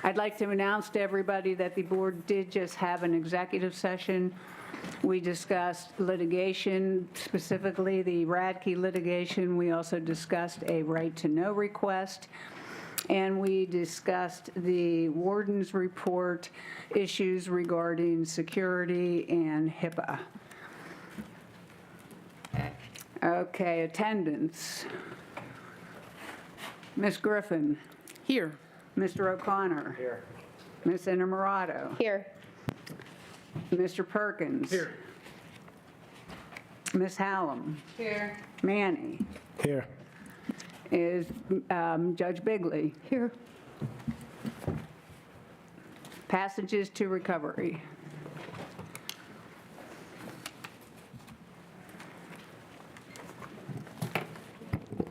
I'd like to announce to everybody that the board did just have an executive session. We discussed litigation, specifically the Radke litigation. We also discussed a right-to-know request, and we discussed the warden's report, issues regarding security and HIPAA. Okay, attendance. Ms. Griffin. Here. Mr. O'Connor. Here. Ms. Innamorato. Here. Mr. Perkins. Here. Ms. Hallam. Here. Manny. Here. Is Judge Bigley. Here. Passages to recovery.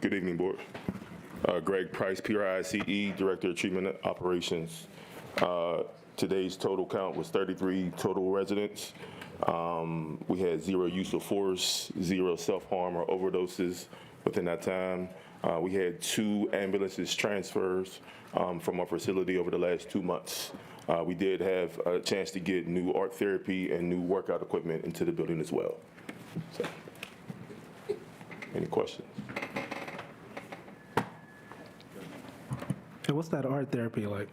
Good evening, Board. Greg Price, PRICE, Director of Treatment Operations. Today's total count was 33 total residents. We had 0 use of force, 0 self-harm or overdoses within that time. We had 2 ambulances transfers from our facility over the last 2 months. We did have a chance to get new art therapy and new workout equipment into the building as well. So, any questions? Hey, what's that art therapy like?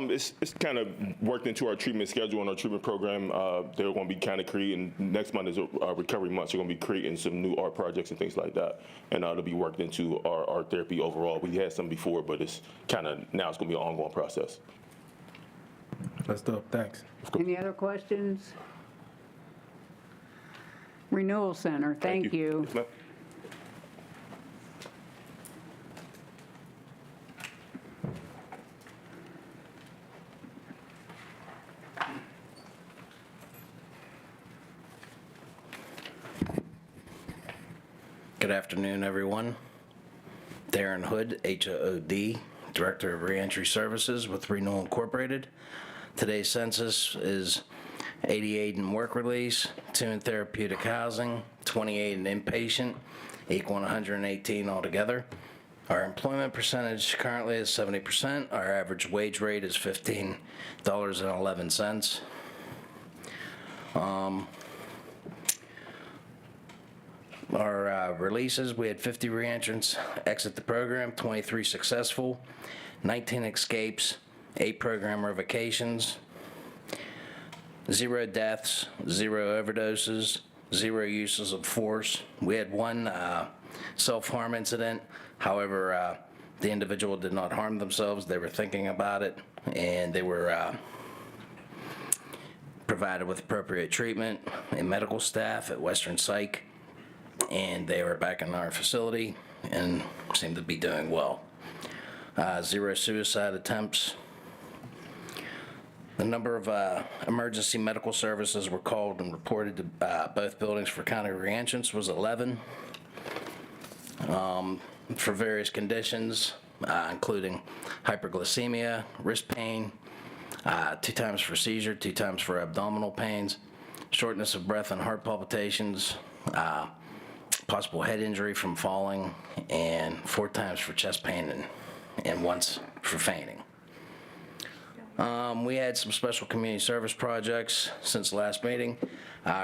It's kind of worked into our treatment schedule and our treatment program. They're going to be kind of creating, next month is a recovery month, so we're going to be creating some new art projects and things like that. And it'll be worked into our art therapy overall. We had some before, but it's kind of, now it's going to be an ongoing process. That's dope, thanks. Any other questions? Renewal Center, thank you. Yes, ma'am. Good afternoon, everyone. Darren Hood, HOOD, Director of Reentry Services with Renewal Incorporated. Today's census is 88 in work release, 2 in therapeutic housing, 28 in inpatient, equaling 118 altogether. Our employment percentage currently is 70%. Our average wage rate is $15.11. Our releases, we had 50 reentrants exit the program, 23 successful, 19 escapes, 8 program revocations, 0 deaths, 0 overdoses, 0 uses of force. We had 1 self-harm incident. However, the individual did not harm themselves. They were thinking about it, and they were provided with appropriate treatment and medical staff at Western Psych. And they were back in our facility and seem to be doing well. 0 suicide attempts. The number of emergency medical services were called and reported to both buildings for county reentrance was 11 for various conditions, including hyperglycemia, wrist pain, 2 times for seizure, 2 times for abdominal pains, shortness of breath and heart palpitations, possible head injury from falling, and 4 times for chest pain and once for fainting. We had some special community service projects since the last meeting.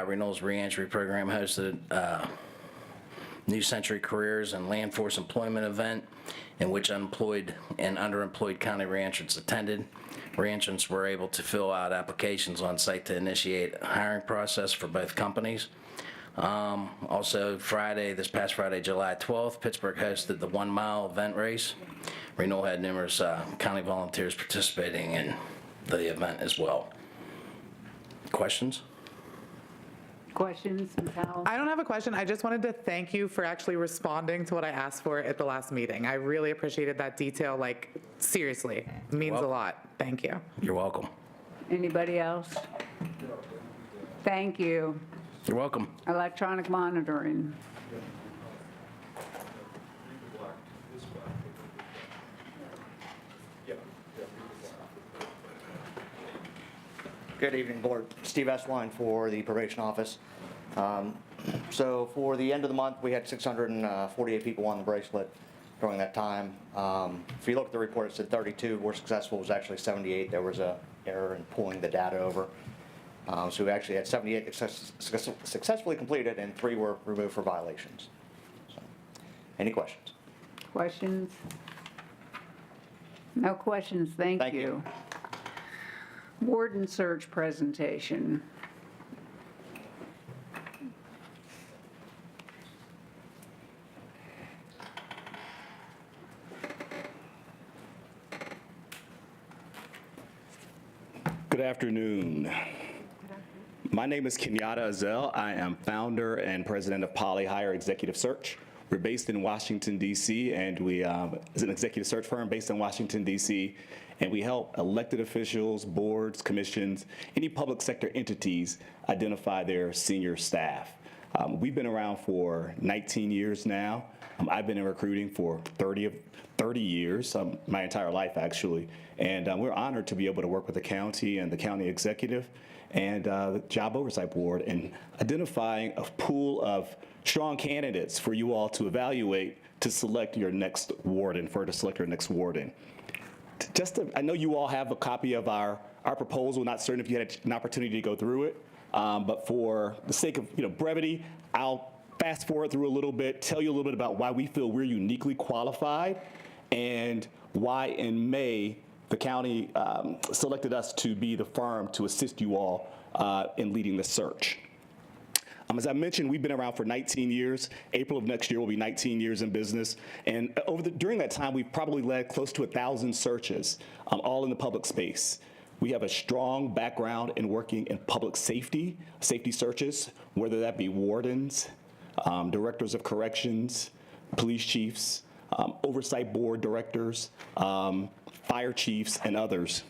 Renewal's reentry program hosted New Century Careers and Land Force Employment event in which unemployed and underemployed county reentrants attended. Reentrants were able to fill out applications on site to initiate a hiring process for both companies. Also, this past Friday, July 12th, Pittsburgh hosted the 1 mile event race. Renewal had numerous county volunteers participating in the event as well. Questions? Questions, Ms. Howell? I don't have a question. I just wanted to thank you for actually responding to what I asked for at the last meeting. I really appreciated that detail. Like, seriously, it means a lot. Thank you. You're welcome. Anybody else? Thank you. You're welcome. Electronic monitoring. Good evening, Board. Steve Eswine for the Probation Office. So for the end of the month, we had 648 people on the bracelet. during that time. If you look at the report, it said 32 were successful. It was actually 78. There was a error in pulling the data over. So we actually had 78 successfully completed, and 3 were removed for violations. So, any questions? Questions? No questions, thank Thank you. you. Warden search presentation. Good afternoon. My name is Kenyatta Azell. I am founder and president of Poly Hire Executive Search. We're based in Washington, D.C., and we is an executive search firm based in Washington, D.C., and we help elected officials, boards, commissions, any public sector entities identify their senior staff. We've been around for 19 years now. I've been in recruiting for 30 years, my entire life actually, and we're honored to be able to work with the county and the county executive and the Job Oversight Board in identifying a pool of strong candidates for you all to evaluate to select your next warden, to select your next warden. I know you all have a copy of our proposal, not certain if you had an opportunity to go through it, but for the sake of brevity, I'll fast forward through a little bit, tell you a little bit about why we feel we're uniquely qualified and why in May the county selected us to be the firm to assist you all in leading the search. As I mentioned, we've been around for 19 years. April of next year will be 19 years in business. And during that time, we've probably led close to 1,000 searches, all in the public space. We have a strong background in working in public safety searches, whether that be wardens, directors of corrections, police chiefs, oversight board directors, fire chiefs, and others.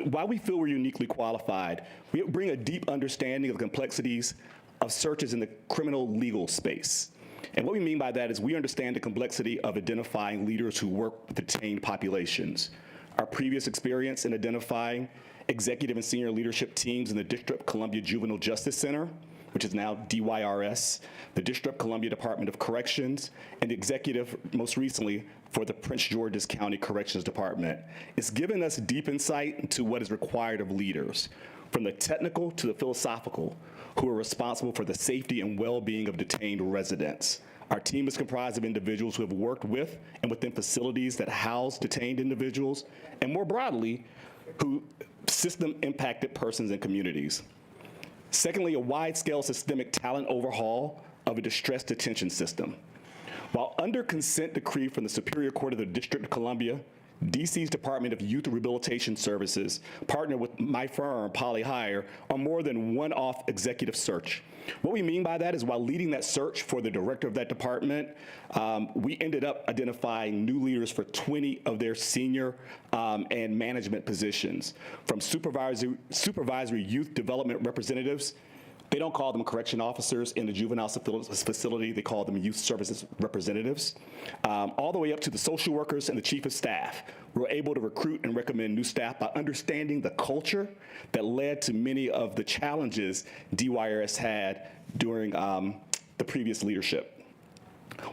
Why we feel we're uniquely qualified, we bring a deep understanding of the complexities of searches in the criminal legal space. And what we mean by that is we understand the complexity of identifying leaders who work with detained populations. Our previous experience in identifying executive and senior leadership teams in the District of Columbia Juvenile Justice Center, which is now DYRS, the District of Columbia Department of Corrections, and the executive, most recently, for the Prince George's County Corrections Department. It's given us deep insight into what is required of leaders, from the technical to the philosophical, who are responsible for the safety and well-being of detained residents. Our team is comprised of individuals who have worked with and within facilities that house detained individuals, and more broadly, who system-impacted persons and communities. Secondly, a wide-scale systemic talent overhaul of a distressed detention system. While under consent decree from the Superior Court of the District of Columbia, DC's Department of Youth Rehabilitation Services partnered with my firm, Poly Hire, on more than one-off executive search. What we mean by that is while leading that search for the director of that department, we ended up identifying new leaders for 20 of their senior and management positions, from supervisory youth development representatives. They don't call them correction officers in the juvenile facility. They call them youth services representatives, all the way up to the social workers and the chief of staff. We're able to recruit and recommend new staff by understanding the culture that led to many of the challenges DYRS had during the previous leadership.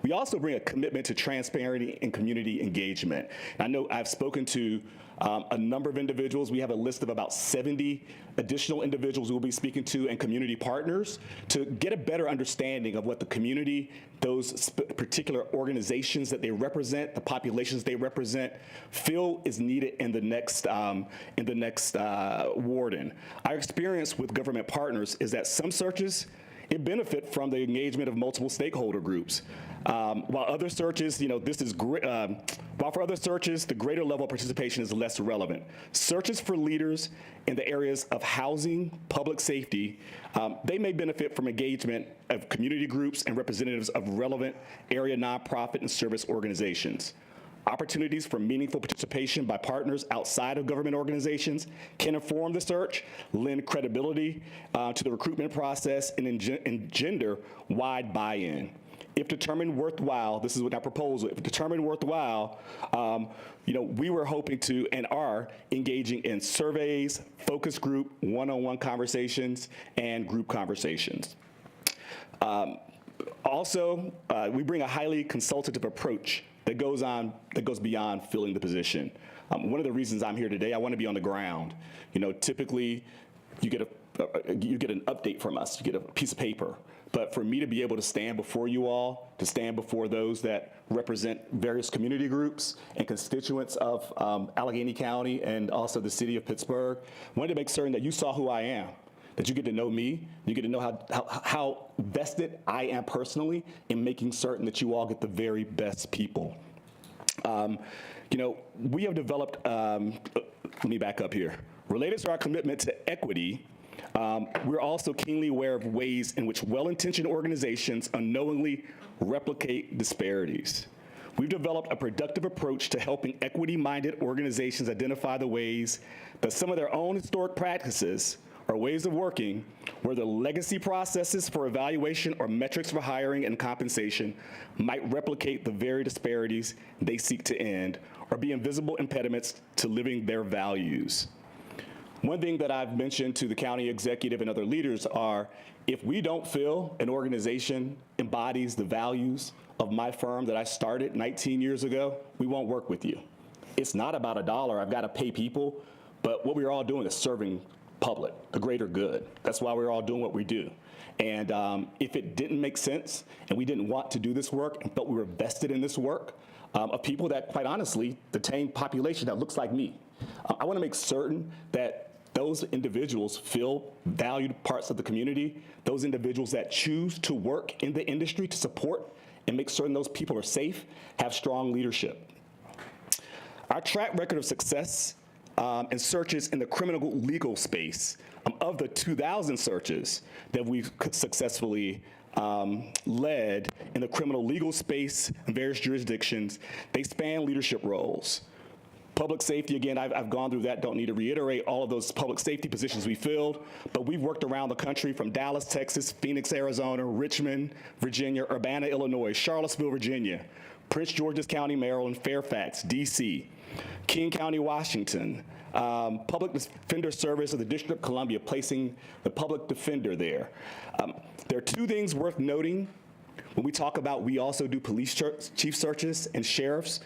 We also bring a commitment to transparency and community engagement. I know I've spoken to a number of individuals. We have a list of about 70 additional individuals we'll be speaking to and community partners to get a better understanding of what the community, those particular organizations that they represent, the populations they represent, feel is needed in the next warden. Our experience with government partners is that some searches, it benefit from the engagement of multiple stakeholder groups. While other searches, while for other searches, the greater level of participation is less relevant. Searches for leaders in the areas of housing, public safety, they may benefit from engagement of community groups and representatives of relevant area nonprofit and service organizations. Opportunities for meaningful participation by partners outside of government organizations can inform the search, lend credibility to the recruitment process, and engender wide buy-in. If determined worthwhile, this is what our proposal, if determined worthwhile, we were hoping to and are engaging in surveys, focus group, one-on-one conversations, and group conversations. Also, we bring a highly consultative approach that goes beyond filling the position. One of the reasons I'm here today, I want to be on the ground. Typically, you get an update from us, you get a piece of paper. But for me to be able to stand before you all, to stand before those that represent various community groups and constituents of Allegheny County and also the city of Pittsburgh, I wanted to make certain that you saw who I am, that you get to know me, you get to know how vested I am personally in making certain that you all get the very best people. We have developed, let me back up here. Related to our commitment to equity, we're also keenly aware of ways in which well-intentioned organizations unknowingly replicate disparities. We've developed a productive approach to helping equity-minded organizations identify the ways that some of their own historic practices or ways of working, whether legacy processes for evaluation or metrics for hiring and compensation, might replicate the very disparities they seek to end or be invisible impediments to living their values. One thing that I've mentioned to the county executive and other leaders are, if we don't feel an organization embodies the values of my firm that I started 19 years ago, we won't work with you. It's not about a dollar, I've got to pay people, but what we're all doing is serving public, the greater good. That's why we're all doing what we do. And if it didn't make sense and we didn't want to do this work and felt we were vested in this work, of people that, quite honestly, the tame population that looks like me, I want to make certain that those individuals feel valued parts of the community, those individuals that choose to work in the industry to support and make certain those people are safe, have strong leadership. Our track record of success and searches in the criminal legal space, of the 2,000 searches that we've successfully led in the criminal legal space in various jurisdictions, they span leadership roles. Public safety, again, I've gone through that, don't need to reiterate all of those public safety positions we filled, but we've worked around the country from Dallas, Texas, Phoenix, Arizona, Richmond, Virginia, Urbana, Illinois, Charlottesville, Virginia, Prince George's County, Maryland, Fairfax, DC, King County, Washington, Public Defender Service of the District of Columbia, placing the public defender there. There are two things worth noting when we talk about we also do police chief searches and sheriffs.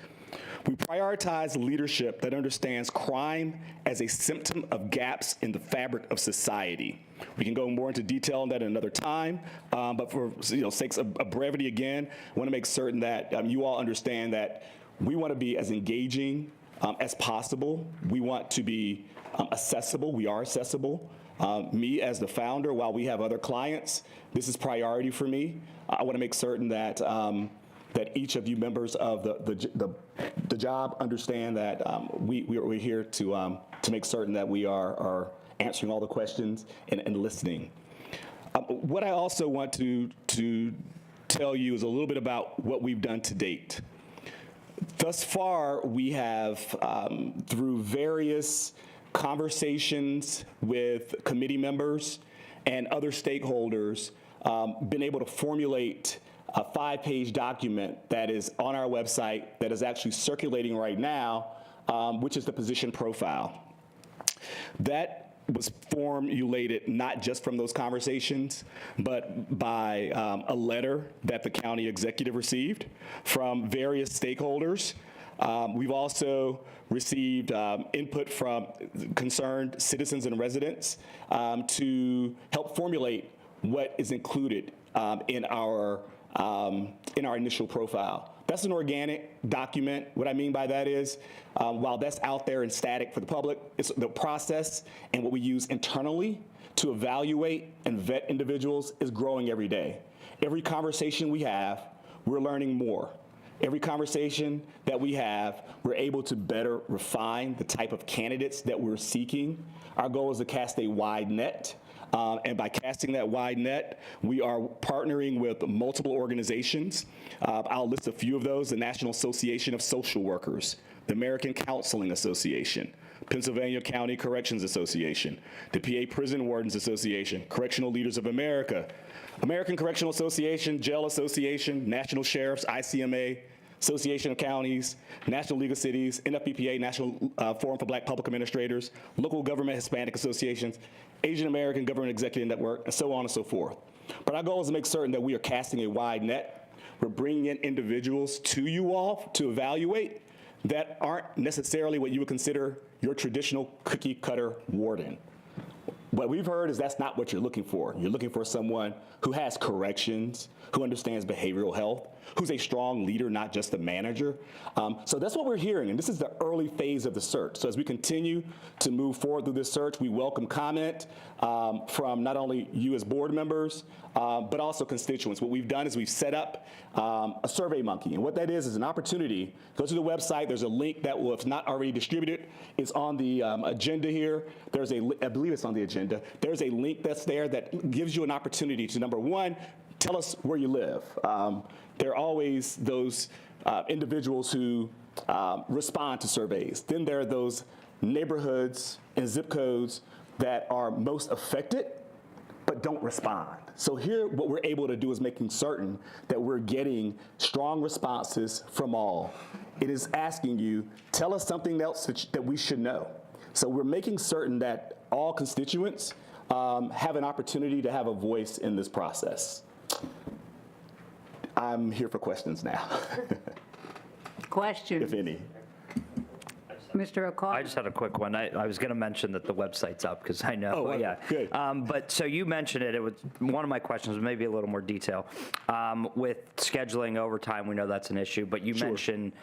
We prioritize leadership that understands crime as a symptom of gaps in the fabric of society. We can go more into detail on that another time, but for sakes of brevity again, I want to make certain that you all understand that we want to be as engaging as possible. We want to be accessible. We are accessible. Me as the founder, while we have other clients, this is priority for me. I want to make certain that that each of you members of the job understand that we're here to make certain that we are answering all the questions and listening. What I also want to tell you is a little bit about what we've done to date. Thus far, we have, through various conversations with committee members and other stakeholders, been able to formulate a 5-page document that is on our website that is actually circulating right now, which is the position profile. That was formulated not just from those conversations, but by a letter that the county executive received from various stakeholders. We've also received input from concerned citizens and residents to help formulate what is included in our initial profile. That's an organic document. What I mean by that is, while that's out there and static for the public, it's the process and what we use internally to evaluate and vet individuals is growing every day. Every conversation we have, we're learning more. Every conversation that we have, we're able to better refine the type of candidates that we're seeking. Our goal is to cast a wide net. And by casting that wide net, we are partnering with multiple organizations. I'll list a few of those: the National Association of Social Workers, the American Counseling Association, Pennsylvania County Corrections Association, the PA Prison Wardens Association, Correctional Leaders of America, American Correctional Association, Jail Association, National Sheriffs, ICMA, Association of Counties, National League of Cities, NFPPA, National Forum for Black Public Administrators, Local Government Hispanic Associations, Asian American Government Executive Network, and so on and so forth. But our goal is to make certain that we are casting a wide net. We're bringing in individuals to you all to evaluate that aren't necessarily what you would consider your traditional cookie cutter warden. What we've heard is that's not what you're looking for. You're looking for someone who has corrections, who understands behavioral health, who's a strong leader, not just a manager. So that's what we're hearing, and this is the early phase of the search. So as we continue to move forward through this search, we welcome comment from not only you as board members, but also constituents. What we've done is we've set up a Survey Monkey, and what that is an opportunity. Go to the website. There's a link that will, if not already distributed, is on the agenda here. There's I believe it's on the agenda. There's a link that's there that gives you an opportunity to, number one, tell us where you live. There are always those individuals who respond to surveys. Then there are those neighborhoods and zip codes that are most affected but don't respond. So here, what we're able to do is making certain that we're getting strong responses from all. It is asking you, tell us something else that we should know. So we're making certain that all constituents have an opportunity to have a voice in this process. I'm here for questions now, Question, if any. Mr. I O'Connor. just had a quick one. I was going to mention that the website's up because I know. Oh, okay, yeah. good. But so you mentioned it. It was one of my questions, maybe a little more detail. With scheduling overtime, we know that's an issue. But you mentioned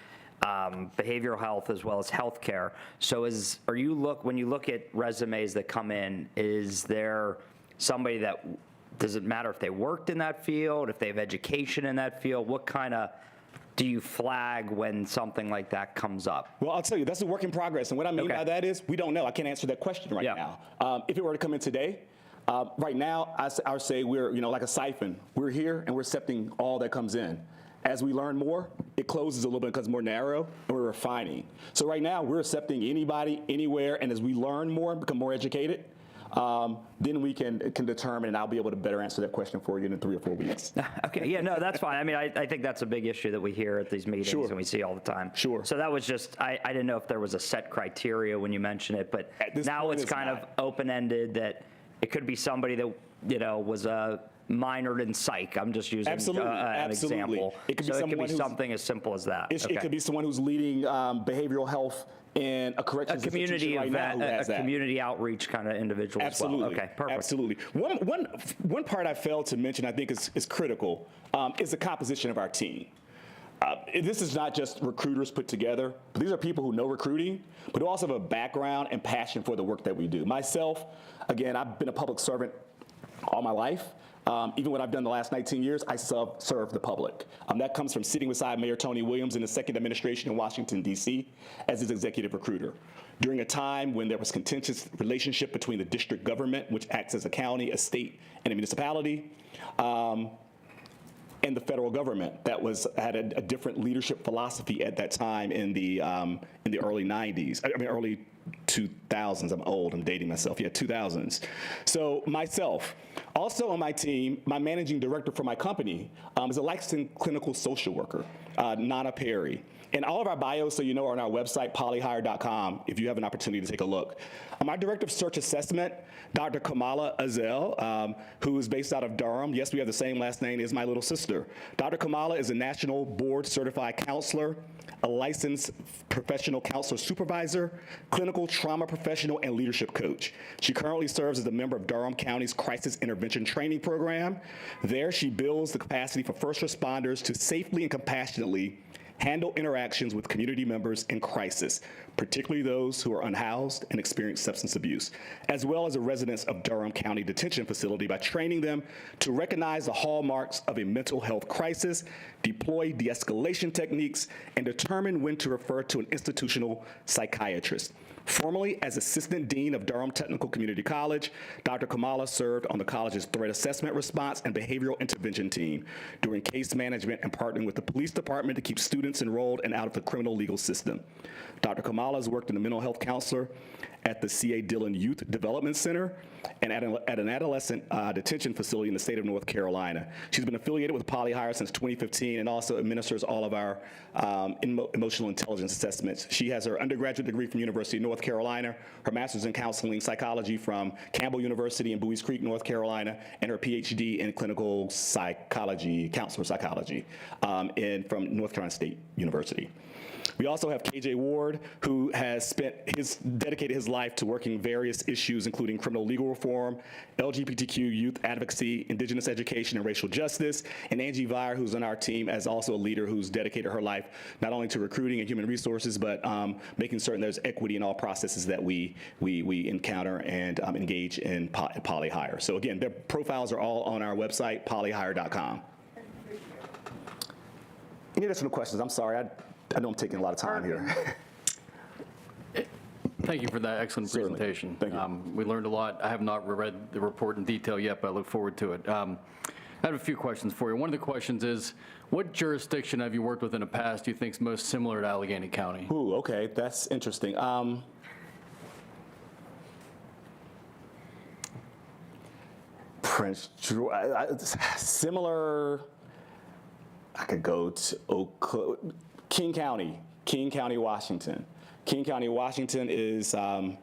behavioral health as well as healthcare. So when you look at resumes that come in, is there somebody that does it matter if they worked in that field, if they have education in that field? What kind of do you flag when something like that comes up? Well, I'll tell you, that's a work in progress. And what I mean Okay. by that is we don't know. I can't answer that question right Yeah. now. If it were to come in today, right now, I would say we're, like a siphon. We're here and we're accepting all that comes in. As we learn more, it closes a little bit, becomes more narrow, and we're refining. So right now, we're accepting anybody, anywhere, and as we learn more, become more educated, then we can determine, and I'll be able to better answer that question for you in 3 or 4 weeks. Okay, yeah, no, that's fine. I mean, I think that's a big issue that we hear at these meetings Sure. and we see all the time. Sure. So that was just, I didn't know if there was a set criteria when you mentioned it, but At this now point, it's it's kind of not. open-ended that it could be somebody that, was minored in psych. I'm just using Absolutely, an absolutely. example. It could be so it could someone be who's- something as simple as that. It could be someone who's leading behavioral health in a corrections a community institution right now event, who has a that. community outreach kind of individual Absolutely. as well. Okay, perfect. Absolutely. One part I failed to mention, I think is critical, is the composition of our team. This is not just recruiters put together, but these are people who know recruiting, but who also have a background and passion for the work that we do. Myself, again, I've been a public servant all my life. Even what I've done the last 19 years, I serve the public. That comes from sitting beside Mayor Tony Williams in the second administration in Washington, D.C. as his executive recruiter. During a time when there was contentious relationship between the district government, which acts as a county, a state, and a municipality, and the federal government that had a different leadership philosophy at that time in the early 90s. I mean, early 2000s. I'm old. I'm dating myself. Yeah, 2000s. So myself, also on my team, my managing director for my company is a licensed clinical social worker, Nana Perry. And all of our bios, so you know, are on our website, polyhire.com, if you have an opportunity to take a look. Our director of search assessment, Dr. Kamala Azel, who is based out of Durham. Yes, we have the same last name as my little sister. Dr. Kamala is a national board certified counselor, a licensed professional counselor supervisor, clinical trauma professional, and leadership coach. She currently serves as a member of Durham County's Crisis Intervention Training Program. There, she builds the capacity for first responders to safely and compassionately handle interactions with community members in crisis, particularly those who are unhoused and experience substance abuse, as well as the residents of Durham County Detention Facility by training them to recognize the hallmarks of a mental health crisis, deploy de-escalation techniques, and determine when to refer to an institutional psychiatrist. Formerly as Assistant Dean of Durham Technical Community College, Dr. Kamala served on the college's Threat Assessment Response and Behavioral Intervention team, doing case management and partnering with the police department to keep students enrolled and out of the criminal legal system. Dr. Kamala has worked as a mental health counselor at the C.A. Dillon Youth Development Center and at an adolescent detention facility in the state of North Carolina. She's been affiliated with Poly Hire since 2015 and also administers all of our emotional intelligence assessments. She has her undergraduate degree from University of North Carolina, her master's in counseling psychology from Campbell University in Bowies Creek, North Carolina, and her PhD in clinical psychology, counselor psychology, from North Carolina State University. We also have KJ Ward, who has dedicated his life to working various issues, including criminal legal reform, LGBTQ youth advocacy, indigenous education, and racial justice. And Angie Vire, who's on our team, as also a leader who's dedicated her life not only to recruiting and human resources, but making certain there's equity in all processes that we encounter and engage in Poly Hire. So again, their profiles are all on our website, polyhire.com. Any additional questions? I'm sorry, I know I'm taking a lot of time here. Thank you for that excellent Certainly. presentation. Thank you. We learned a lot. I have not read the report in detail yet, but I look forward to it. I have a few questions for you. One of the questions is, what jurisdiction have you worked with in the past you think is most similar to Allegheny County? Ooh, okay, that's interesting. Prince George, similar. I could go to King County, Washington. King County, Washington is the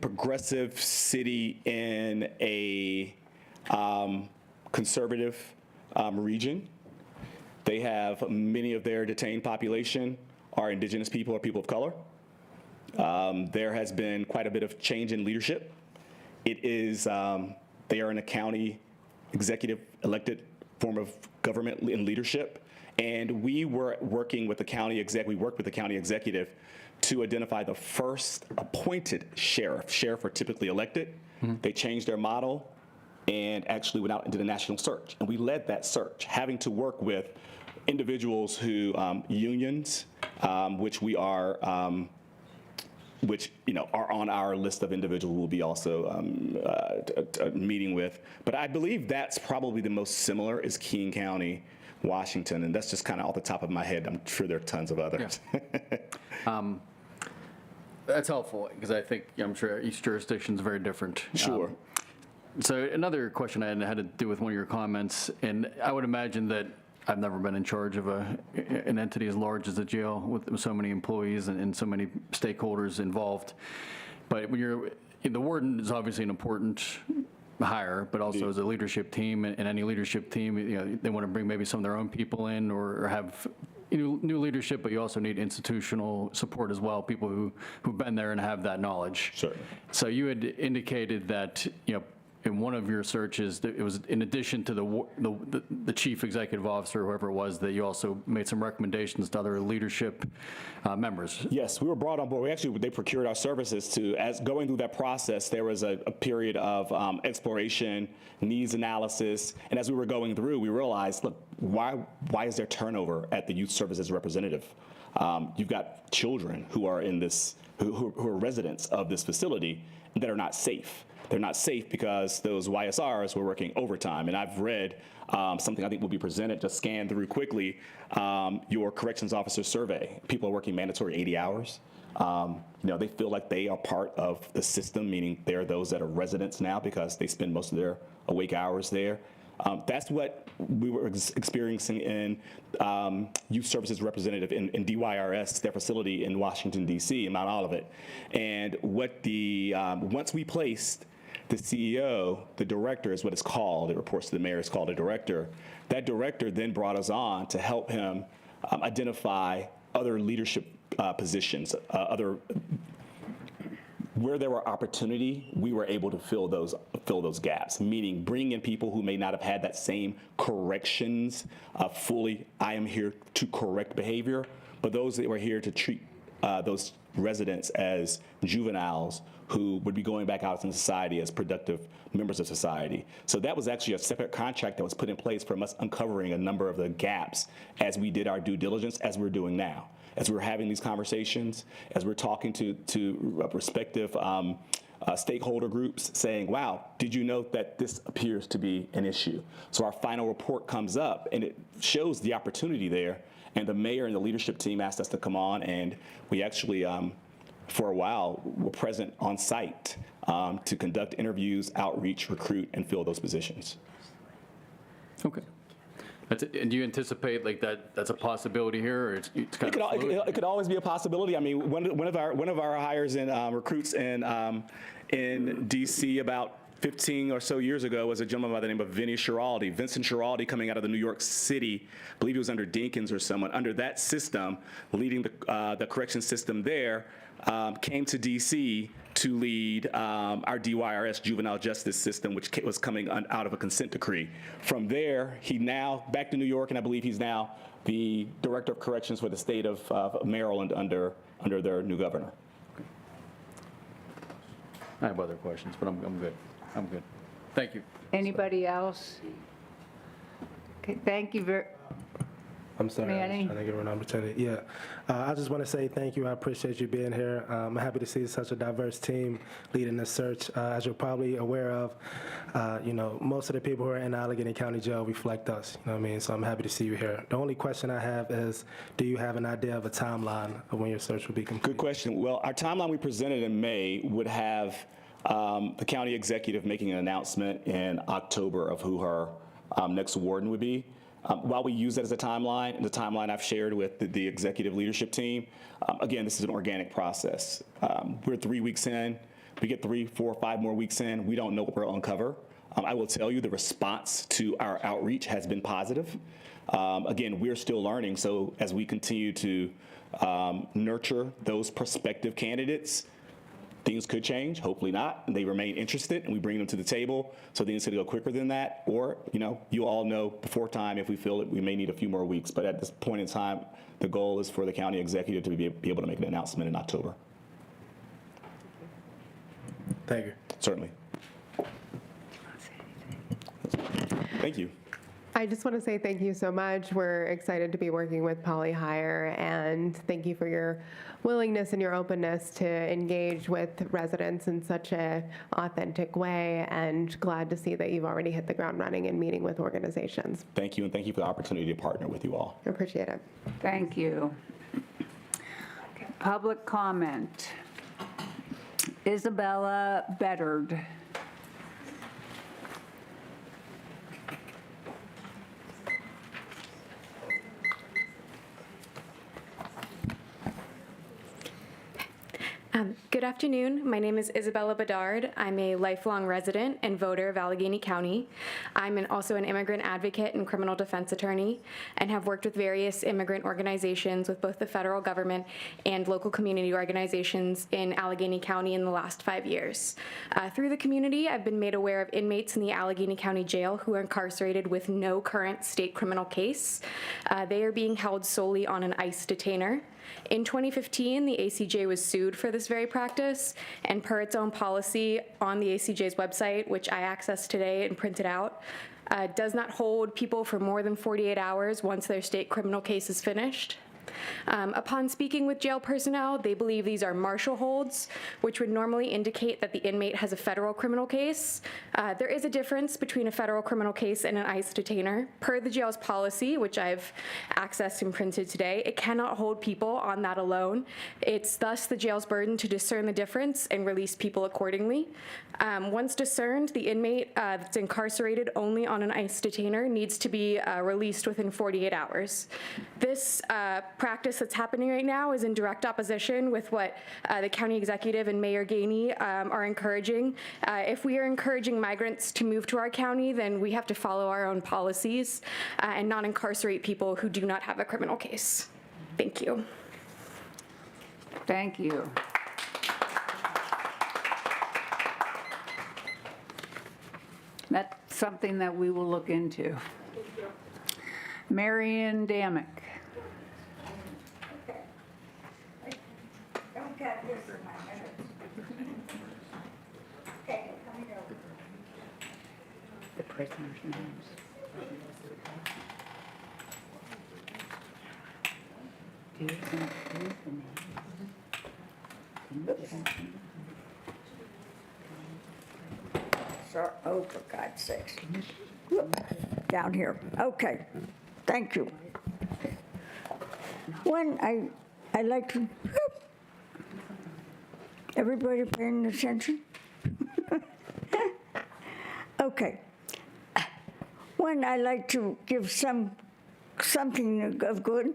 progressive city in a conservative region. They have many of their detained population are indigenous people or people of color. There has been quite a bit of change in leadership. It is, they are in a county executive elected form of government and leadership. And we were working with the county executive to identify the first appointed sheriff. Sheriff are typically elected. They changed their model and actually went out and did a national search. And we led that search, having to work with individuals who, unions, which we are, which are on our list of individuals we'll be also meeting with. But I believe that's probably the most similar is King County, Washington, and that's just kind of off the top of my head. I'm sure there are tons of others. Yeah. That's helpful, because I think, I'm sure each jurisdiction is very different. Sure. So another question I had to do with one of your comments, and I would imagine that I've never been in charge of an entity as large as a jail with so many employees and so many stakeholders involved. But when the warden is obviously an important hire, but also as a leadership team, and any leadership team, they want to bring maybe some of their own people in or have new leadership, but you also need institutional support as well, people who've been there and have that knowledge. Certainly. So you had indicated that, in one of your searches, that it was in addition to the chief executive officer, whoever it was, that you also made some recommendations to other leadership members. Yes, we were brought on board. They procured our services as going through that process, there was a period of exploration, needs analysis, and as we were going through, we realized, look, why is there turnover at the youth services representative? You've got children who are in this, who are residents of this facility that are not safe. They're not safe because those YSRs were working overtime. And I've read something I think will be presented, just scanned through quickly, your corrections officer survey. People are working mandatory 80 hours. They feel like they are part of the system, meaning they're those that are residents now because they spend most of their awake hours there. That's what we were experiencing in youth services representative in DYRS, their facility in Washington, D.C., in Mount Olivet. And what once we placed the CEO, the director is what it's called, it reports to the mayor, it's called a director. That director then brought us on to help him identify other leadership positions, where there were opportunity, we were able to fill those gaps, meaning bring in people who may not have had that same corrections fully, I am here to correct behavior, but those that were here to treat those residents as juveniles who would be going back out into society as productive members of society. So that was actually a separate contract that was put in place from us uncovering a number of the gaps as we did our due diligence, as we're doing now. As we're having these conversations, as we're talking to respective stakeholder groups saying, wow, did you know that this appears to be an issue? So our final report comes up and it shows the opportunity there, and the mayor and the leadership team asked us to come on, and we actually for a while, were present on site to conduct interviews, outreach, recruit, and fill those positions. Okay. And do you anticipate like that's a possibility here, or it's kind of fluid? It could always be a possibility. I mean, one of our hires in recruits in DC about 15 or so years ago was a gentleman by the name of Vincent Schiraldi, coming out of the New York City. I believe he was under Dinkins or someone. Under that system, leading the correction system there, came to DC to lead our DYRS, juvenile justice system, which was coming out of a consent decree. From there, he now back to New York, and I believe he's now the director of corrections for the state of Maryland under their new governor. I have other questions, but I'm good. I'm good. Thank you. Anybody else? Okay, thank you very, I'm sorry, I Manny? was trying to give her an opportunity. Yeah, I just want to say thank you. I appreciate you being here. I'm happy to see such a diverse team leading this search. As you're probably aware of, most of the people who are in Allegheny County Jail reflect us. You know what I mean? So I'm happy to see you here. The only question I have is, do you have an idea of a timeline of when your search will be complete? Good question. Well, our timeline we presented in May would have the county executive making an announcement in October of who her next warden would be. While we use that as a timeline, the timeline I've shared with the executive leadership team, again, this is an organic process. We're 3 weeks in. We get 3, 4, 5 more weeks in. We don't know what we'll uncover. I will tell you the response to our outreach has been positive. Again, we're still learning, so as we continue to nurture those prospective candidates, things could change, hopefully not, and they remain interested, and we bring them to the table, so things could go quicker than that, or, you all know before time if we feel that we may need a few more weeks, but at this point in time, the goal is for the county executive to be able to make an announcement in October. Thank you. Certainly. Thank you. I just want to say thank you so much. We're excited to be working with Poly Hire, and thank you for your willingness and your openness to engage with residents in such an authentic way, and glad to see that you've already hit the ground running and meeting with organizations. Thank you, and thank you for the opportunity to partner with you all. I appreciate it. thank you. Okay, public comment. Isabella Beddard. Good afternoon. My name is Isabella Bedard. I'm a lifelong resident and voter of Allegheny County. I'm also an immigrant advocate and criminal defense attorney, and have worked with various immigrant organizations with both the federal government and local community organizations in Allegheny County in the last 5 years. Through the community, I've been made aware of inmates in the Allegheny County Jail who are incarcerated with no current state criminal case. They are being held solely on an ICE detainer. In 2015, the ACJ was sued for this very practice, and per its own policy on the ACJ's website, which I accessed today and printed out, does not hold people for more than 48 hours once their state criminal case is finished. Upon speaking with jail personnel, they believe these are martial holds, which would normally indicate that the inmate has a federal criminal case. There is a difference between a federal criminal case and an ICE detainer. Per the jail's policy, which I've accessed and printed today, it cannot hold people on that alone. It's thus the jail's burden to discern the difference and release people accordingly. Once discerned, the inmate that's incarcerated only on an ICE detainer needs to be released within 48 hours. This practice that's happening right now is in direct opposition with what the county executive and Mayor Gainey are encouraging. If we are encouraging migrants to move to our county, then we have to follow our own policies and not incarcerate people who do not have a criminal case. Thank you. Thank you. That's something that we will look into. Marion Damick. Don't get this in my minutes. Okay, coming over. The prisoner's names. Do you think the name? Sorry, oh, for God's sakes. Down here, okay, thank you. When I like to, Everybody paying attention? Okay. One, I like to give something of good,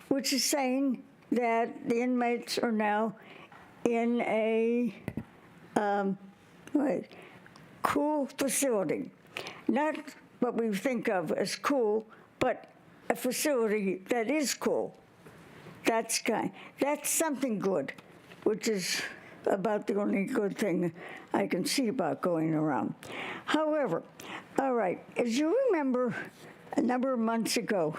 which is saying that the inmates are now in a cool facility. Not what we think of as cool, but a facility that is cool. That's something good, which is about the only good thing I can see about going around. However, all right, as you remember, a number of months ago,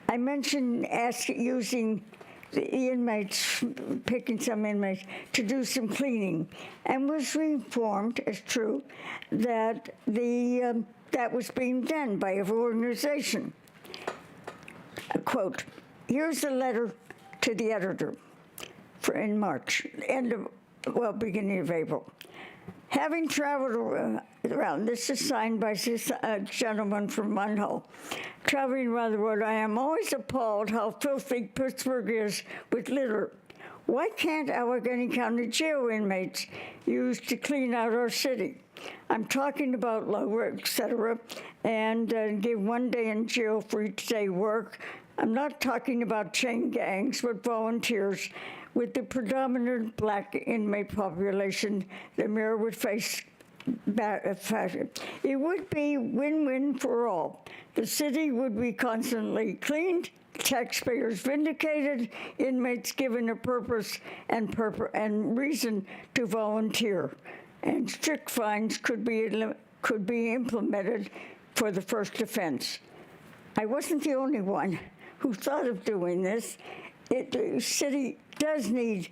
I mentioned using the inmates, picking some inmates, to do some cleaning, and was informed, as true, that that was being done by an organization. A quote, here's a letter to the editor in March, beginning of April. Having traveled around, this is signed by a gentleman from Munhall, traveling around the world, I am always appalled how filthy Pittsburgh is with litter. Why can't Allegheny County jail inmates use to clean out our city? I'm talking about lower, et cetera, and give 1 day in jail for each day work. I'm not talking about chain gangs, but volunteers. With the predominant black inmate population, the mayor would face fashion. It would be win-win for all. The city would be constantly cleaned, taxpayers vindicated, inmates given a purpose and reason to volunteer, and strict fines could be implemented for the first offense. I wasn't the only one who thought of doing this. The city does need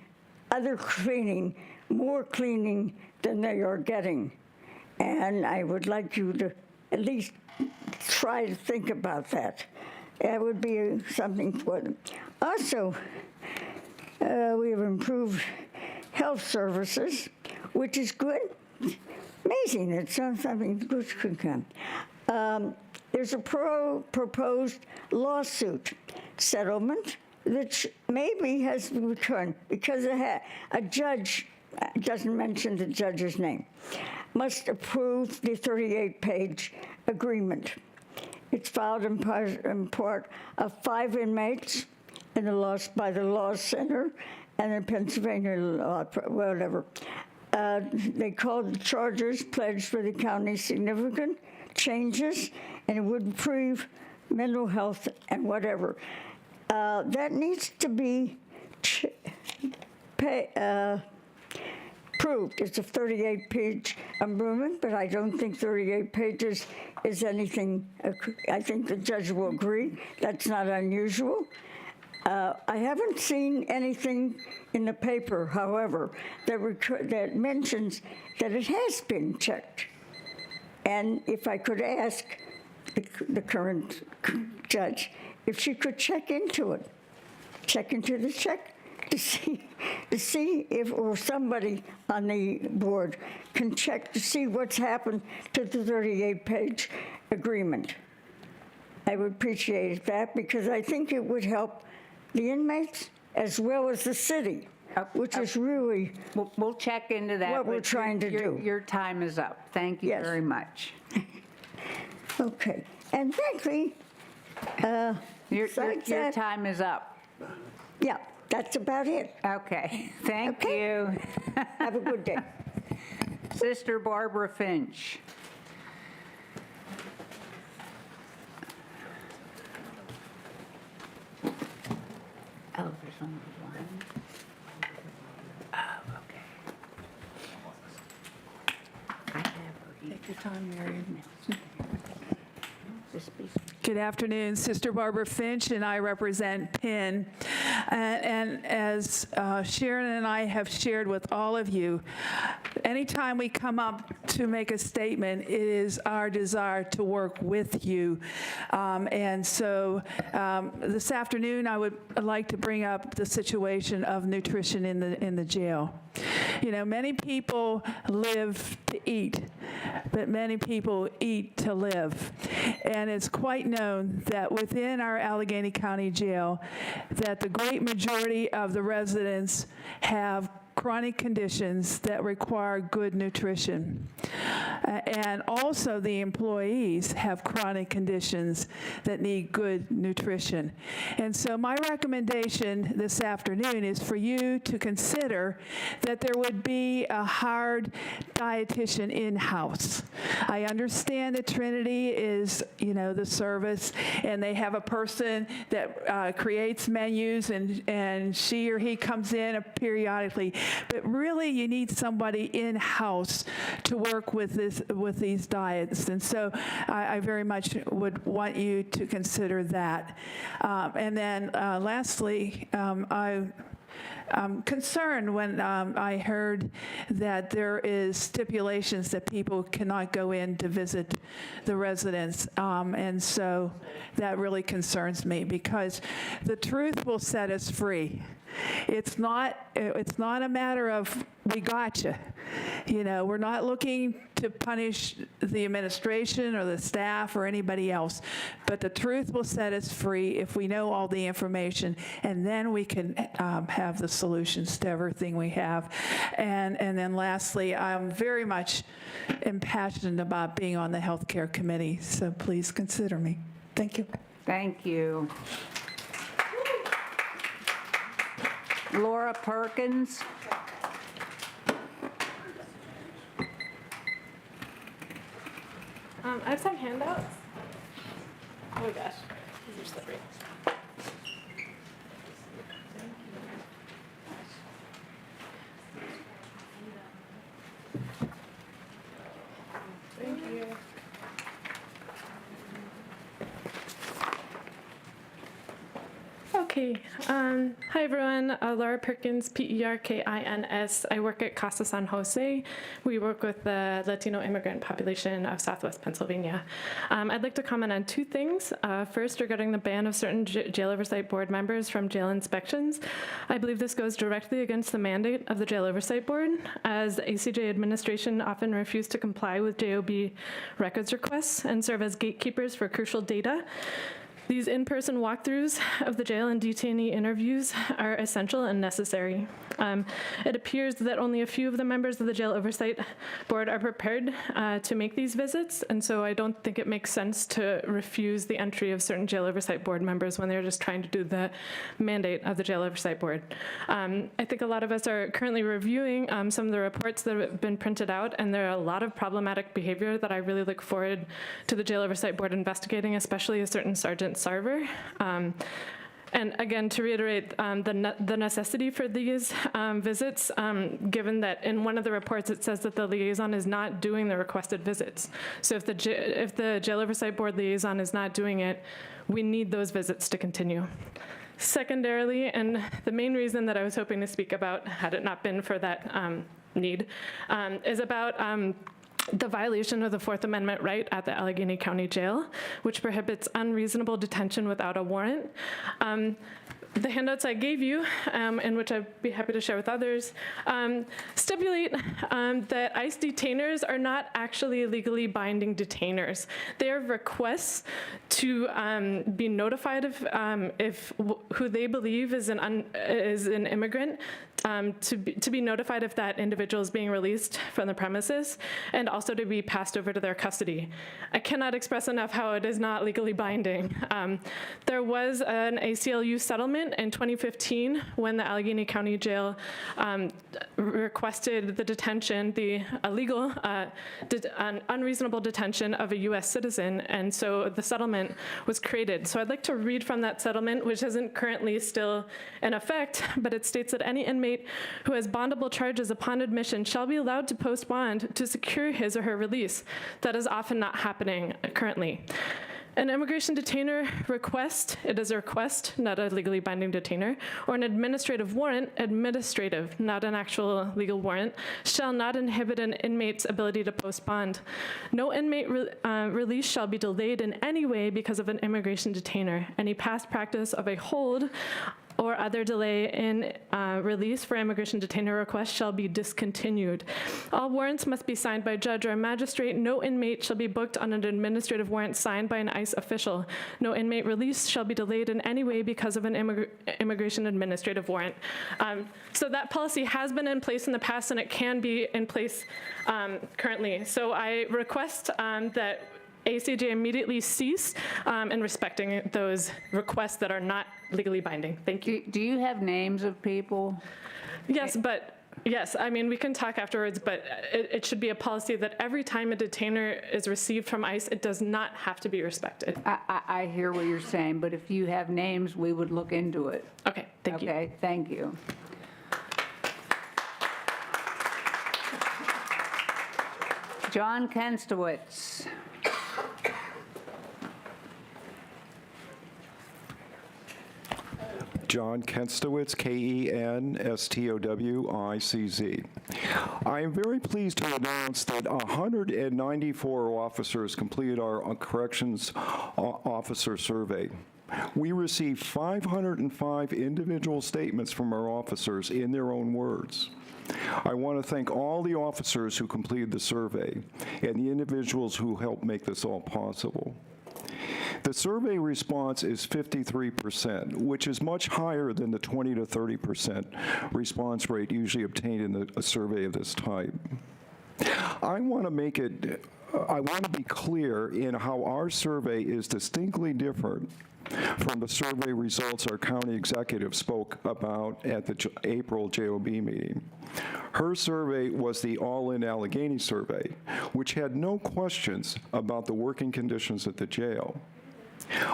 other cleaning, more cleaning than they are getting. And I would like you to at least try to think about that. That would be something for them. Also, we have improved health services, which is good. Amazing that something good could come. There's a proposed lawsuit settlement that maybe has returned because a judge, doesn't mention the judge's name, must approve the 38-page agreement. It's filed in part of 5 inmates by the Law Center and the Pennsylvania Law, whatever. They called the charges pledged for the county significant changes, and it would improve mental health and whatever. That needs to be proved. It's a 38-page improvement, but I don't think 38 pages is anything. I think the judge will agree. That's not unusual. I haven't seen anything in the paper, however, that mentions that it has been checked. And if I could ask the current judge if she could check into it, check into the check to see if, or somebody on the board can check to see what's happened to the 38-page agreement. I would appreciate that because I think it would help the inmates as well as the city, which is really We'll check into that. what we're but trying to do. Your time is up. Thank you Yes. very much. Okay, and frankly, Your besides that, time is up. yeah, that's about it. Okay, thank Okay. you. Have a good day. Sister Barbara Finch. Oh, there's only one? Oh, okay. I have her. Take your time, Mary. This piece. Good afternoon, Sister Barbara Finch, and I represent Penn. And as Sharon and I have shared with all of you, anytime we come up to make a statement, it is our desire to work with you. And so this afternoon, I would like to bring up the situation of nutrition in the jail. You know, many people live to eat, but many people eat to live. And it's quite known that within our Allegheny County Jail, that the great majority of the residents have chronic conditions that require good nutrition. And also the employees have chronic conditions that need good nutrition. And so my recommendation this afternoon is for you to consider that there would be a hired dietitian in-house. I understand that Trinity is, the service, and they have a person that creates menus, and she or he comes in periodically. But really, you need somebody in-house to work with these diets. And so I very much would want you to consider that. And then lastly, I'm concerned when I heard that there is stipulations that people cannot go in to visit the residents. And so that really concerns me, because the truth will set us free. It's not a matter of we gotcha. We're not looking to punish the administration or the staff or anybody else, but the truth will set us free if we know all the information, and then we can have the solutions to everything we have. And then lastly, I'm very much impassioned about being on the healthcare committee, so please consider me. Thank you. Thank you. Laura Perkins. I have some handouts. Oh my gosh, these are slippery. Thank you. Okay. Hi, everyone. Laura Perkins, Perkins. I work at Casa San Jose. We work with the Latino immigrant population of Southwest Pennsylvania. I'd like to comment on two things. First, regarding the ban of certain Jail Oversight Board members from jail inspections. I believe this goes directly against the mandate of the Jail Oversight Board, as the ACJ administration often refused to comply with JOB records requests and serve as gatekeepers for crucial data. These in-person walkthroughs of the jail and detainee interviews are essential and necessary. It appears that only a few of the members of the Jail Oversight Board are prepared to make these visits, and so I don't think it makes sense to refuse the entry of certain Jail Oversight Board members when they're just trying to do the mandate of the Jail Oversight Board. I think a lot of us are currently reviewing some of the reports that have been printed out, and there are a lot of problematic behavior that I really look forward to the Jail Oversight Board investigating, especially a certain Sergeant Sarver. And again, to reiterate the necessity for these visits, given that in one of the reports it says that the liaison is not doing the requested visits. So if the Jail Oversight Board liaison is not doing it, we need those visits to continue. Secondarily, and the main reason that I was hoping to speak about, had it not been for that need, is about the violation of the Fourth Amendment right at the Allegheny County Jail, which prohibits unreasonable detention without a warrant. The handouts I gave you, and which I'd be happy to share with others, stipulate that ICE detainers are not actually legally binding detainers. They are requests to be notified if who they believe is an immigrant, to be notified if that individual is being released from the premises, and also to be passed over to their custody. I cannot express enough how it is not legally binding. There was an ACLU settlement in 2015 when the Allegheny County Jail requested the detention, the illegal, unreasonable detention of a U.S. citizen, and so the settlement was created. So I'd like to read from that settlement, which isn't currently still in effect, but it states that any inmate who has bondable charges upon admission shall be allowed to post bond to secure his or her release. That is often not happening currently. An immigration detainer request, it is a request, not a legally binding detainer, or an administrative warrant, administrative, not an actual legal warrant, shall not inhibit an inmate's ability to post bond. No inmate release shall be delayed in any way because of an immigration detainer. Any past practice of a hold or other delay in release for immigration detainer requests shall be discontinued. All warrants must be signed by a judge or a magistrate. No inmate shall be booked on an administrative warrant signed by an ICE official. No inmate release shall be delayed in any way because of an immigration administrative warrant. So that policy has been in place in the past, and it can be in place currently. So I request that ACJ immediately cease in respecting those requests that are not legally binding. Thank you. Do you have names of people? Yes, I mean, we can talk afterwards, but it should be a policy that every time a detainer is received from ICE, it does not have to be respected. I hear what you're saying, but if you have names, we would look into it. Okay, thank you. Okay, thank you. John Kenstowitz. John Kenstowitz, Kenstowicz. I am very pleased to announce that 194 officers completed our corrections officer survey. We received 505 individual statements from our officers in their own words. I want to thank all the officers who completed the survey and the individuals who helped make this all possible. The survey response is 53%, which is much higher than the 20 to 30% response rate usually obtained in a survey of this type. I want to be clear in how our survey is distinctly different from the survey results our county executive spoke about at the April JOB meeting. Her survey was the All-In Allegheny survey, which had no questions about the working conditions at the jail.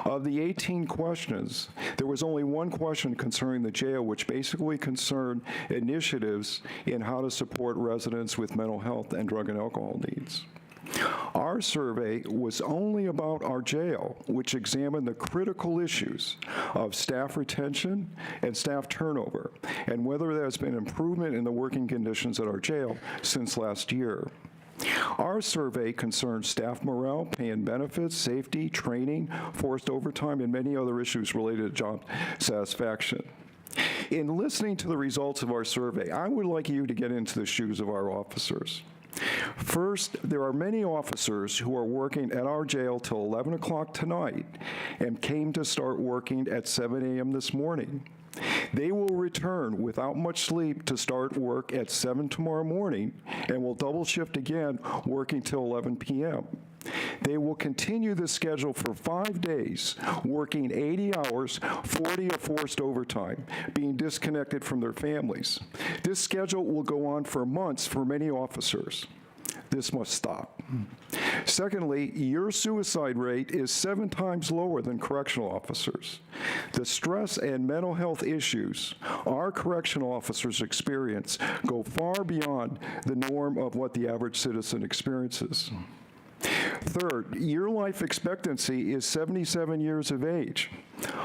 Of the 18 questions, there was only one question concerning the jail, which basically concerned initiatives in how to support residents with mental health and drug and alcohol needs. Our survey was only about our jail, which examined the critical issues of staff retention and staff turnover, and whether there has been improvement in the working conditions at our jail since last year. Our survey concerns staff morale, pay and benefits, safety, training, forced overtime, and many other issues related to job satisfaction. In listening to the results of our survey, I would like you to get into the shoes of our officers. First, there are many officers who are working at our jail till 11 o'clock tonight and came to start working at 7 a.m. this morning. They will return without much sleep to start work at 7 tomorrow morning and will double shift again, working till 11 p.m. They will continue the schedule for 5 days, working 80 hours, 40 of forced overtime, being disconnected from their families. This schedule will go on for months for many officers. This must stop. Secondly, your suicide rate is 7 times lower than correctional officers. The stress and mental health issues our correctional officers experience go far beyond the norm of what the average citizen experiences. Third, your life expectancy is 77 years of age.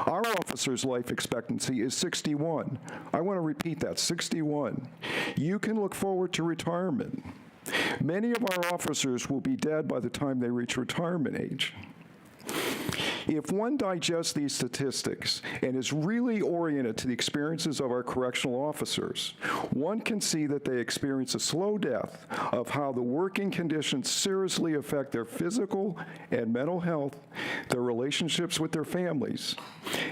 Our officers' life expectancy is 61. I want to repeat that, 61. You can look forward to retirement. Many of our officers will be dead by the time they reach retirement age. If one digests these statistics and is really oriented to the experiences of our correctional officers, one can see that they experience a slow death of how the working conditions seriously affect their physical and mental health, their relationships with their families,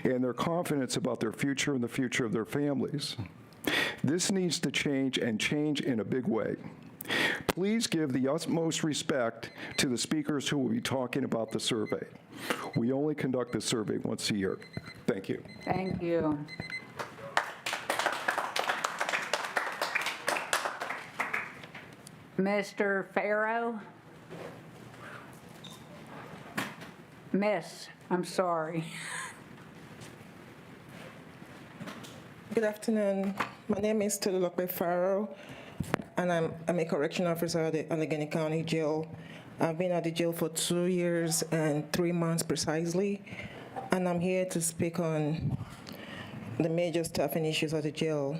and their confidence about their future and the future of their families. This needs to change, and change in a big way. Please give the utmost respect to the speakers who will be talking about the survey. We only conduct this survey once a year. Thank you. Thank you. Mr. Farrow? Miss, I'm sorry. Good afternoon. My name is Tolulope Farrow, and I'm a correctional officer at the Allegheny County Jail. I've been at the jail for 2 years and 3 months precisely, and I'm here to speak on the major staffing issues at the jail.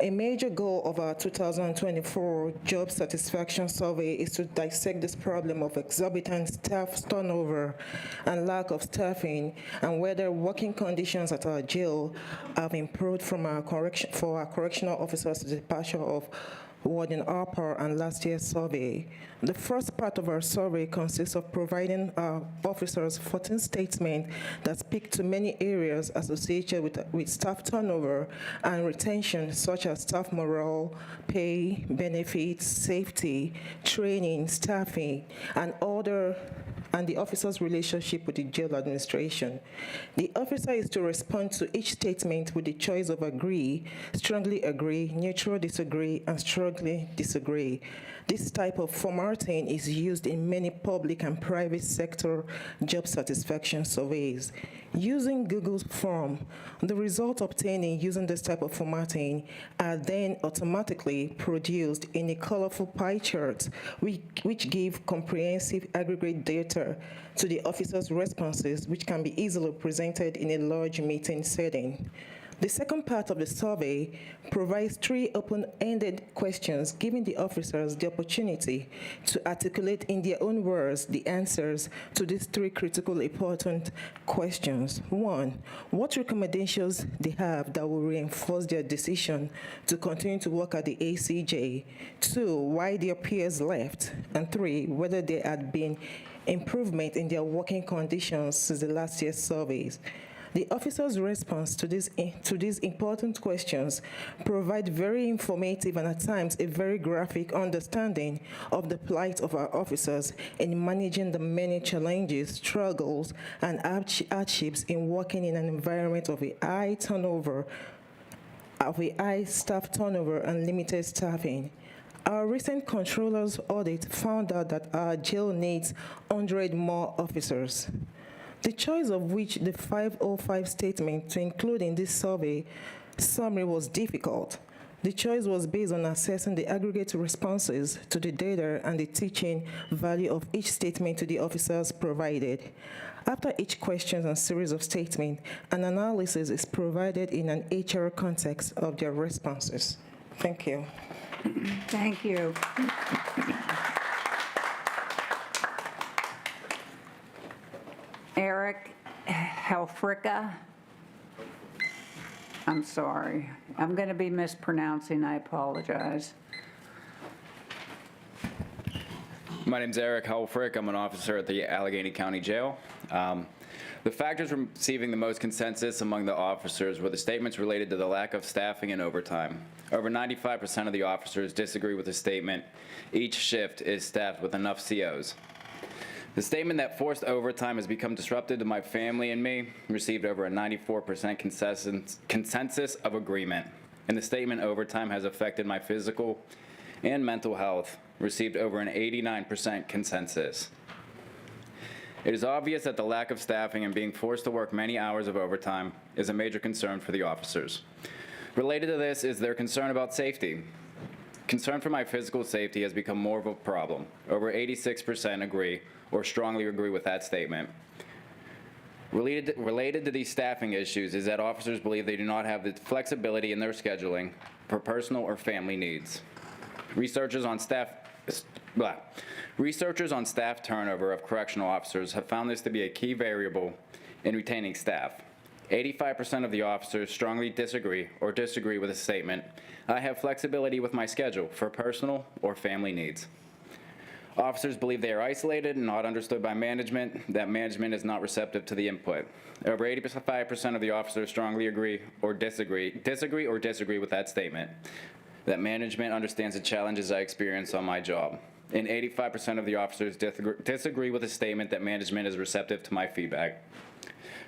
A major goal of our 2024 job satisfaction survey is to dissect this problem of exorbitant staff turnover and lack of staffing, and whether working conditions at our jail have improved for our correctional officers' departure of Warden Harper and last year's survey. The first part of our survey consists of providing our officers 14 statements that speak to many areas associated with staff turnover and retention, such as staff morale, pay, benefits, safety, training, staffing, and the officer's relationship with the jail administration. The officer is to respond to each statement with the choice of agree, strongly agree, neutral disagree, and strongly disagree. This type of formatting is used in many public and private sector job satisfaction surveys. Using Google's form, the results obtained using this type of formatting are then automatically produced in a colorful pie chart, which give comprehensive aggregate data to the officer's responses, which can be easily presented in a large meeting setting. The second part of the survey provides 3 open-ended questions, giving the officers the opportunity to articulate in their own words the answers to these 3 critically important questions. 1, what recommendations they have that will reinforce their decision to continue to work at the ACJ. 2, why their peers left. And 3, whether there had been improvement in their working conditions since the last year's surveys. The officer's response to these important questions provide very informative and at times a very graphic understanding of the plight of our officers in managing the many challenges, struggles, and hardships in working in an environment of a high staff turnover and limited staffing. Our recent controller's audit found out that our jail needs 100 more officers. The choice of which the 505 statement to include in this survey summary was difficult. The choice was based on assessing the aggregate responses to the data and the teaching value of each statement to the officers provided. After each question and series of statements, an analysis is provided in an HR context of their responses. Thank you. Thank you. Eric Helfricka. I'm sorry. I'm going to be mispronouncing. I apologize. My name's Eric Helfrick. I'm an officer at the Allegheny County Jail. The factors receiving the most consensus among the officers were the statements related to the lack of staffing and overtime. Over 95% of the officers disagree with the statement, each shift is staffed with enough COs. The statement that forced overtime has become disruptive to my family and me received over a 94% consensus of agreement. And the statement overtime has affected my physical and mental health received over an 89% consensus. It is obvious that the lack of staffing and being forced to work many hours of overtime is a major concern for the officers. Related to this is their concern about safety. Concern for my physical safety has become more of a problem. Over 86% agree or strongly agree with that statement. Related to these staffing issues is that officers believe they do not have the flexibility in their scheduling for personal or family needs. Researchers on staff turnover of correctional officers have found this to be a key variable in retaining staff. 85% of the officers strongly disagree or disagree with a statement, I have flexibility with my schedule for personal or family needs. Officers believe they are isolated and not understood by management, that management is not receptive to the input. Over 85% of the officers strongly agree or disagree with that statement, that management understands the challenges I experience on my job. And 85% of the officers disagree with the statement that management is receptive to my feedback.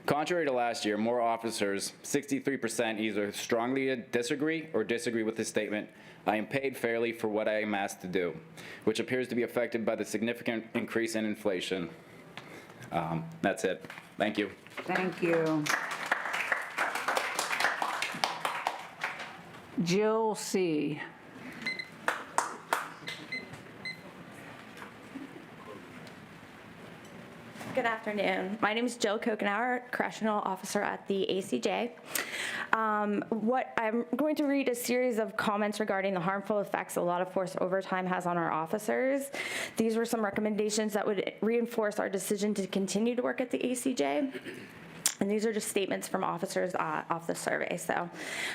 Contrary to last year, more officers, 63%, either strongly disagree or disagree with the statement, I am paid fairly for what I am asked to do, which appears to be affected by the significant increase in inflation. That's it. Thank you. Thank you. Jill C. Good afternoon. My name is Jill Kokenauer, correctional officer at the ACJ. What I'm going to read a series of comments regarding the harmful effects a lot of forced overtime has on our officers. These were some recommendations that would reinforce our decision to continue to work at the ACJ. And these are just statements from officers off the survey. So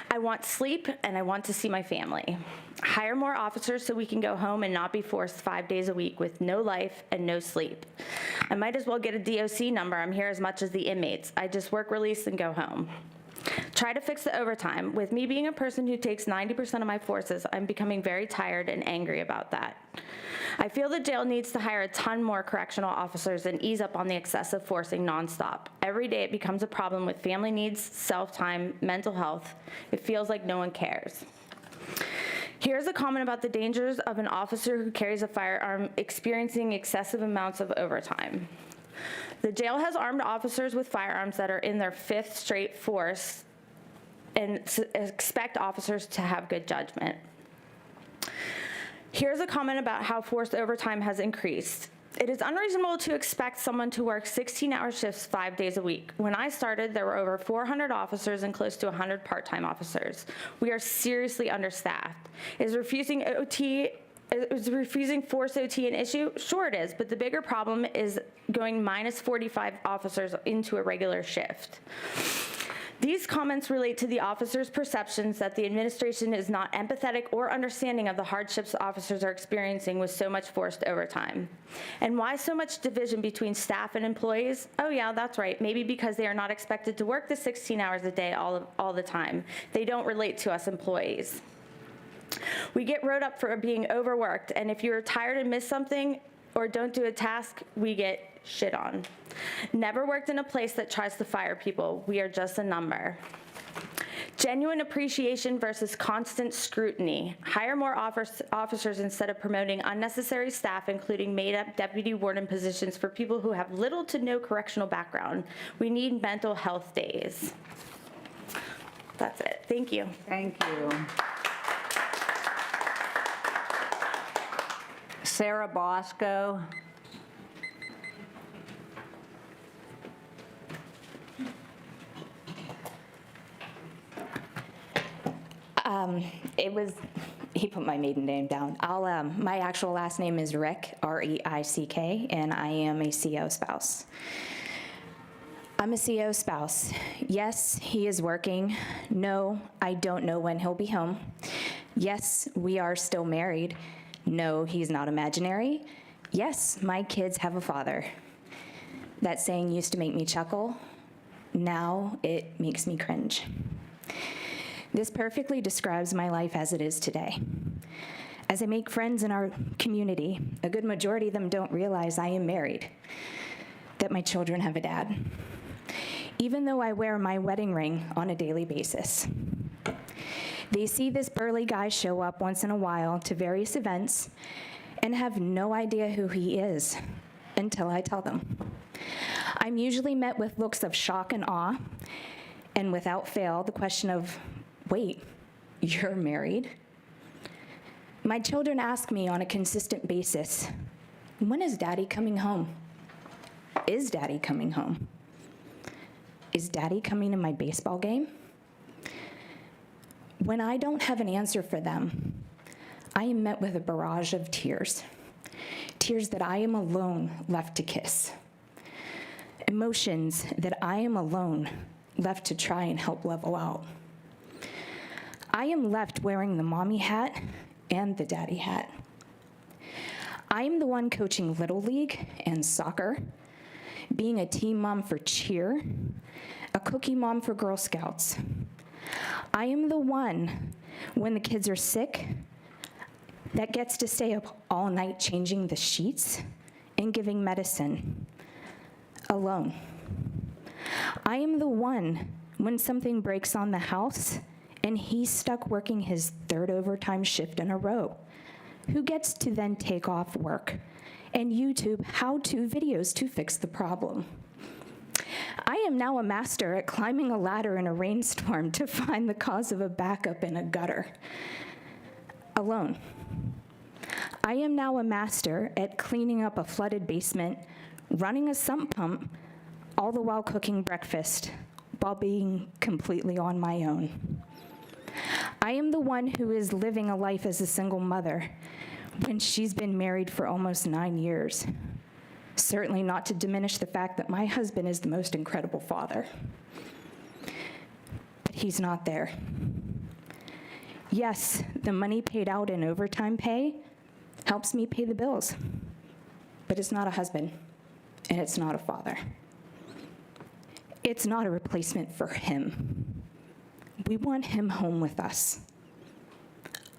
I want sleep and I want to see my family. Hire more officers so we can go home and not be forced 5 days a week with no life and no sleep. I might as well get a DOC number. I'm here as much as the inmates. I just work release and go home. Try to fix the overtime. With me being a person who takes 90% of my forces, I'm becoming very tired and angry about that. I feel the jail needs to hire a ton more correctional officers and ease up on the excessive forcing nonstop. Every day it becomes a problem with family needs, self-time, mental health. It feels like no one cares. Here's a comment about the dangers of an officer who carries a firearm experiencing excessive amounts of overtime. The jail has armed officers with firearms that are in their 5th straight force and expect officers to have good judgment. Here's a comment about how forced overtime has increased. It is unreasonable to expect someone to work 16-hour shifts 5 days a week. When I started, there were over 400 officers and close to 100 part-time officers. We are seriously understaffed. Is refusing forced OT an issue? Sure it is, but the bigger problem is going minus 45 officers into a regular shift. These comments relate to the officers' perceptions that the administration is not empathetic or understanding of the hardships officers are experiencing with so much forced overtime. And why so much division between staff and employees? Oh yeah, that's right. Maybe because they are not expected to work the 16 hours a day all the time. They don't relate to us employees. We get wrote up for being overworked, and if you're tired and miss something or don't do a task, we get shit on. Never worked in a place that tries to fire people. We are just a number. Genuine appreciation versus constant scrutiny. Hire more officers instead of promoting unnecessary staff, including made-up deputy warden positions for people who have little to no correctional background. We need mental health days. That's it. Thank you. Thank you. Sarah Bosco. He put my maiden name down. My actual last name is Rick, R-E-I-C-K, and I am a CO spouse. I'm a CO spouse. Yes, he is working. No, I don't know when he'll be home. Yes, we are still married. No, he's not imaginary. Yes, my kids have a father. That saying used to make me chuckle. Now it makes me cringe. This perfectly describes my life as it is today. As I make friends in our community, a good majority of them don't realize I am married, that my children have a dad, even though I wear my wedding ring on a daily basis. They see this burly guy show up once in a while to various events and have no idea who he is until I tell them. I'm usually met with looks of shock and awe, and without fail, the question of, wait, you're married? My children ask me on a consistent basis, when is Daddy coming home? Is Daddy coming home? Is Daddy coming to my baseball game? When I don't have an answer for them, I am met with a barrage of tears. Tears that I am alone left to kiss. Emotions that I am alone left to try and help level out. I am left wearing the mommy hat and the daddy hat. I am the one coaching Little League and soccer, being a team mom for cheer, a cookie mom for Girl Scouts. I am the one, when the kids are sick, that gets to stay up all night changing the sheets and giving medicine, alone. I am the one, when something breaks on the house and he's stuck working his 3rd overtime shift in a row, who gets to then take off work and YouTube how-to videos to fix the problem. I am now a master at climbing a ladder in a rainstorm to find the cause of a backup in a gutter, alone. I am now a master at cleaning up a flooded basement, running a sump pump, all the while cooking breakfast, while being completely on my own. I am the one who is living a life as a single mother when she's been married for almost 9 years. Certainly not to diminish the fact that my husband is the most incredible father. But he's not there. Yes, the money paid out in overtime pay helps me pay the bills, but it's not a husband, and it's not a father. It's not a replacement for him. We want him home with us.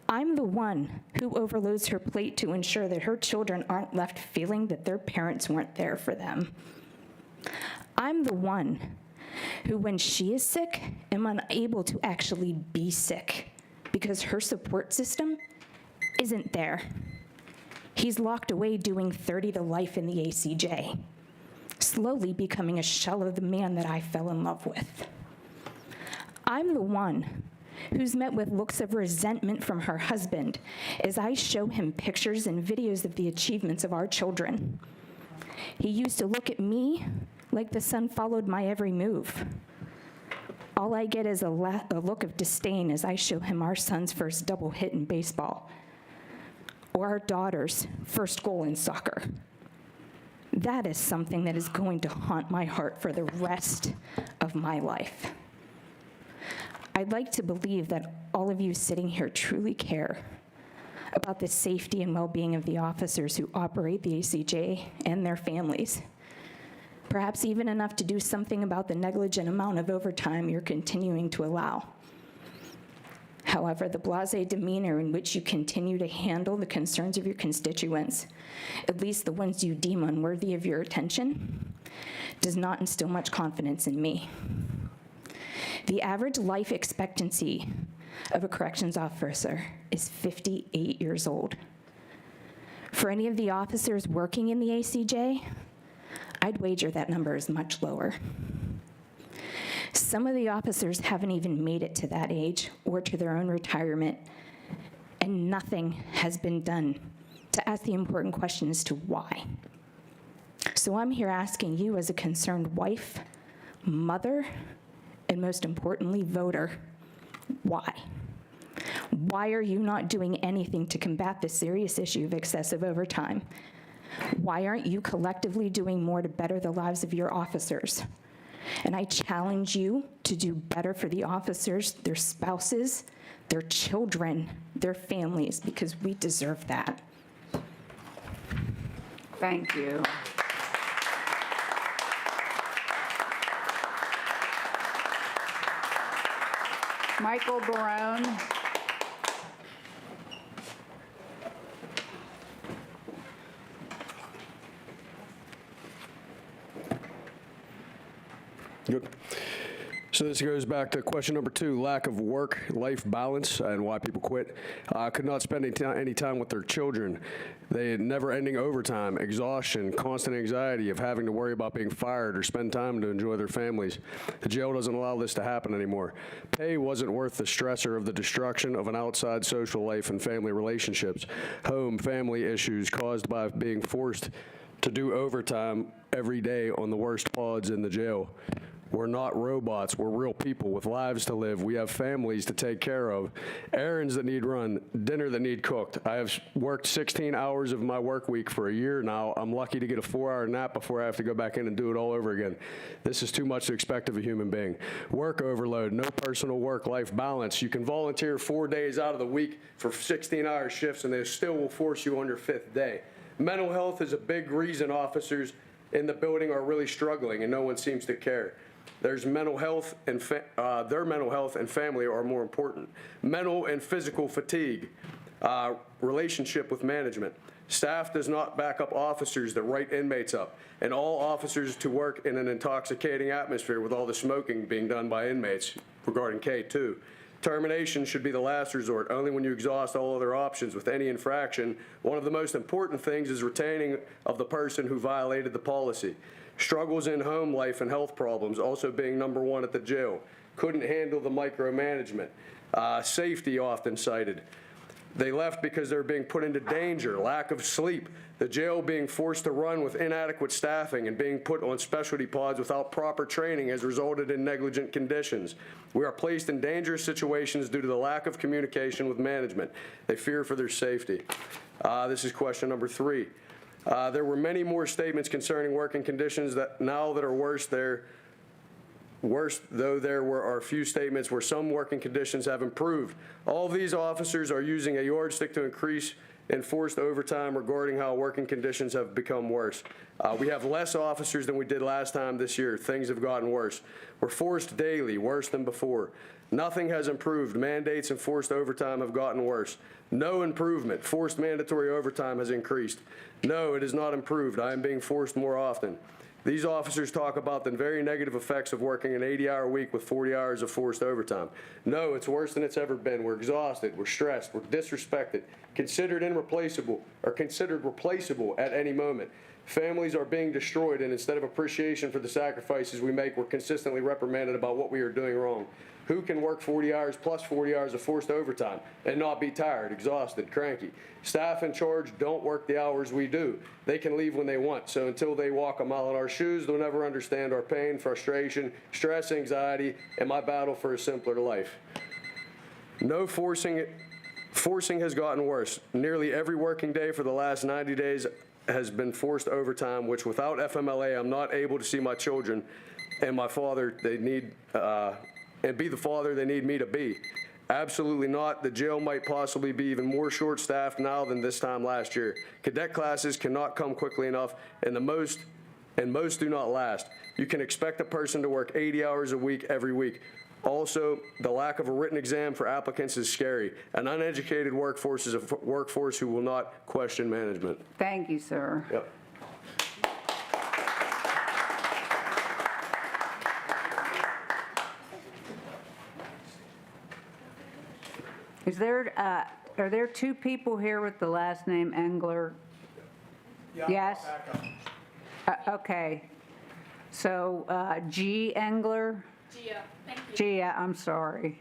I'm the one who overloads her plate to ensure that her children aren't left feeling that their parents weren't there for them. I'm the one who, when she is sick, am unable to actually be sick because her support system isn't there. He's locked away doing 30 to life in the ACJ, slowly becoming a shell of the man that I fell in love with. I'm the one who's met with looks of resentment from her husband as I show him pictures and videos of the achievements of our children. He used to look at me like the son followed my every move. All I get is a look of disdain as I show him our son's first double hit in baseball, or our daughter's first goal in soccer. That is something that is going to haunt my heart for the rest of my life. I'd like to believe that all of you sitting here truly care about the safety and well-being of the officers who operate the ACJ and their families. Perhaps even enough to do something about the negligent amount of overtime you're continuing to allow. However, the blasé demeanor in which you continue to handle the concerns of your constituents, at least the ones you deem unworthy of your attention, does not instill much confidence in me. The average life expectancy of a corrections officer is 58 years old. For any of the officers working in the ACJ, I'd wager that number is much lower. Some of the officers haven't even made it to that age or to their own retirement, and nothing has been done to ask the important question as to why. So I'm here asking you as a concerned wife, mother, and most importantly, voter, why? Why are you not doing anything to combat the serious issue of excessive overtime? Why aren't you collectively doing more to better the lives of your officers? And I challenge you to do better for the officers, their spouses, their children, their families, because we deserve that. Thank you. Michael Barone. Good. So this goes back to question number 2, lack of work-life balance and why people quit. Could not spend any time with their children. They had never-ending overtime, exhaustion, constant anxiety of having to worry about being fired or spend time to enjoy their families. The jail doesn't allow this to happen anymore. Pay wasn't worth the stressor of the destruction of an outside social life and family relationships, home, family issues caused by being forced to do overtime every day on the worst pods in the jail. We're not robots. We're real people with lives to live. We have families to take care of, errands that need run, dinner that need cooked. I have worked 16 hours of my work week for a year now. I'm lucky to get a 4-hour nap before I have to go back in and do it all over again. This is too much to expect of a human being. Work overload, no personal work-life balance. You can volunteer 4 days out of the week for 16-hour shifts, and they still will force you on your 5th day. Mental health is a big reason officers in the building are really struggling, and no one seems to care. There's mental health and their mental health and family are more important. Mental and physical fatigue, relationship with management. Staff does not back up officers that write inmates up, and all officers to work in an intoxicating atmosphere with all the smoking being done by inmates regarding K2. Termination should be the last resort, only when you exhaust all other options with any infraction. One of the most important things is retaining of the person who violated the policy. Struggles in home life and health problems also being number 1 at the jail. Couldn't handle the micromanagement. Safety often cited. They left because they were being put into danger, lack of sleep, the jail being forced to run with inadequate staffing and being put on specialty pods without proper training has resulted in negligent conditions. We are placed in dangerous situations due to the lack of communication with management. They fear for their safety. This is question number 3. There were many more statements concerning working conditions that are worse. Worse, though there are a few statements where some working conditions have improved. All of these officers are using a yardstick to increase enforced overtime regarding how working conditions have become worse. We have less officers than we did last time this year. Things have gotten worse. We're forced daily, worse than before. Nothing has improved. Mandates and forced overtime have gotten worse. No improvement. Forced mandatory overtime has increased. No, it has not improved. I am being forced more often. These officers talk about the very negative effects of working an 80-hour week with 40 hours of forced overtime. No, it's worse than it's ever been. We're exhausted, we're stressed, we're disrespected, considered irreplaceable or considered replaceable at any moment. Families are being destroyed, and instead of appreciation for the sacrifices we make, we're consistently reprimanded about what we are doing wrong. Who can work 40 hours plus 40 hours of forced overtime and not be tired, exhausted, cranky? Staff in charge don't work the hours we do. They can leave when they want, so until they walk a mile in our shoes, they'll never understand our pain, frustration, stress, anxiety, and my battle for a simpler life. No forcing has gotten worse. Nearly every working day for the last 90 days has been forced overtime, which without FMLA, I'm not able to see my children and my father they need, and be the father they need me to be. Absolutely not. The jail might possibly be even more short-staffed now than this time last year. Cadet classes cannot come quickly enough, and most do not last. You can expect a person to work 80 hours a week every week. Also, the lack of a written exam for applicants is scary. An uneducated workforce is a workforce who will not question management. Thank you, sir. Yep. Are there 2 people here with the last name Engler? Yes? Okay. So G. Engler? Gia, thank you. Gia, I'm sorry.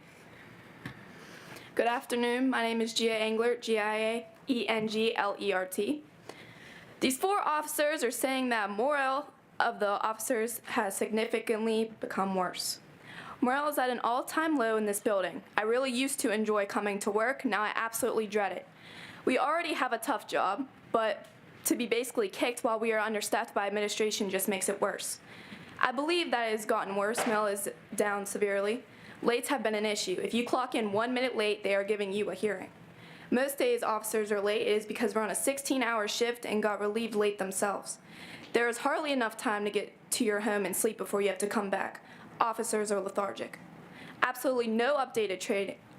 Good afternoon. My name is Gia Englert, Giaenglert. These 4 officers are saying that morale of the officers has significantly become worse. Morale is at an all-time low in this building. I really used to enjoy coming to work. Now I absolutely dread it. We already have a tough job, but to be basically kicked while we are understaffed by administration just makes it worse. I believe that it has gotten worse. Morale is down severely. Lates have been an issue. If you clock in 1 minute late, they are giving you a hearing. Most days officers are late is because we're on a 16-hour shift and got relieved late themselves. There is hardly enough time to get to your home and sleep before you have to come back. Officers are lethargic. Absolutely no updated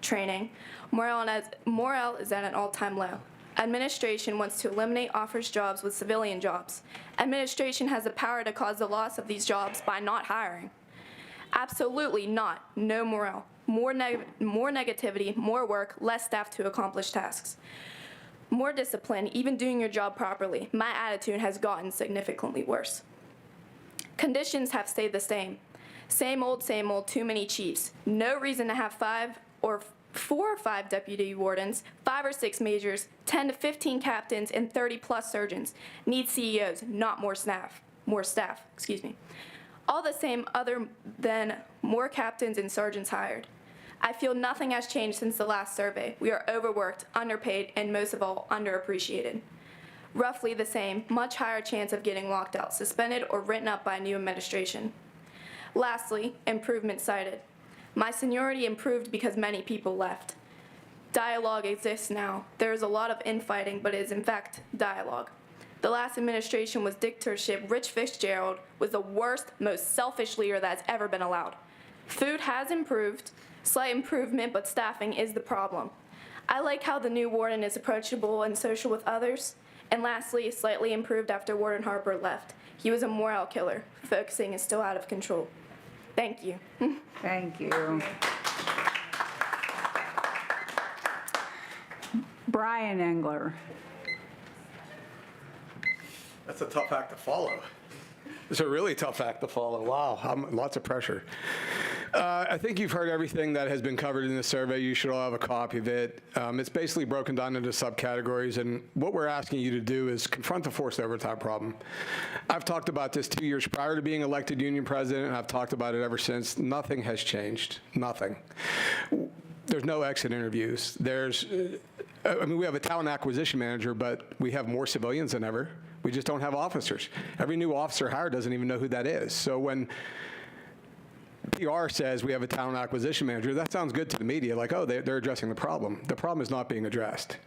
training. Morale is at an all-time low. Administration wants to eliminate officers' jobs with civilian jobs. Administration has the power to cause the loss of these jobs by not hiring. Absolutely not. No morale. More negativity, more work, less staff to accomplish tasks. More discipline, even doing your job properly. My attitude has gotten significantly worse. Conditions have stayed the same. Same old, too many chiefs. No reason to have 4 or 5 deputy wardens, 5 or 6 majors, 10 to 15 captains, and 30+ surgeons. Need CEOs, not more staff. All the same other than more captains and sergeants hired. I feel nothing has changed since the last survey. We are overworked, underpaid, and most of all, underappreciated. Roughly the same, much higher chance of getting locked out, suspended, or written up by a new administration. Lastly, improvement cited. My seniority improved because many people left. Dialogue exists now. There is a lot of infighting, but it is in fact dialogue. The last administration was dictatorship. Rich Fitzgerald was the worst, most selfish leader that has ever been allowed. Food has improved, slight improvement, but staffing is the problem. I like how the new warden is approachable and social with others. And lastly, slightly improved after Warden Harper left. He was a morale killer. Focusing is still out of control. Thank you. Thank you. Brian Engler. That's a tough act to follow. It's a really tough act to follow. Wow, lots of pressure. I think you've heard everything that has been covered in the survey. You should all have a copy of it. It's basically broken down into subcategories, and what we're asking you to do is confront the forced overtime problem. I've talked about this 2 years prior to being elected union president, and I've talked about it ever since. Nothing has changed. Nothing. There's no exit interviews. We have a talent acquisition manager, but we have more civilians than ever. We just don't have officers. Every new officer hired doesn't even know who that is. So when PR says we have a talent acquisition manager, that sounds good to the media, like, oh, they're addressing the problem. The problem is not being addressed.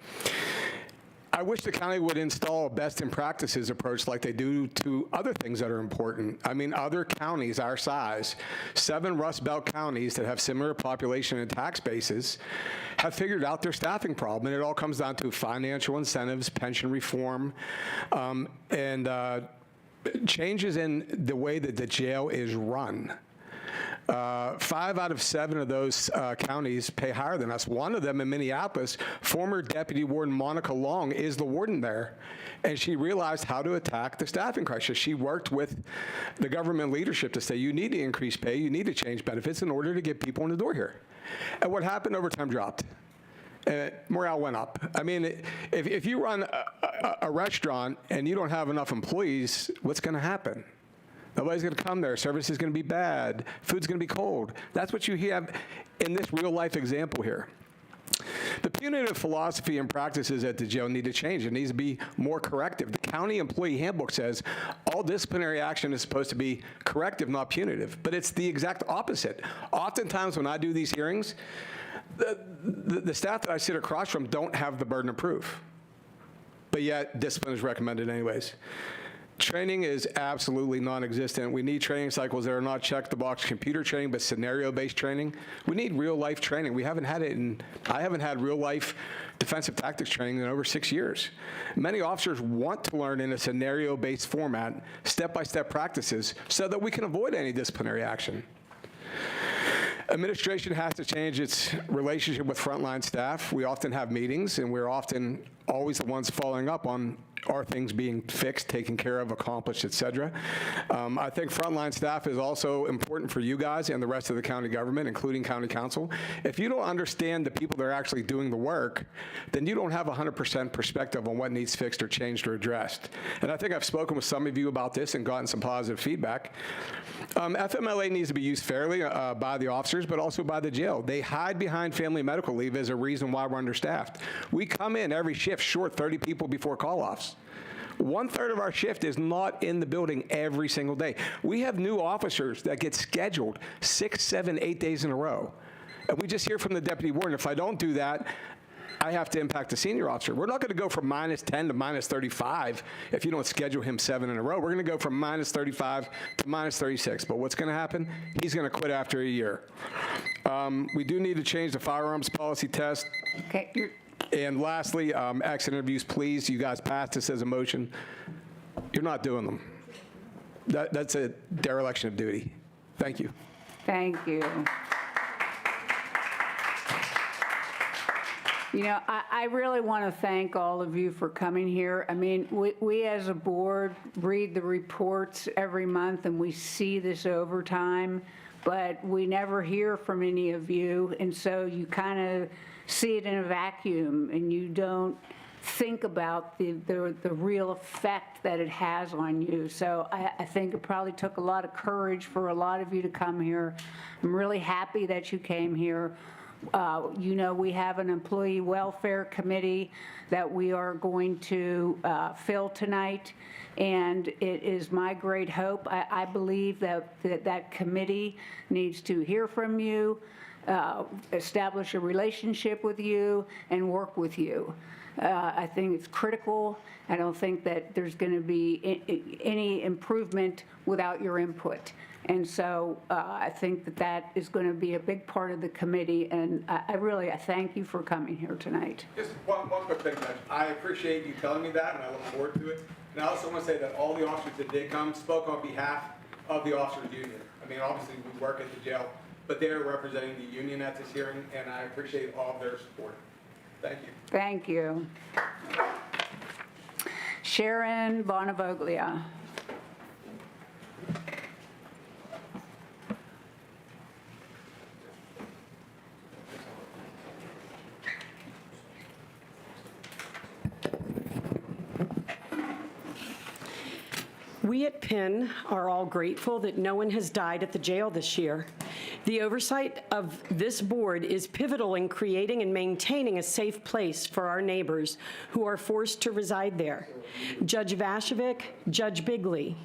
I wish the county would install a best in practices approach like they do to other things that are important. I mean, other counties our size, 7 Rust Belt counties that have similar population and tax bases, have figured out their staffing problem, and it all comes down to financial incentives, pension reform, and changes in the way that the jail is run. 5 out of 7 of those counties pay higher than us. One of them in Minneapolis, former Deputy Warden Monica Long is the warden there, and she realized how to attack the staffing crisis. She worked with the government leadership to say, you need to increase pay, you need to change benefits in order to get people in the door here. And what happened? Overtime dropped. Morale went up. I mean, if you run a restaurant and you don't have enough employees, what's going to happen? Nobody's going to come there. Service is going to be bad. Food's going to be cold. That's what you have in this real-life example here. The punitive philosophy and practices at the jail need to change. It needs to be more corrective. The county employee handbook says all disciplinary action is supposed to be corrective, not punitive. But it's the exact opposite. Oftentimes when I do these hearings, the staff that I sit across from don't have the burden of proof. But yet discipline is recommended anyways. Training is absolutely non-existent. We need training cycles that are not check-the-box computer training, but scenario-based training. We need real-life training. We haven't had it I haven't had real-life defensive tactics training in over 6 years. Many officers want to learn in a scenario-based format, step-by-step practices, so that we can avoid any disciplinary action. Administration has to change its relationship with frontline staff. We often have meetings, and we're often always the ones following up on are things being fixed, taken care of, accomplished, et cetera. I think frontline staff is also important for you guys and the rest of the county government, including county council. If you don't understand the people that are actually doing the work, then you don't have 100% perspective on what needs fixed or changed or addressed. And I think I've spoken with some of you about this and gotten some positive feedback. FMLA needs to be used fairly by the officers, but also by the jail. They hide behind family medical leave as a reason why we're understaffed. We come in every shift short 30 people before call-offs. 1/3 of our shift is not in the building every single day. We have new officers that get scheduled 6, 7, 8 days in a row. And we just hear from the deputy warden, if I don't do that, I have to impact the senior officer. We're not going to go from -10 to -35 if you don't schedule him 7 in a row. We're going to go from -35 to -36. But what's going to happen? He's going to quit after a year. We do need to change the firearms policy test. Okay. And lastly, exit interviews, please. You guys passed this as a motion. You're not doing them. That's a dereliction of duty. Thank you. Thank you. You know, I really want to thank all of you for coming here. I mean, we as a board read the reports every month and we see this overtime, but we never hear from any of you. And so you kind of see it in a vacuum and you don't think about the real effect that it has on you. So I think it probably took a lot of courage for a lot of you to come here. I'm really happy that you came here. You know, we have an employee welfare committee that we are going to fill tonight, and it is my great hope. I believe that committee needs to hear from you, establish a relationship with you, and work with you. I think it's critical. I don't think that there's going to be any improvement without your input. And so I think that is going to be a big part of the committee, and I thank you for coming here tonight. Just one quick thing, Judge. I appreciate you telling me that, and I look forward to it. And I also want to say that all the officers that did come spoke on behalf of the officers' union. I mean, obviously, we work at the jail, but they're representing the union at this hearing, and I appreciate all of their support. Thank you. Thank you. Sharon Bonavoglia. We at Penn are all grateful that no one has died at the jail this year. The oversight of this board is pivotal in creating and maintaining a safe place for our neighbors who are forced to reside there. Judge Vašević, Judge Bigley,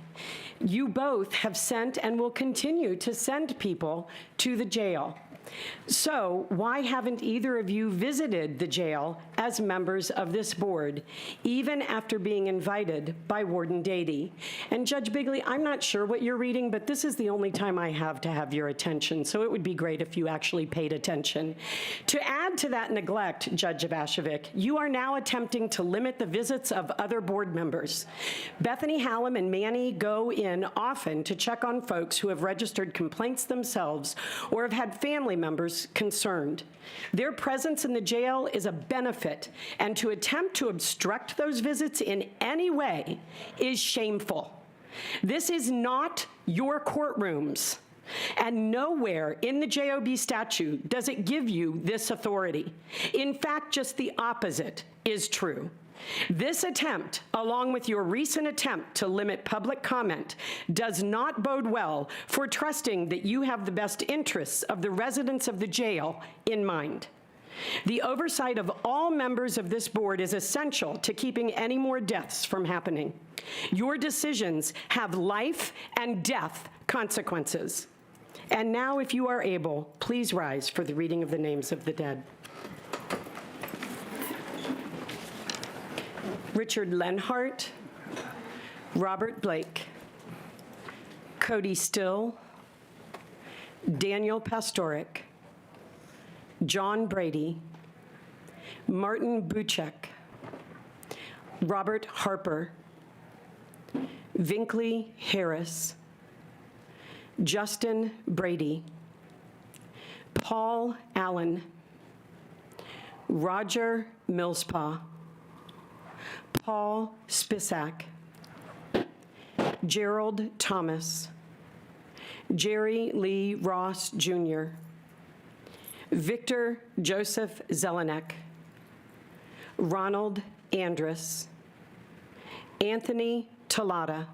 you both have sent and will continue to send people to the jail. So why haven't either of you visited the jail as members of this board, even after being invited by Warden Dady? And Judge Bigley, I'm not sure what you're reading, but this is the only time I have to have your attention, so it would be great if you actually paid attention. To add to that neglect, Judge Vašević, you are now attempting to limit the visits of other board members. Bethany Hallam and Manny go in often to check on folks who have registered complaints themselves or have had family members concerned. Their presence in the jail is a benefit, and to attempt to obstruct those visits in any way is shameful. This is not your courtrooms, and nowhere in the JOB statute does it give you this authority. In fact, just the opposite is true. This attempt, along with your recent attempt to limit public comment, does not bode well for trusting that you have the best interests of the residents of the jail in mind. The oversight of all members of this board is essential to keeping any more deaths from happening. Your decisions have life and death consequences. And now, if you are able, please rise for the reading of the names of the dead. Richard Lenhart, Robert Blake, Cody Still, Daniel Pastoric, John Brady, Martin Buchek, Robert Harper, Vinkley Harris, Justin Brady, Paul Allen, Roger Millspaugh, Paul Spisak, Gerald Thomas, Jerry Lee Ross Jr., Victor Joseph Zelenek, Ronald Andrus, Anthony Talata,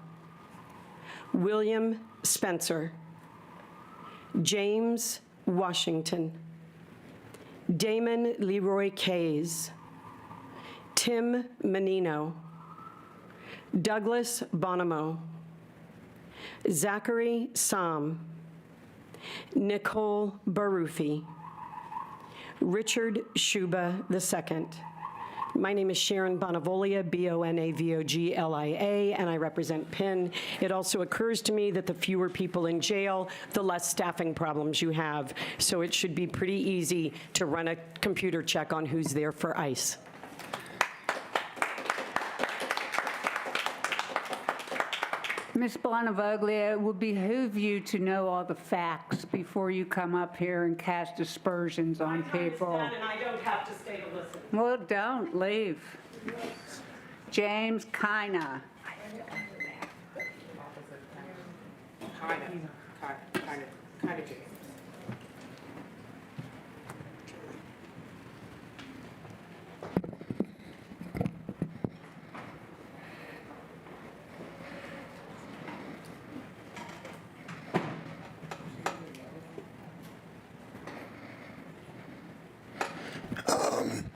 William Spencer, James Washington, Damon Leroy Kays, Tim Menino, Douglas Bonomo, Zachary Sam, Nicole Barufi, Richard Shuba II. My name is Sharon Bonavolia, Bonavoglia, and I represent Penn. It also occurs to me that the fewer people in jail, the less staffing problems you have. So it should be pretty easy to run a computer check on who's there for ICE. Ms. Bonavoglia, it would behoove you to know all the facts before you come up here and cast aspersions on people. And I don't have to stay to listen. Well, don't leave. James Kina. Kind of James.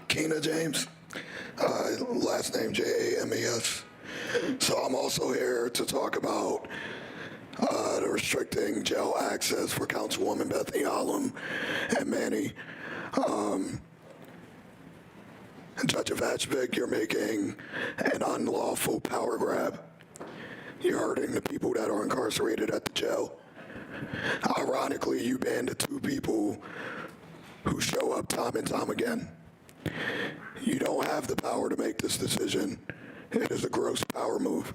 Kina James, last name James. So I'm also here to talk about the restricting jail access for Councilwoman Bethany Hallam and Manny. Judge Vašević, you're making an unlawful power grab. You're hurting the people that are incarcerated at the jail. Ironically, you banned the two people who show up time and time again. You don't have the power to make this decision. It is a gross power move.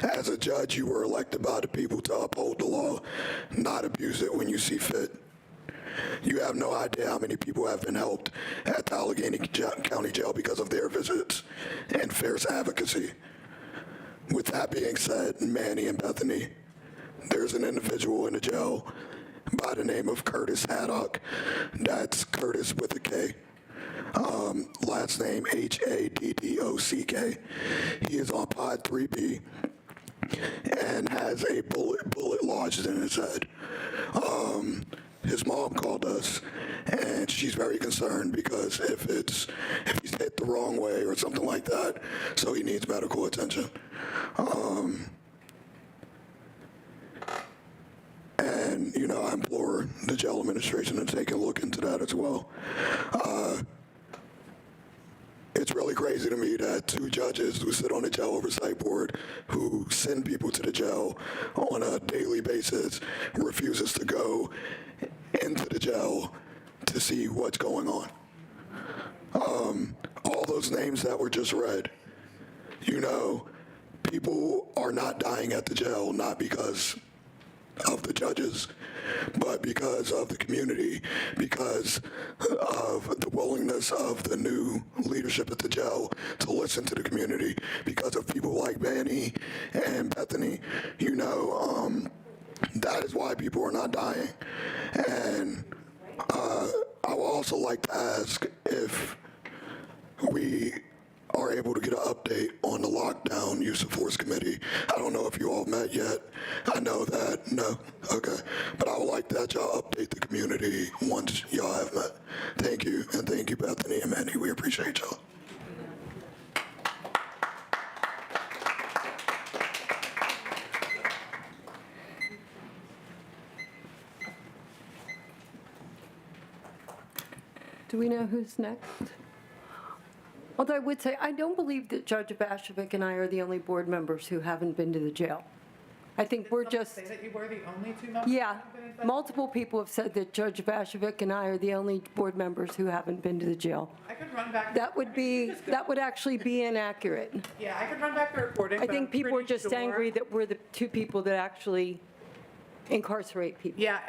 As a judge, you were elected by the people to uphold the law, not abuse it when you see fit. You have no idea how many people have been helped at the Allegheny County Jail because of their visits and fierce advocacy. With that being said, Manny and Bethany, there's an individual in the jail by the name of Curtis Haddock. That's Curtis with a K. Last name Haddock. He is on Pod 3B. and has a bullet lodged in his head. His mom called us, and she's very concerned because if he's hit the wrong way or something like that, so he needs medical attention. And, you know, I implore the jail administration to take a look into that as well. It's really crazy to me that 2 judges who sit on the jail oversight board, who send people to the jail on a daily basis, refuses to go into the jail to see what's going on. All those names that were just read, you know, people are not dying at the jail, not because of the judges, but because of the community, because of the willingness of the new leadership at the jail to listen to the community, because of people like Manny and Bethany. You know, that is why people are not dying. And I would also like to ask if we are able to get an update on the lockdown use of force committee. I don't know if you all met yet. I know that, no, okay. But I would like that y'all update the community once y'all have met. Thank you, and thank you, Bethany and Manny. We appreciate y'all. Do we know who's next? Although I would say, I don't believe that Judge Vashevic and I are the only board members who haven't been to the jail. I think we're just... Say that you were the only 2 members? Yeah, multiple people have said that Judge Vashevic and I are the only board members who haven't been to the jail. I could run back. That would actually be inaccurate. Yeah, I could run back the recording. I but think I'm people are pretty just sure- angry that we're the 2 people that actually incarcerate people. Yeah,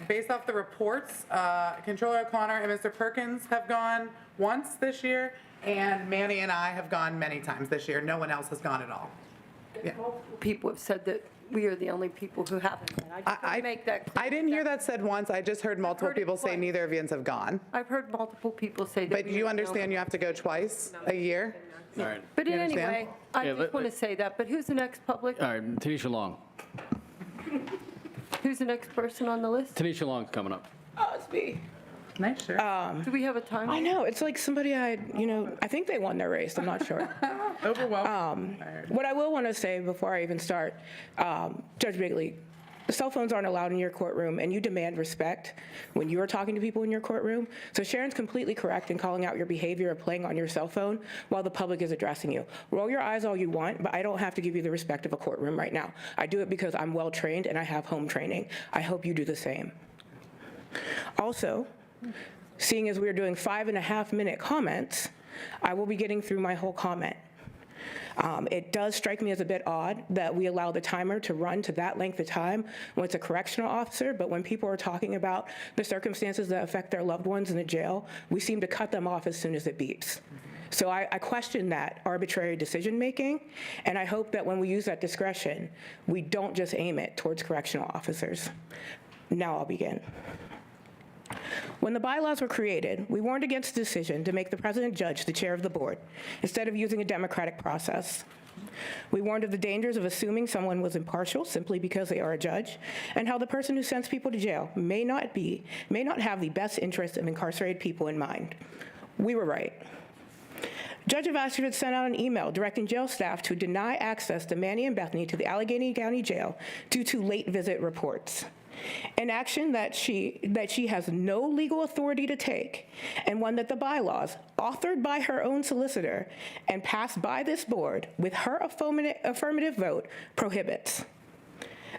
based off the reports, Controller O'Connor and Mr. Perkins have gone once this year, and Manny and I have gone many times this year. No one else has gone at all. Yeah. People have said that we are the only people who haven't. I just want to make that clear. I didn't hear that said once. I just heard multiple heard it people say twice. neither of you have gone. I've heard multiple people say that. But do you understand you have to go twice a year? All right. But You understand? anyway, I Yeah, just want to say that, but who's the next public? All right, Tanisha Long. Who's the next person on the list? Tanisha Long's coming up. Oh, it's me. Nice shirt. Do we have a time? I know. It's like somebody I think they won their race. I'm not sure. Overwhelmed. What I will want to say before I even start, Judge Bigley, cell phones aren't allowed in your courtroom, and you demand respect when you are talking to people in your courtroom. So Sharon's completely correct in calling out your behavior of playing on your cell phone while the public is addressing you. Roll your eyes all you want, but I don't have to give you the respect of a courtroom right now. I do it because I'm well trained and I have home training. I hope you do the same. Also, seeing as we're doing 5.5-minute comments, I will be getting through my whole comment. It does strike me as a bit odd that we allow the timer to run to that length of time when it's a correctional officer, but when people are talking about the circumstances that affect their loved ones in the jail, we seem to cut them off as soon as it beeps. So I question that arbitrary decision-making, and I hope that when we use that discretion, we don't just aim it towards correctional officers. Now I'll begin. When the bylaws were created, we warned against the decision to make the president judge the chair of the board instead of using a democratic process. We warned of the dangers of assuming someone was impartial simply because they are a judge, and how the person who sends people to jail may not have the best interests of incarcerated people in mind. We were right. Judge Vashevic sent out an email directing jail staff to deny access to Manny and Bethany to the Allegheny County Jail due to late visit reports. An action that she has no legal authority to take, and one that the bylaws, authored by her own solicitor and passed by this board with her affirmative vote, prohibits.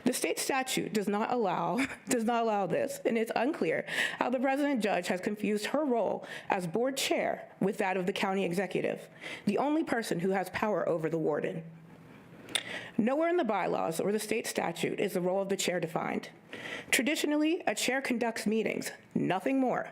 The state statute does not allow this, and it's unclear how the president judge has confused her role as board chair with that of the county executive, the only person who has power over the warden. Nowhere in the bylaws or the state statute is the role of the chair defined. Traditionally, a chair conducts meetings, nothing more.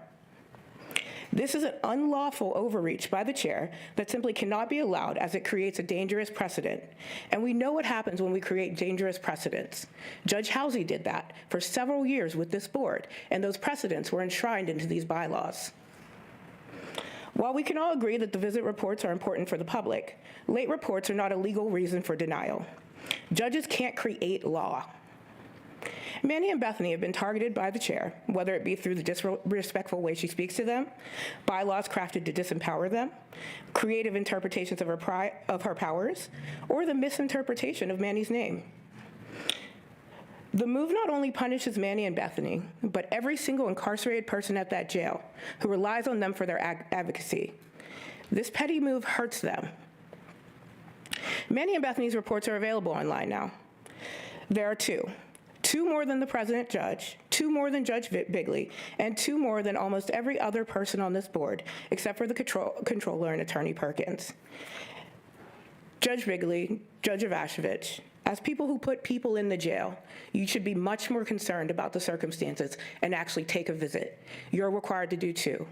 This is an unlawful overreach by the chair that simply cannot be allowed, as it creates a dangerous precedent. And we know what happens when we create dangerous precedents. Judge Housey did that for several years with this board, and those precedents were enshrined into these bylaws. While we can all agree that the visit reports are important for the public, late reports are not a legal reason for denial. Judges can't create law. Manny and Bethany have been targeted by the chair, whether it be through the disrespectful way she speaks to them, bylaws crafted to disempower them, creative interpretations of her powers, or the misinterpretation of Manny's name. The move not only punishes Manny and Bethany, but every single incarcerated person at that jail who relies on them for their advocacy. This petty move hurts them. Manny and Bethany's reports are available online now. There are two more than the president judge, 2 more than Judge Bigley, and 2 more than almost every other person on this board, except for the controller and Attorney Perkins. Judge Bigley, Judge Ivashevich, as people who put people in the jail, you should be much more concerned about the circumstances and actually take a visit. You're required to do too.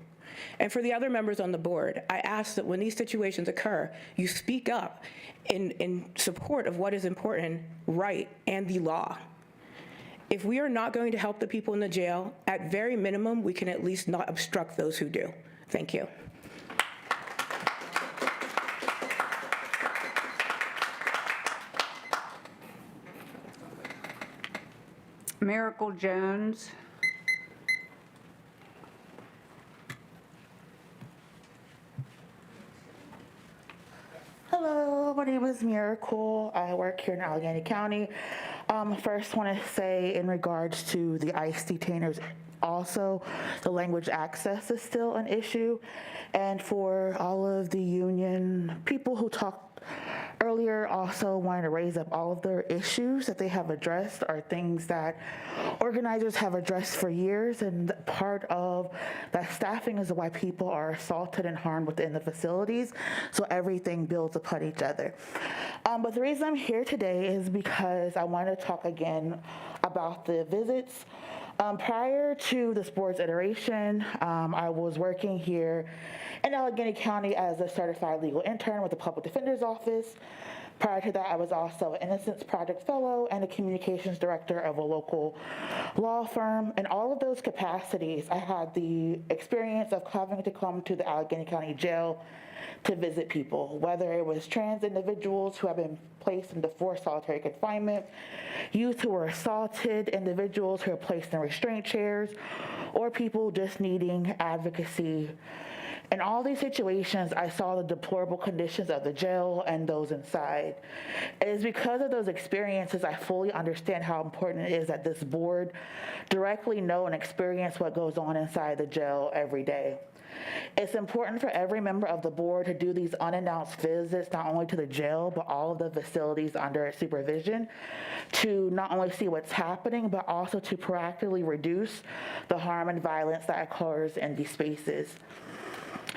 And for the other members on the board, I ask that when these situations occur, you speak up in support of what is important, right, and the law. If we are not going to help the people in the jail, at very minimum, we can at least not obstruct those who do. Thank you. Miracle Jones. Hello, my name is Miracle. I work here in Allegheny County. First, want to say in regards to the ICE detainers, also the language access is still an issue. And for all of the union people who talked earlier, also wanted to raise up all of their issues that they have addressed are things that organizers have addressed for years, and part of that staffing is why people are assaulted and harmed within the facilities, so everything builds upon each other. But the reason I'm here today is because I want to talk again about the visits. Prior to this board's iteration, I was working here in Allegheny County as a certified legal intern with the Public Defender's Office. Prior to that, I was also an Innocence Project Fellow and a communications director of a local law firm. In all of those capacities, I had the experience of having to come to the Allegheny County Jail to visit people, whether it was trans individuals who have been placed into forced solitary confinement, youth who were assaulted, individuals who are placed in restraint chairs, or people just needing advocacy. In all these situations, I saw the deplorable conditions of the jail and those inside. It is because of those experiences I fully understand how important it is that this board directly know and experience what goes on inside the jail every day. It's important for every member of the board to do these unannounced visits, not only to the jail, but all of the facilities under its supervision, to not only see what's happening, but also to proactively reduce the harm and violence that occurs in these spaces.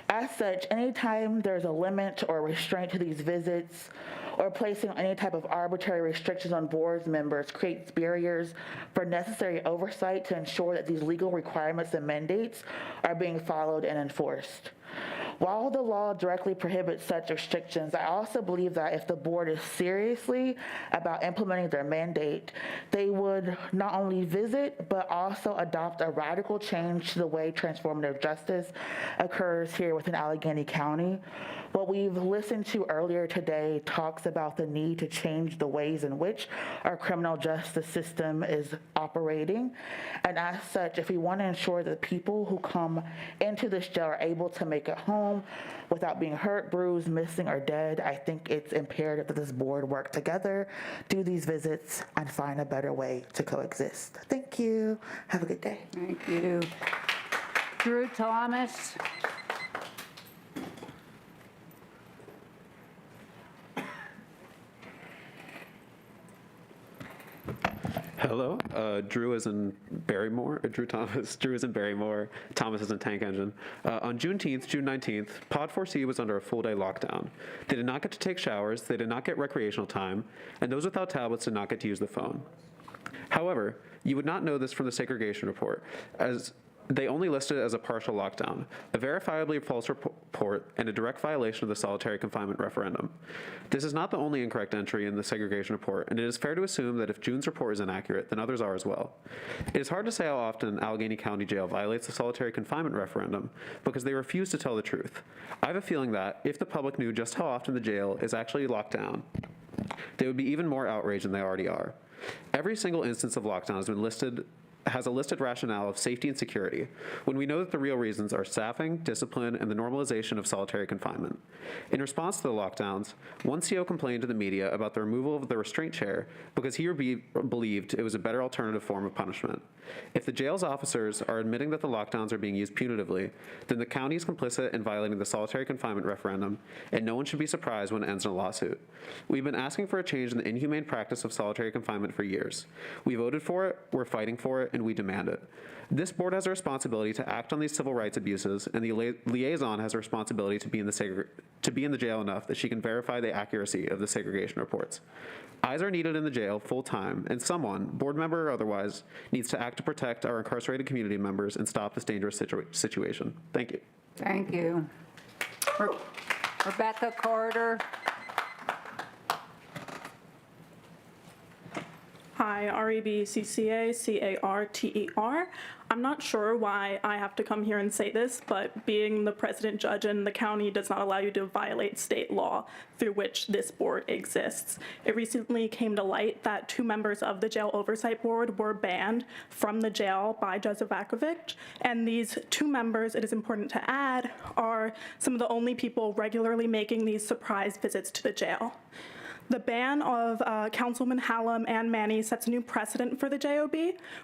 As such, anytime there's a limit or restraint to these visits, or placing any type of arbitrary restrictions on board members creates barriers for necessary oversight to ensure that these legal requirements and mandates are being followed and enforced. While the law directly prohibits such restrictions, I also believe that if the board is seriously about implementing their mandate, they would not only visit, but also adopt a radical change to the way transformative justice occurs here within Allegheny County. What we've listened to earlier today talks about the need to change the ways in which our criminal justice system is operating. And as such, if we want to ensure that people who come into this jail are able to make it home without being hurt, bruised, missing, or dead, I think it's imperative that this board work together, do these visits, and find a better way to coexist. Thank you. Have a good day. Thank you. Drew Thomas. Hello, Drew is in Barrymore, Drew Thomas. Drew is in Barrymore, Thomas is in Tank Engine. On June 19th, Pod 4C was under a full-day lockdown. They did not get to take showers, they did not get recreational time, and those without tablets did not get to use the phone. However, you would not know this from the segregation report, as they only listed it as a partial lockdown, a verifiably false report, and a direct violation of the solitary confinement referendum. This is not the only incorrect entry in the segregation report, and it is fair to assume that if June's report is inaccurate, then others are as well. It is hard to say how often Allegheny County Jail violates the solitary confinement referendum because they refuse to tell the truth. I have a feeling that if the public knew just how often the jail is actually locked down, they would be even more outraged than they already are. Every single instance of lockdown has a listed rationale of safety and security, when we know that the real reasons are staffing, discipline, and the normalization of solitary confinement. In response to the lockdowns, one CO complained to the media about the removal of the restraint chair because he believed it was a better alternative form of punishment. If the jail's officers are admitting that the lockdowns are being used punitively, then the county is complicit in violating the solitary confinement referendum, and no one should be surprised when it ends in a lawsuit. We've been asking for a change in the inhumane practice of solitary confinement for years. We voted for it, we're fighting for it, and we demand it. This board has a responsibility to act on these civil rights abuses, and the liaison has a responsibility to be in the jail enough that she can verify the accuracy of the segregation reports. Eyes are needed in the jail full-time, and someone, board member or otherwise, needs to act to protect our incarcerated community members and stop this dangerous situation. Thank you. Thank you. Rebecca Carter. Hi, REBCCA, CARTER. I'm not sure why I have to come here and say this, but being the president judge in the county does not allow you to violate state law through which this board exists. It recently came to light that 2 members of the Jail Oversight Board were banned from the jail by Judge Avakovic, and these 2 members, it is important to add, are some of the only people regularly making these surprise visits to the jail. The ban of Councilman Hallam and Manny sets a new precedent for the JOB,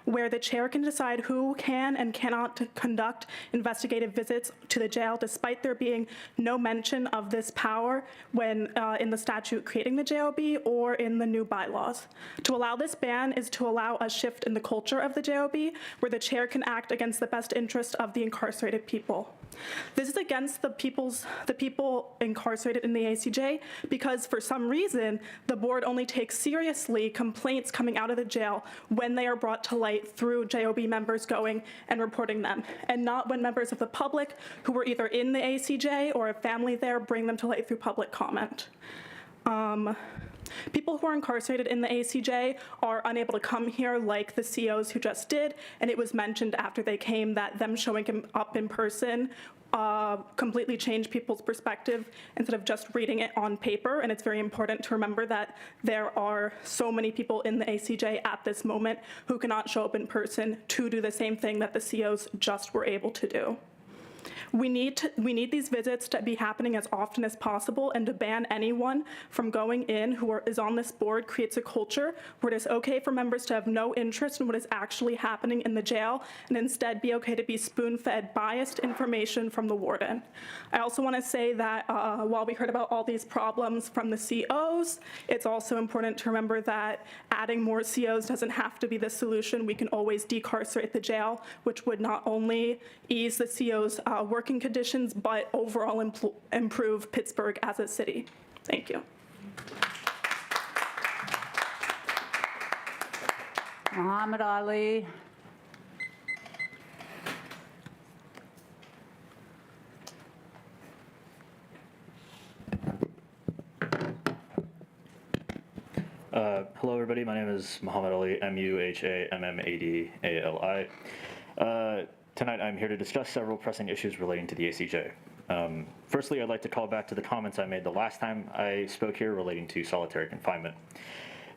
where the chair can decide who can and cannot conduct investigative visits to the jail, despite there being no mention of this power when in the statute creating the JOB or in the new bylaws. To allow this ban is to allow a shift in the culture of the JOB, where the chair can act against the best interest of the incarcerated people. This is against the people incarcerated in the ACJ because for some reason the board only takes seriously complaints coming out of the jail when they are brought to light through JOB members going and reporting them, and not when members of the public who were either in the ACJ or a family there bring them to light through public comment. People who are incarcerated in the ACJ are unable to come here like the COs who just did, and it was mentioned after they came that them showing up in person completely changed people's perspective instead of just reading it on paper, and it's very important to remember that there are so many people in the ACJ at this moment who cannot show up in person to do the same thing that the COs just were able to do. We need these visits to be happening as often as possible, and to ban anyone from going in who is on this board creates a culture where it is okay for members to have no interest in what is actually happening in the jail and instead be okay to be spoon-fed biased information from the warden. I also want to say that while we heard about all these problems from the COs, it's also important to remember that adding more COs doesn't have to be the solution. We can always decarcerate the jail, which would not only ease the COs' working conditions, but overall improve Pittsburgh as a city. Thank you. Muhammad Ali. Hello, everybody. My name is Muhammad Ali, Muhammadi. Tonight, I'm here to discuss several pressing issues relating to the ACJ. Firstly, I'd like to call back to the comments I made the last time I spoke here relating to solitary confinement.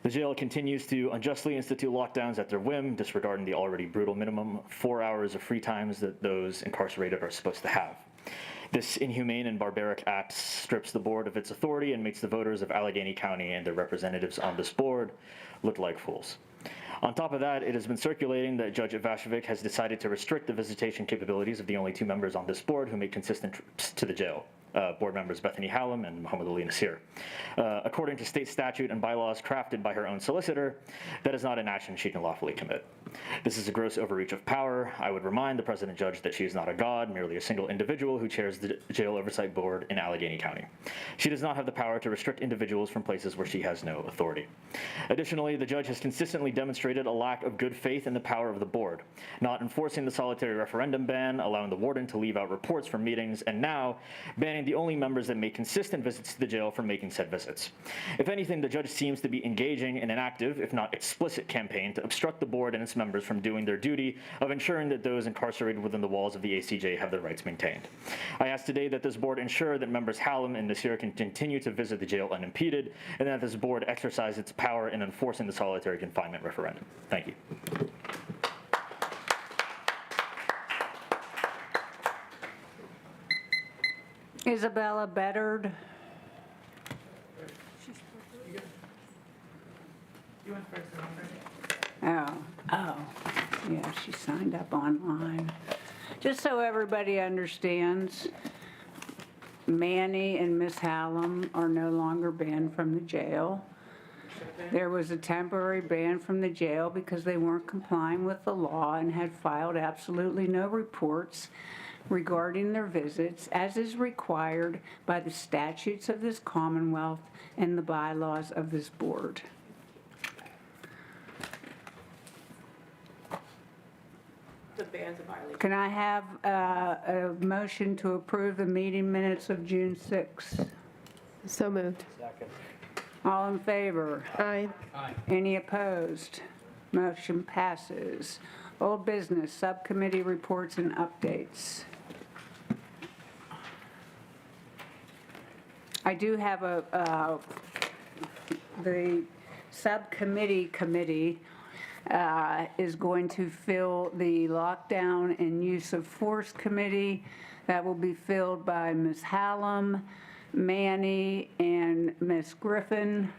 The jail continues to unjustly institute lockdowns at their whim, disregarding the already brutal minimum 4 hours of free times that those incarcerated are supposed to have. This inhumane and barbaric act strips the board of its authority and makes the voters of Allegheny County and their representatives on this board look like fools. On top of that, it has been circulating that Judge Ivashevic has decided to restrict the visitation capabilities of the only 2 members on this board who make consistent trips to the jail, board members Bethany Hallam and Muhammad Ali Nasir. According to state statute and bylaws crafted by her own solicitor, that is not an action she can lawfully commit. This is a gross overreach of power. I would remind the President Judge that she is not a god, merely a single individual who chairs the Jail Oversight Board in Allegheny County. She does not have the power to restrict individuals from places where she has no authority. Additionally, the judge has consistently demonstrated a lack of good faith in the power of the board, not enforcing the solitary referendum ban, allowing the warden to leave out reports from meetings, and now banning the only members that make consistent visits to the jail from making said visits. If anything, the judge seems to be engaging in an active, if not explicit, campaign to obstruct the board and its members members from doing their duty of ensuring that those incarcerated within the walls of the ACJ have their rights maintained. I ask today that this board ensure that members Hallam and Nasir can continue to visit the jail unimpeded, and that this board exercise its power in enforcing the solitary confinement referendum. Thank you. Isabella Beddard. You went first. Oh, yeah, she signed up online. Just so everybody understands, Manny and Miss Hallam are no longer banned from the jail. There was a temporary ban from the jail because they weren't complying with the law and had filed absolutely no reports regarding their visits, as is required by the statutes of this Commonwealth and the bylaws of this board. The ban's a violation. Can I have a motion to approve the meeting minutes of June 6th? So moved. All in favor? Aye. Any opposed? Motion passes. Old business, subcommittee reports and updates. I do have the subcommittee is going to fill the lockdown and use of force committee. That will be filled by Ms. Hallam, Manny, and Ms. Griffin.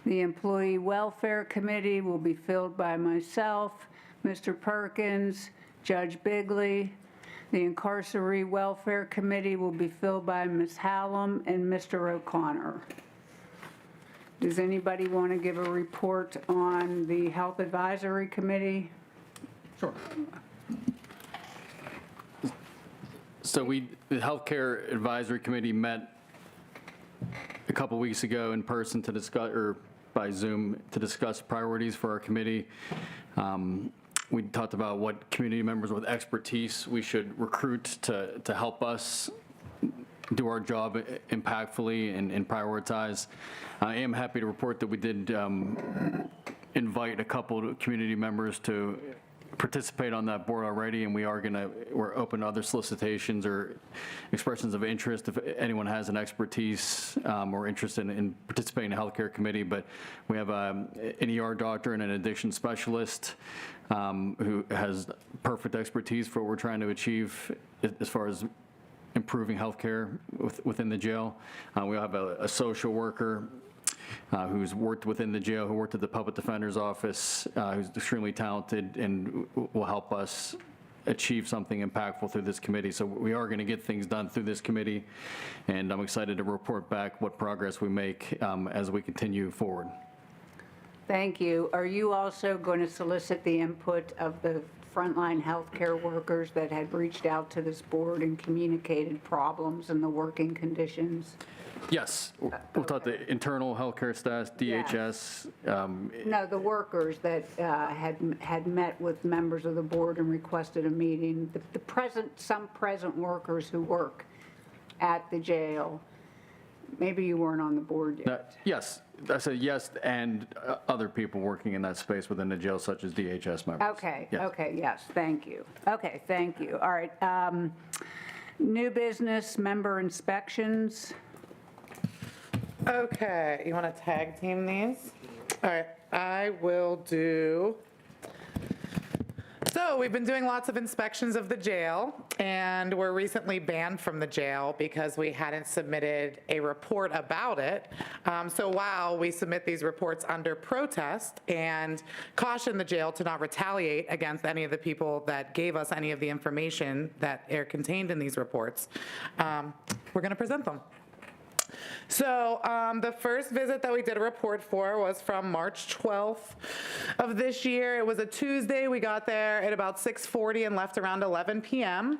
The employee welfare committee will be filled by myself, Mr. Perkins, Judge Bigley. The incarceree welfare committee will be filled by Ms. Hallam and Mr. O'Connor. Does anybody want to give a report on the health advisory committee? Sure. So the Healthcare Advisory Committee met a couple weeks ago in person to discuss, or by Zoom, to discuss priorities for our committee. We talked about what community members with expertise we should recruit to help us do our job impactfully and prioritize. I am happy to report that we did invite a couple of community members to participate on that board already, and we're open to other solicitations or expressions of interest if anyone has an expertise or interest in participating in the healthcare committee. But we have an ER doctor and an addiction specialist who has perfect expertise for what we're trying to achieve as far as improving healthcare within the jail. We have a social worker who's worked within the jail, who worked at the public defender's office, who's extremely talented and will help us achieve something impactful through this committee. So we are going to get things done through this committee, and I'm excited to report back what progress we make as we continue forward. Thank you. Are you also going to solicit the input of the frontline healthcare workers that had reached out to this board and communicated problems in the working conditions? Yes, we'll talk to internal healthcare staff, DHS. No, the workers that had met with members of the board and requested a meeting. Some present workers who work at the jail. Maybe you weren't on the board yet. Yes, I said yes, and other people working in that space within the jail, such as DHS members. Okay, Yes. okay, yes, thank you. Okay, thank you. All right. New business, member inspections. Okay, you want to tag team these? All right, I will do. So we've been doing lots of inspections of the jail, and we're recently banned from the jail because we hadn't submitted a report about it. So while we submit these reports under protest and caution the jail to not retaliate against any of the people that gave us any of the information that are contained in these reports, we're going to present them. So the first visit that we did a report for was from March 12th of this year. It was a Tuesday. We got there at about 6:40 and left around 11 p.m.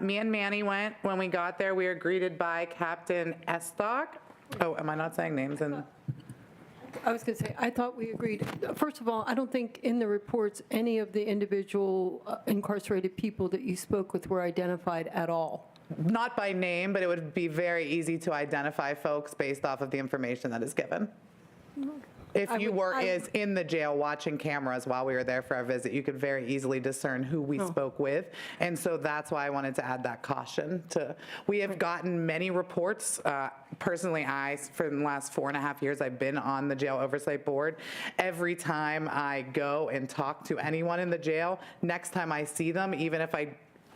Me and Manny went. When we got there, we were greeted by Captain Estock. Oh, am I not saying names? I was going to say, I thought we agreed. First of all, I don't think in the reports any of the individual incarcerated people that you spoke with were identified at all. Not by name, but it would be very easy to identify folks based off of the information that is given. If you were in the jail watching cameras while we were there for our visit, you could very easily discern who we spoke with. And so that's why I wanted to add that caution. We have gotten many reports. Personally, for the last 4.5 years, I've been on the Jail Oversight Board. Every time I go and talk to anyone in the jail, next time I see them, even if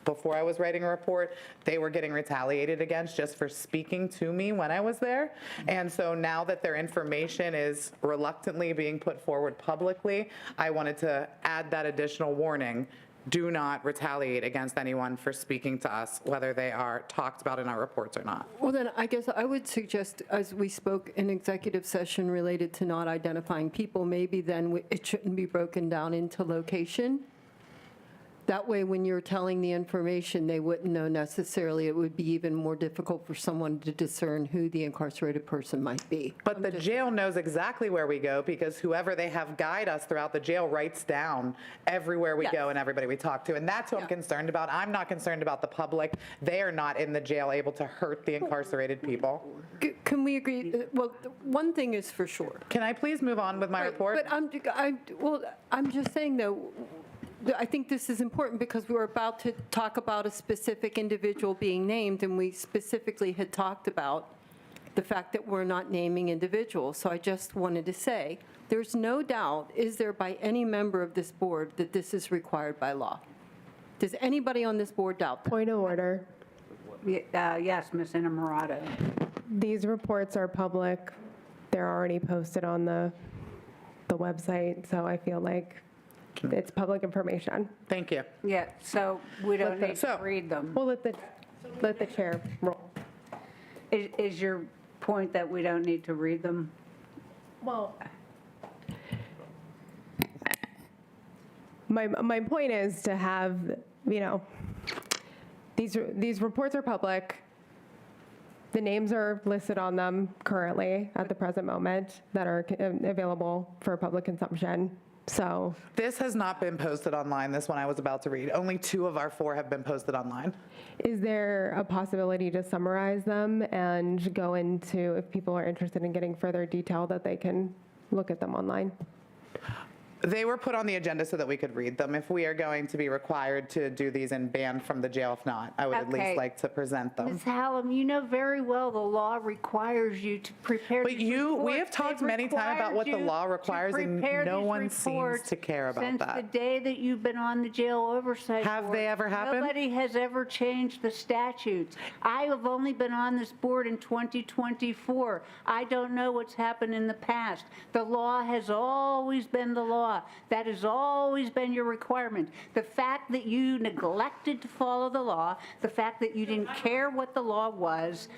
before I was writing a report, they were getting retaliated against just for speaking to me when I was there. And so now that their information is reluctantly being put forward publicly, I wanted to add that additional warning. Do not retaliate against anyone for speaking to us, whether they are talked about in our reports or not. Well, then I guess I would suggest, as we spoke in executive session related to not identifying people, maybe then it shouldn't be broken down into location. That way, when you're telling the information, they wouldn't know necessarily. It would be even more difficult for someone to discern who the incarcerated person might be. But the jail knows exactly where we go because whoever they have guide us throughout the jail writes down everywhere we go and everybody we talk to. And that's what I'm concerned about. I'm not concerned about the public. They are not in the jail able to hurt the incarcerated people. Can we agree? Well, one thing is for sure. Can I please move on with my report? But I'm just saying, though, I think this is important because we were about to talk about a specific individual being named, and we specifically had talked about the fact that we're not naming individuals. So I just wanted to say, there's no doubt, is there by any member of this board, that this is required by law? Does anybody on this board doubt that? Point of order. Yes, Ms. Inamorado. These reports are public. They're already posted on the website, so I feel like it's public information. Thank you. Yeah, so we don't need to read them. We'll let the chair roll. Is your point that we don't need to read them? Well, my point is to have, these reports are public. The names are listed on them currently at the present moment that are available for public consumption. So this has not been posted online, this one I was about to read. Only 2 of our 4 have been posted online. Is there a possibility to summarize them and go into, if people are interested in getting further detail, that they can look at them online? They were put on the agenda so that we could read them. If we are going to be required to do these and banned from the jail, if not, I would at least like to present them. Ms. Hallam, you know very well the law requires you to prepare But we have talked many times about what the law requires, and no one seems to care about that. Since the day that you've been on the jail oversight board. Have they ever happened? Nobody has ever changed the statutes. I have only been on this board in 2024. I don't know what's happened in the past. The law has always been the law. That has always been your requirement. The fact that you neglected to follow the law, the fact that you didn't care what the law was.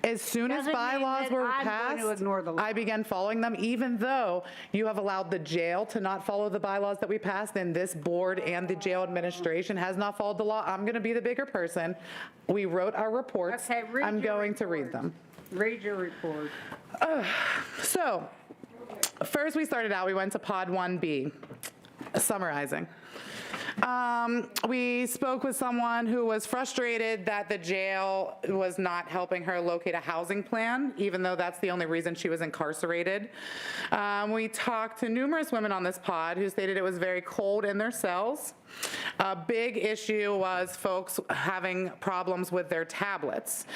As soon as bylaws were passed, I began following them, even though you have allowed the jail to not follow the bylaws that we passed, and this board and the jail administration has not followed the law. I'm going to be the bigger person. We wrote our reports. Okay, I'm going to read them. Read your report. So, first we started out, we went to Pod 1B, summarizing. We spoke with someone who was frustrated that the jail was not helping her locate a housing plan, even though that's the only reason she was incarcerated. We talked to numerous women on this pod who stated it was very cold in their cells. A big issue was folks having problems with their tablets.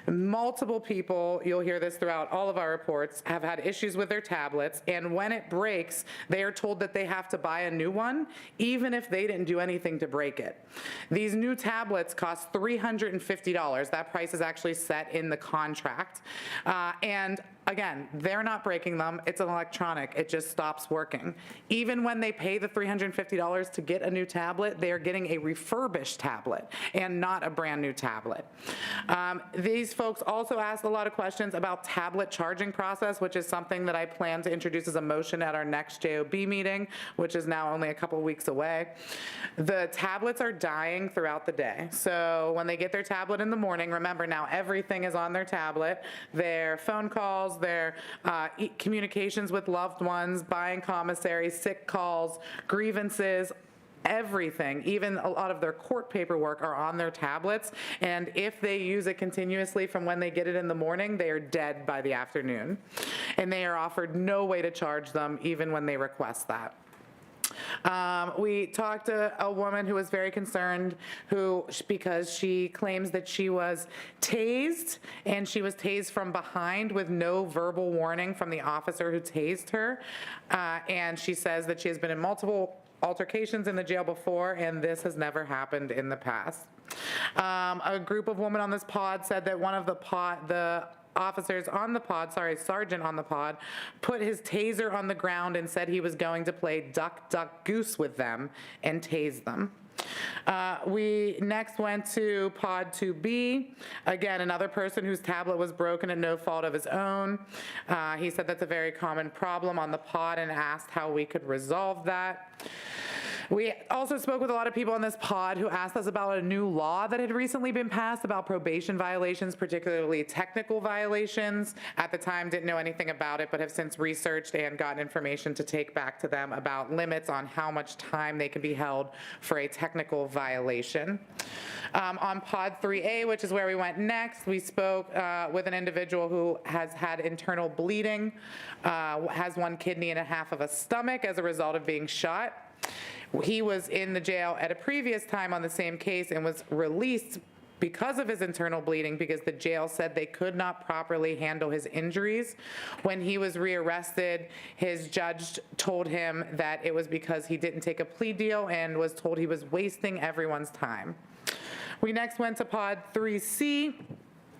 Multiple people, you'll hear this throughout all of our reports, have had issues with their tablets, and when it breaks, they are told that they have to buy a new one, even if they didn't do anything to break it. These new tablets cost $350. That price is actually set in the contract. And again, they're not breaking them. It's an electronic. It just stops working. Even when they pay the $350 to get a new tablet, they are getting a refurbished tablet and not a brand new tablet. These folks also asked a lot of questions about tablet charging process, which is something that I plan to introduce as a motion at our next JOB meeting, which is now only a couple weeks away. The tablets are dying throughout the day. So when they get their tablet in the morning, remember now everything is on their tablet, their phone calls, their communications with loved ones, buying commissary, sick calls, grievances, everything, even a lot of their court paperwork, are on their tablets. And if they use it continuously from when they get it in the morning, they are dead by the afternoon. And they are offered no way to charge them, even when they request that. We talked to a woman who was very concerned because she claims that she was tased, and she was tased from behind with no verbal warning from the officer who tased her. And she says that she has been in multiple altercations in the jail before, and this has never happened in the past. A group of women on this pod said that one of the officers on the pod, sergeant on the pod, put his taser on the ground and said he was going to play duck, duck, goose with them and tase them. We next went to pod 2B. Again, another person whose tablet was broken at no fault of his own. He said that's a very common problem on the pod and asked how we could resolve that. We also spoke with a lot of people on this pod who asked us about a new law that had recently been passed about probation violations, particularly technical violations. At the time, didn't know anything about it, but have since researched and gotten information to take back to them about limits on how much time they can be held for a technical violation. On pod 3A, which is where we went next, we spoke with an individual who has had internal bleeding, has one kidney and a half of a stomach as a result of being shot. He was in the jail at a previous time on the same case and was released because of his internal bleeding, because the jail said they could not properly handle his injuries. When he was rearrested, his judge told him that it was because he didn't take a plea deal and was told he was wasting everyone's time. We next went to pod 3C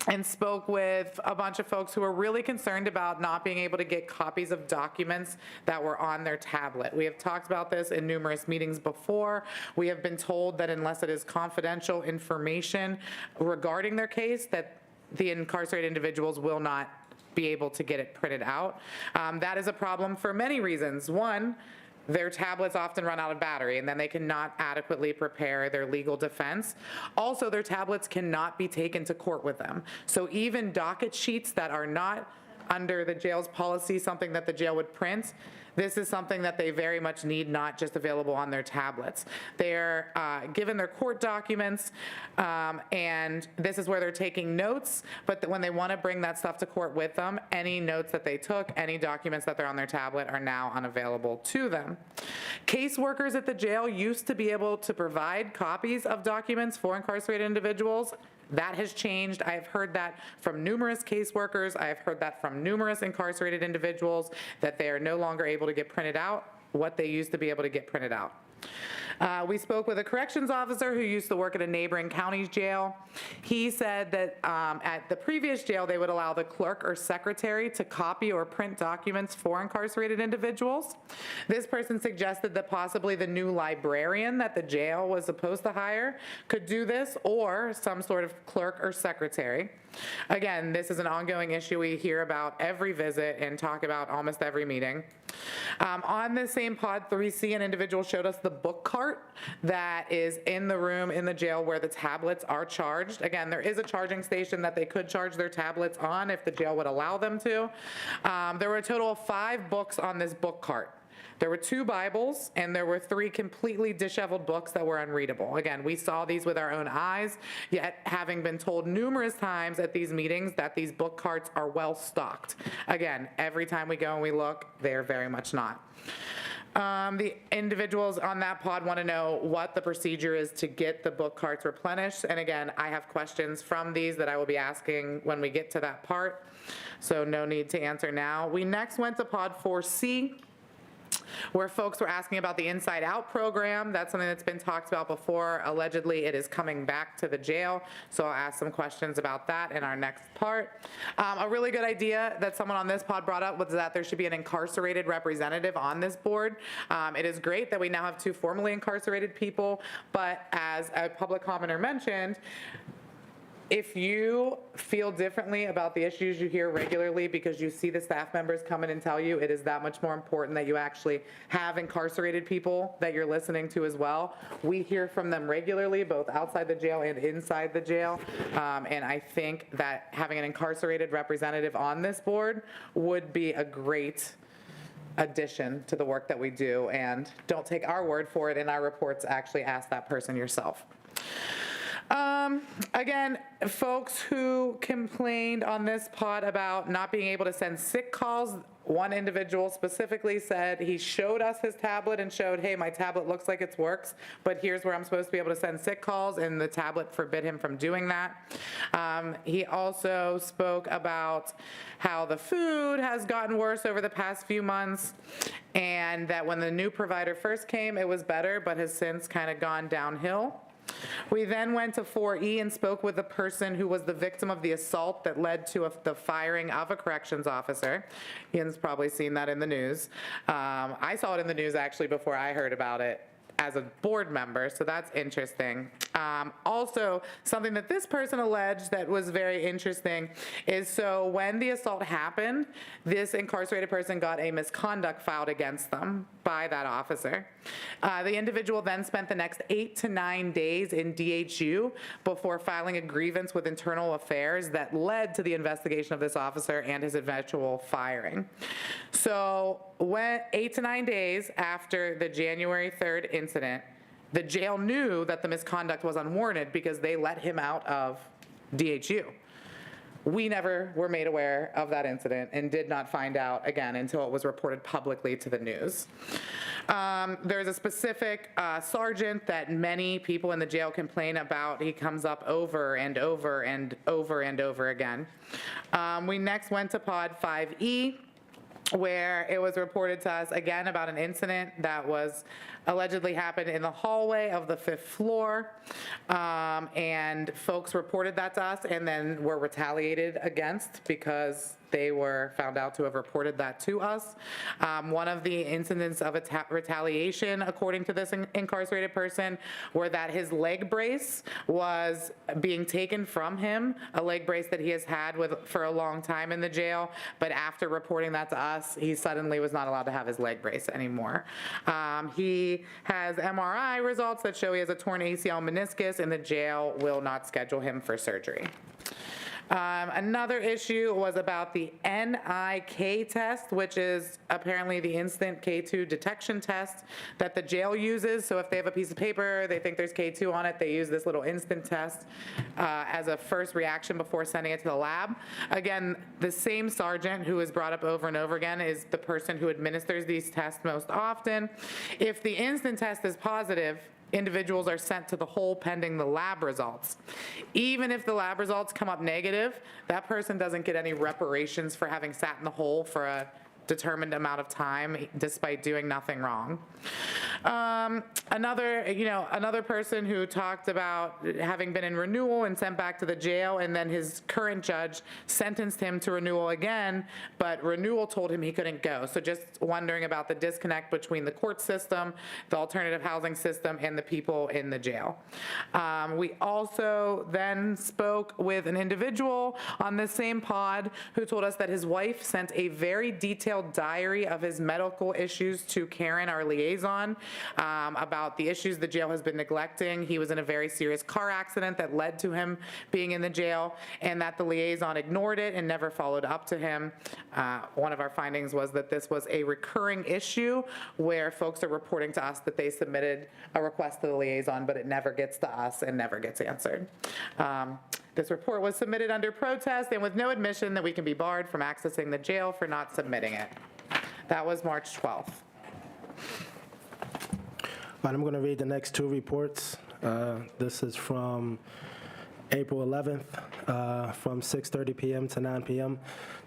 and spoke with a bunch of folks who were really concerned about not being able to get copies of documents that were on their tablet. We have talked about this in numerous meetings before. We have been told that unless it is confidential information regarding their case, that the incarcerated individuals will not be able to get it printed out. That is a problem for many reasons. One, their tablets often run out of battery, and then they cannot adequately prepare their legal defense. Also, their tablets cannot be taken to court with them. So even docket sheets that are not under the jail's policy, something that the jail would print, this is something that they very much need, not just available on their tablets. They're given their court documents, and this is where they're taking notes, but when they want to bring that stuff to court with them, any notes that they took, any documents that they're on their tablet are now unavailable to them. Caseworkers at the jail used to be able to provide copies of documents for incarcerated individuals. That has changed. I have heard that from numerous caseworkers. I have heard that from numerous incarcerated individuals, that they are no longer able to get printed out what they used to be able to get printed out. We spoke with a corrections officer who used to work at a neighboring county's jail. He said that at the previous jail, they would allow the clerk or secretary to copy or print documents for incarcerated individuals. This person suggested that possibly the new librarian that the jail was supposed to hire could do this, or some sort of clerk or secretary. Again, this is an ongoing issue we hear about every visit and talk about almost every meeting. On the same pod 3C, an individual showed us the book cart that is in the room in the jail where the tablets are charged. Again, there is a charging station that they could charge their tablets on if the jail would allow them to. There were a total of 5 books on this book cart. There were 2 Bibles, and there were 3 completely disheveled books that were unreadable. Again, we saw these with our own eyes, yet having been told numerous times at these meetings that these book carts are well stocked. Again, every time we go and we look, they're very much not. The individuals on that pod want to know what the procedure is to get the book carts replenished. And again, I have questions from these that I will be asking when we get to that part, so no need to answer now. We next went to pod 4C, where folks were asking about the Inside Out program. That's something that's been talked about before. Allegedly, it is coming back to the jail, so I'll ask some questions about that in our next part. A really good idea that someone on this pod brought up was that there should be an incarcerated representative on this board. It is great that we now have 2 formerly incarcerated people, but as a public commenter mentioned, if you feel differently about the issues you hear regularly because you see the staff members come in and tell you, it is that much more important that you actually have incarcerated people that you're listening to as well. We hear from them regularly, both outside the jail and inside the jail. And I think that having an incarcerated representative on this board would be a great addition to the work that we do, and don't take our word for it. In our reports, actually ask that person yourself. Again, folks who complained on this pod about not being able to send sick calls, one individual specifically said he showed us his tablet and showed, hey, my tablet looks like it works, but here's where I'm supposed to be able to send sick calls, and the tablet forbid him from doing that. He also spoke about how the food has gotten worse over the past few months, and that when the new provider first came, it was better, but has since kind of gone downhill. We then went to 4E and spoke with the person who was the victim of the assault that led to the firing of a corrections officer. Ian's probably seen that in the news. I saw it in the news actually before I heard about it as a board member, so that's interesting. Also, something that this person alleged that was very interesting is, so when the assault happened, this incarcerated person got a misconduct filed against them by that officer. The individual then spent the next 8 to 9 days in DHU before filing a grievance with internal affairs that led to the investigation of this officer and his eventual firing. So 8 to 9 days after the January 3rd incident, the jail knew that the misconduct was unwarranted because they let him out of DHU. We never were made aware of that incident and did not find out again until it was reported publicly to the news. There's a specific sergeant that many people in the jail complain about. He comes up over and over and over and over again. We next went to Pod 5E, where it was reported to us again about an incident that was allegedly happened in the hallway of the 5th floor. And folks reported that to us and then were retaliated against because they were found out to have reported that to us. One of the incidents of retaliation, according to this incarcerated person, were that his leg brace was being taken from him, a leg brace that he has had for a long time in the jail, but after reporting that to us, he suddenly was not allowed to have his leg brace anymore. He has MRI results that show he has a torn ACL meniscus, and the jail will not schedule him for surgery. Another issue was about the NIK test, which is apparently the instant K2 detection test that the jail uses. So if they have a piece of paper, they think there's K2 on it, they use this little instant test as a first reaction before sending it to the lab. Again, the same sergeant who is brought up over and over again is the person who administers these tests most often. If the instant test is positive, individuals are sent to the hole pending the lab results. Even if the lab results come up negative, that person doesn't get any reparations for having sat in the hole for a determined amount of time despite doing nothing wrong. Another person who talked about having been in Renewal and sent back to the jail, and then his current judge sentenced him to Renewal again, but Renewal told him he couldn't go. So just wondering about the disconnect between the court system, the alternative housing system, and the people in the jail. We also then spoke with an individual on this same pod who told us that his wife sent a very detailed diary of his medical issues to Karen, our liaison, about the issues the jail has been neglecting. He was in a very serious car accident that led to him being in the jail, and that the liaison ignored it and never followed up to him. One of our findings was that this was a recurring issue where folks are reporting to us that they submitted a request to the liaison, but it never gets to us and never gets answered. This report was submitted under protest and with no admission that we can be barred from accessing the jail for not submitting it. That was March 12th. I'm going to read the next two reports. This is from April 11th, from 6:30 p.m. to 9 p.m.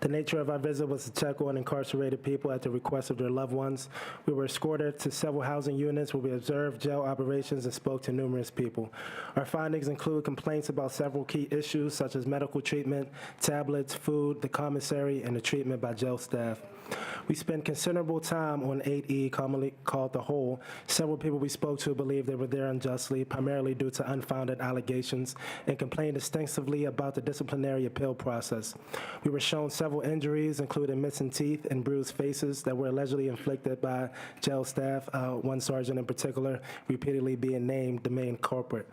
The nature of our visit was to check on incarcerated people at the request of their loved ones. We were escorted to several housing units where we observed jail operations and spoke to numerous people. Our findings include complaints about several key issues such as medical treatment, tablets, food, the commissary, and the treatment by jail staff. We spent considerable time on 8E, commonly called the Hole. Several people we spoke to believed they were there unjustly, primarily due to unfounded allegations, and complained extensively about the disciplinary appeal process. We were shown several injuries, including missing teeth and bruised faces that were allegedly inflicted by jail staff, one sergeant in particular repeatedly being named the main culprit.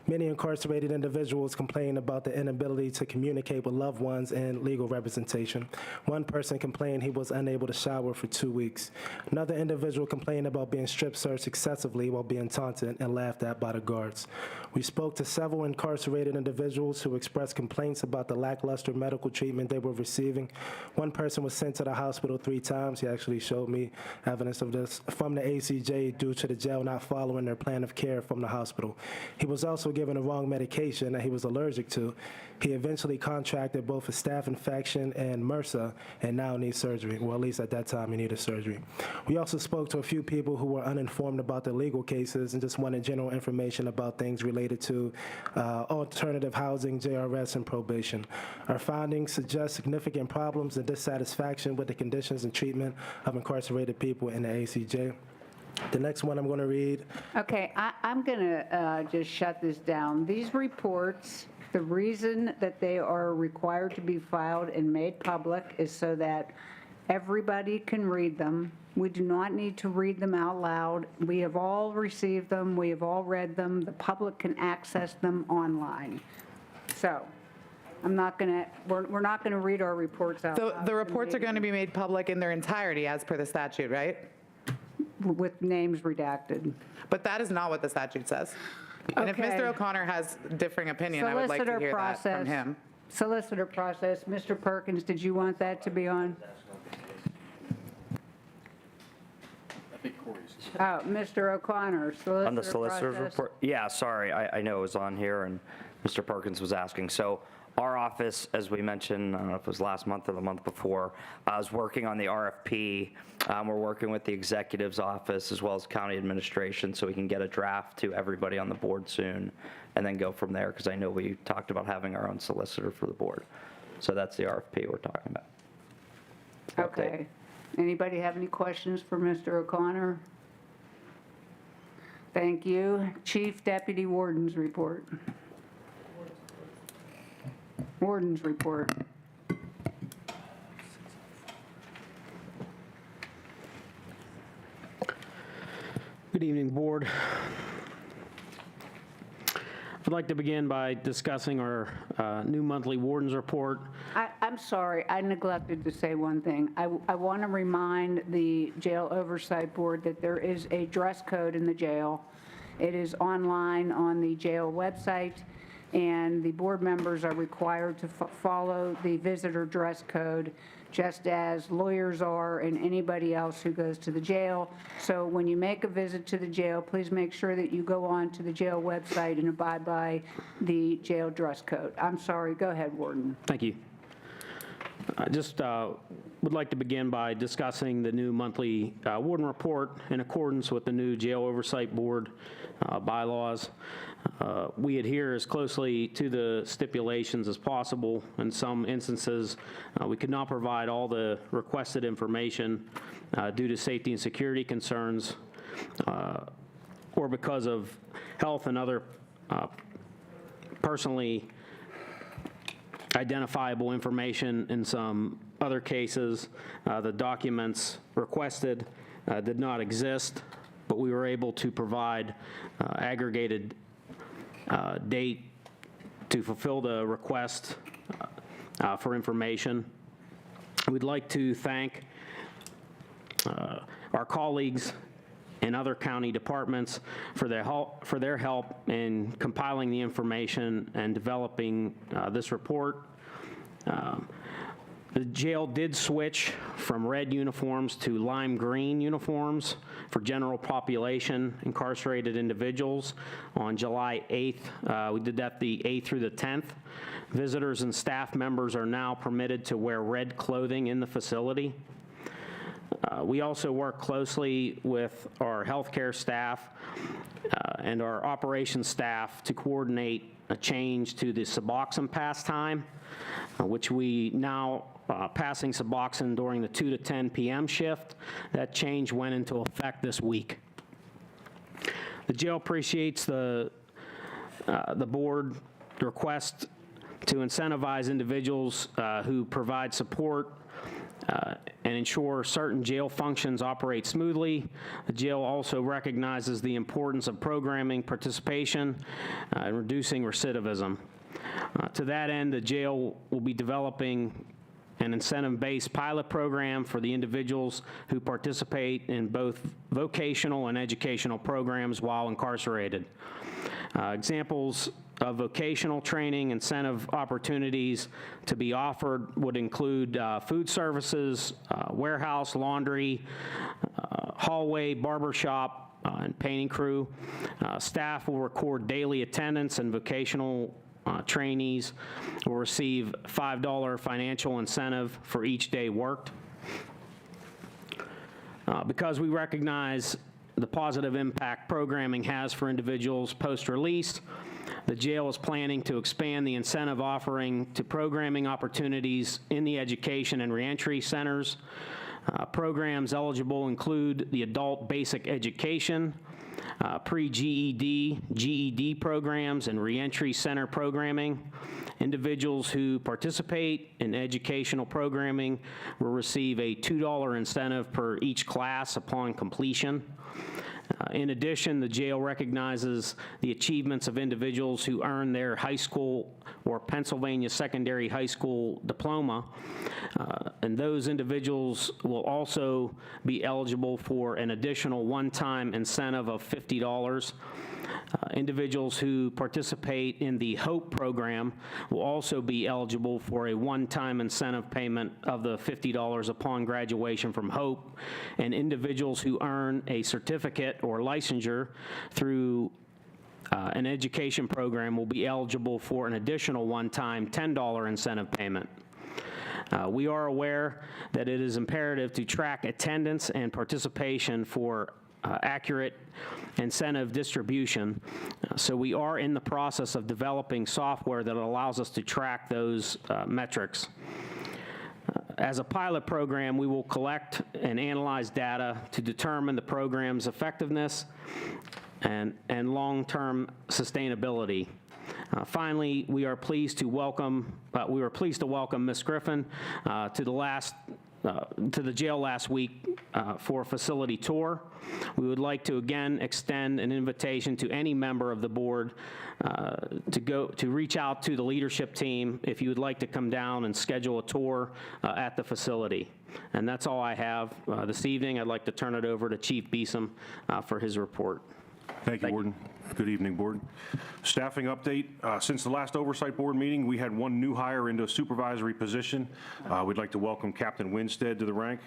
Many incarcerated individuals complain about the inability to communicate with loved ones and legal representation. One person complained he was unable to shower for 2 weeks. Another individual complained about being strip searched excessively while being taunted and laughed at by the guards. We spoke to several incarcerated individuals who expressed complaints about the lackluster medical treatment they were receiving. One person was sent to the hospital 3 times. He actually showed me evidence of this from the ACJ due to the jail not following their plan of care from the hospital. He was also given the wrong medication that he was allergic to. He eventually contracted both a staph infection and MRSA and now needs surgery. Well, at least at that time he needed surgery. We also spoke to a few people who were uninformed about the legal cases and just wanted general information about things related to alternative housing, JRS, and probation. Our findings suggest significant problems and dissatisfaction with the conditions and treatment of incarcerated people in the ACJ. The next one I'm going to read. Okay, I'm going to just shut this down. These reports, the reason that they are required to be filed and made public is so that everybody can read them. We do not need to read them out loud. We have all received them. We have all read them. The public can access them online. So I'm not going to, we're not going to read our reports out loud. The reports are going to be made public in their entirety as per the statute, right? With names redacted. But that is not what the statute says. And if Okay. Mr. O'Connor has differing opinion, I would like to hear that from him. Solicitor process. Mr. Perkins, did you want that to be on? Oh, Mr. O'Connor, solicitor On the solicitor's process. report? Yeah, sorry, I know it was on here, and Mr. Perkins was asking. So our office, as we mentioned, I don't know if it was last month or the month before, is working on the RFP. We're working with the executive's office as well as county administration so we can get a draft to everybody on the board soon and then go from there, because I know we talked about having our own solicitor for the board. So that's the RFP we're talking about. Okay. Anybody have any questions for Mr. O'Connor? Thank you. Chief Deputy Warden's report. Warden's report. Good evening, Board. I'd like to begin by discussing our new monthly Warden's report. I'm sorry, I neglected to say one thing. I want to remind the Jail Oversight Board that there is a dress code in the jail. It is online on the jail website, and the board members are required to follow the visitor dress code, just as lawyers are and anybody else who goes to the jail. So when you make a visit to the jail, please make sure that you go on to the jail website and abide by the jail dress code. I'm sorry, go ahead, Warden. Thank you. I just would like to begin by discussing the new monthly Warden report in accordance with the new Jail Oversight Board bylaws. We adhere as closely to the stipulations as possible. In some instances, we could not provide all the requested information due to safety and security concerns or because of health and other personally identifiable information. In some other cases, the documents requested did not exist, but we were able to provide aggregated date to fulfill the request for information. We'd like to thank our colleagues in other county departments for their help in compiling the information and developing this report. The jail did switch from red uniforms to lime green uniforms for general population incarcerated individuals on July 8th. We did that the 8th through the 10th. Visitors and staff members are now permitted to wear red clothing in the facility. We also work closely with our healthcare staff and our operations staff to coordinate a change to the Suboxone pass time, which we now passing Suboxone during the 2 to 10 p.m. shift. That change went into effect this week. The jail appreciates the board request to incentivize individuals who provide support and ensure certain jail functions operate smoothly. The jail also recognizes the importance of programming participation and reducing recidivism. To that end, the jail will be developing an incentive-based pilot program for the individuals who participate in both vocational and educational programs while incarcerated. Examples of vocational training incentive opportunities to be offered would include food services, warehouse, laundry, hallway, barbershop, and painting crew. Staff will record daily attendance, and vocational trainees will receive $5 financial incentive for each day worked. Because we recognize the positive impact programming has for individuals post-release, the jail is planning to expand the incentive offering to programming opportunities in the education and reentry centers. Programs eligible include the adult basic education, pre-GED, GED programs, and reentry center programming. Individuals who participate in educational programming will receive a $2 incentive per each class upon completion. In addition, the jail recognizes the achievements of individuals who earn their high school or Pennsylvania secondary high school diploma, and those individuals will also be eligible for an additional one-time incentive of $50. Individuals who participate in the HOPE program will also be eligible for a one-time incentive payment of the $50 upon graduation from HOPE, and individuals who earn a certificate or licensure through an education program will be eligible for an additional one-time $10 incentive payment. We are aware that it is imperative to track attendance and participation for accurate incentive distribution. So we are in the process of developing software that allows us to track those metrics. As a pilot program, we will collect and analyze data to determine the program's effectiveness and long-term sustainability. Finally, we are pleased to welcome Ms. Griffin to the jail last week for a facility tour. We would like to again extend an invitation to any member of the board to reach out to the leadership team if you would like to come down and schedule a tour at the facility. And that's all I have this evening. I'd like to turn it over to Chief Beeson for his report. Thank you, Warden. Good evening, Board. Staffing update. Since the last Oversight Board meeting, we had one new hire into a supervisory position. We'd like to welcome Captain Winstead to the rank.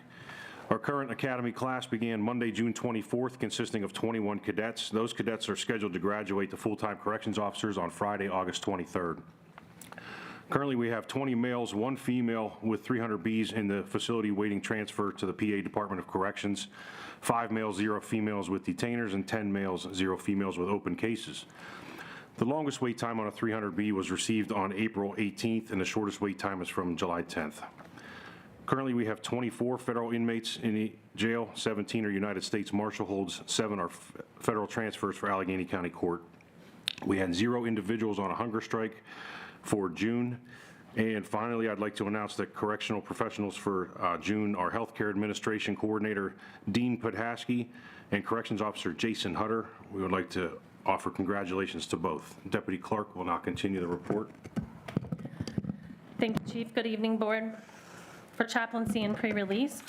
Our current academy class began Monday, June 24th, consisting of 21 cadets. Those cadets are scheduled to graduate to full-time corrections officers on Friday, August 23rd. Currently, we have 20 males, 1 female with 300 Bs in the facility waiting transfer to the PA Department of Corrections, 5 males, 0 females with detainers, and 10 males, 0 females with open cases. The longest wait time on a 300B was received on April 18th, and the shortest wait time is from July 10th. Currently, we have 24 federal inmates in the jail, 17 are United States Marshal holds, 7 are federal transfers for Allegheny County Court. We had 0 individuals on a hunger strike for June. And finally, I'd like to announce that correctional professionals for June are Healthcare Administration Coordinator Dean Podhaski and Corrections Officer Jason Hutter. We would like to offer congratulations to both. Deputy Clerk will now continue the report. Thank you, Chief. Good evening, Board. For chaplaincy and pre-release,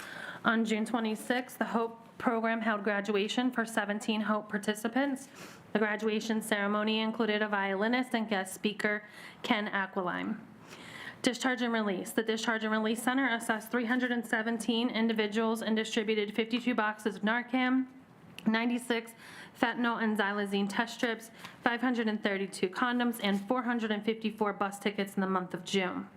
on June 26th, the HOPE program held graduation for 17 HOPE participants. The graduation ceremony included a violinist and guest speaker, Ken Aquilime. Discharge and release. The Discharge and Release Center assessed 317 individuals and distributed 52 boxes of Narcan, 96 fentanyl and xylazine test strips, 532 condoms, and 454 bus tickets in the month of June.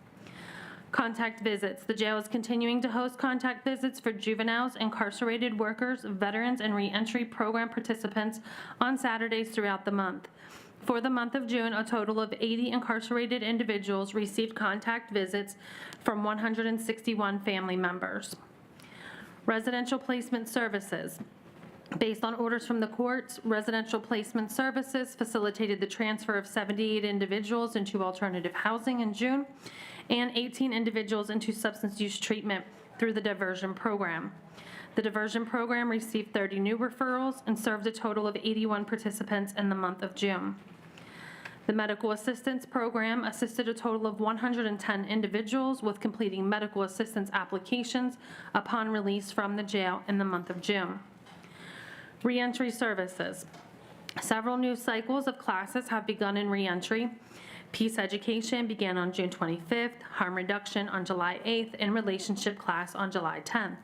Contact visits. The jail is continuing to host contact visits for juveniles, incarcerated workers, veterans, and reentry program participants on Saturdays throughout the month. For the month of June, a total of 80 incarcerated individuals received contact visits from 161 family members. Residential placement services. Based on orders from the courts, residential placement services facilitated the transfer of 78 individuals into alternative housing in June and 18 individuals into substance use treatment through the diversion program. The diversion program received 30 new referrals and served a total of 81 participants in the month of June. The medical assistance program assisted a total of 110 individuals with completing medical assistance applications upon release from the jail in the month of June. Reentry services. Several new cycles of classes have begun in reentry. Peace education began on June 25th, harm reduction on July 8th, and relationship class on July 10th.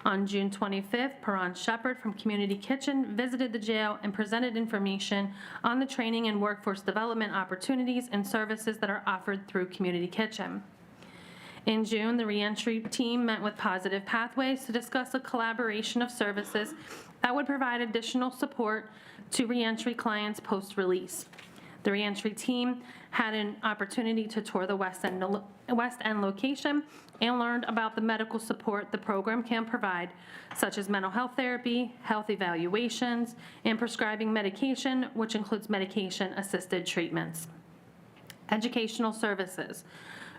On June 25th, Paran Shepard from Community Kitchen visited the jail and presented information on the training and workforce development opportunities and services that are offered through Community Kitchen. In June, the reentry team met with Positive Pathways to discuss a collaboration of services that would provide additional support to reentry clients post-release. The reentry team had an opportunity to tour the West End location and learned about the medical support the program can provide, such as mental health therapy, health evaluations, and prescribing medication, which includes medication-assisted treatments. Educational services.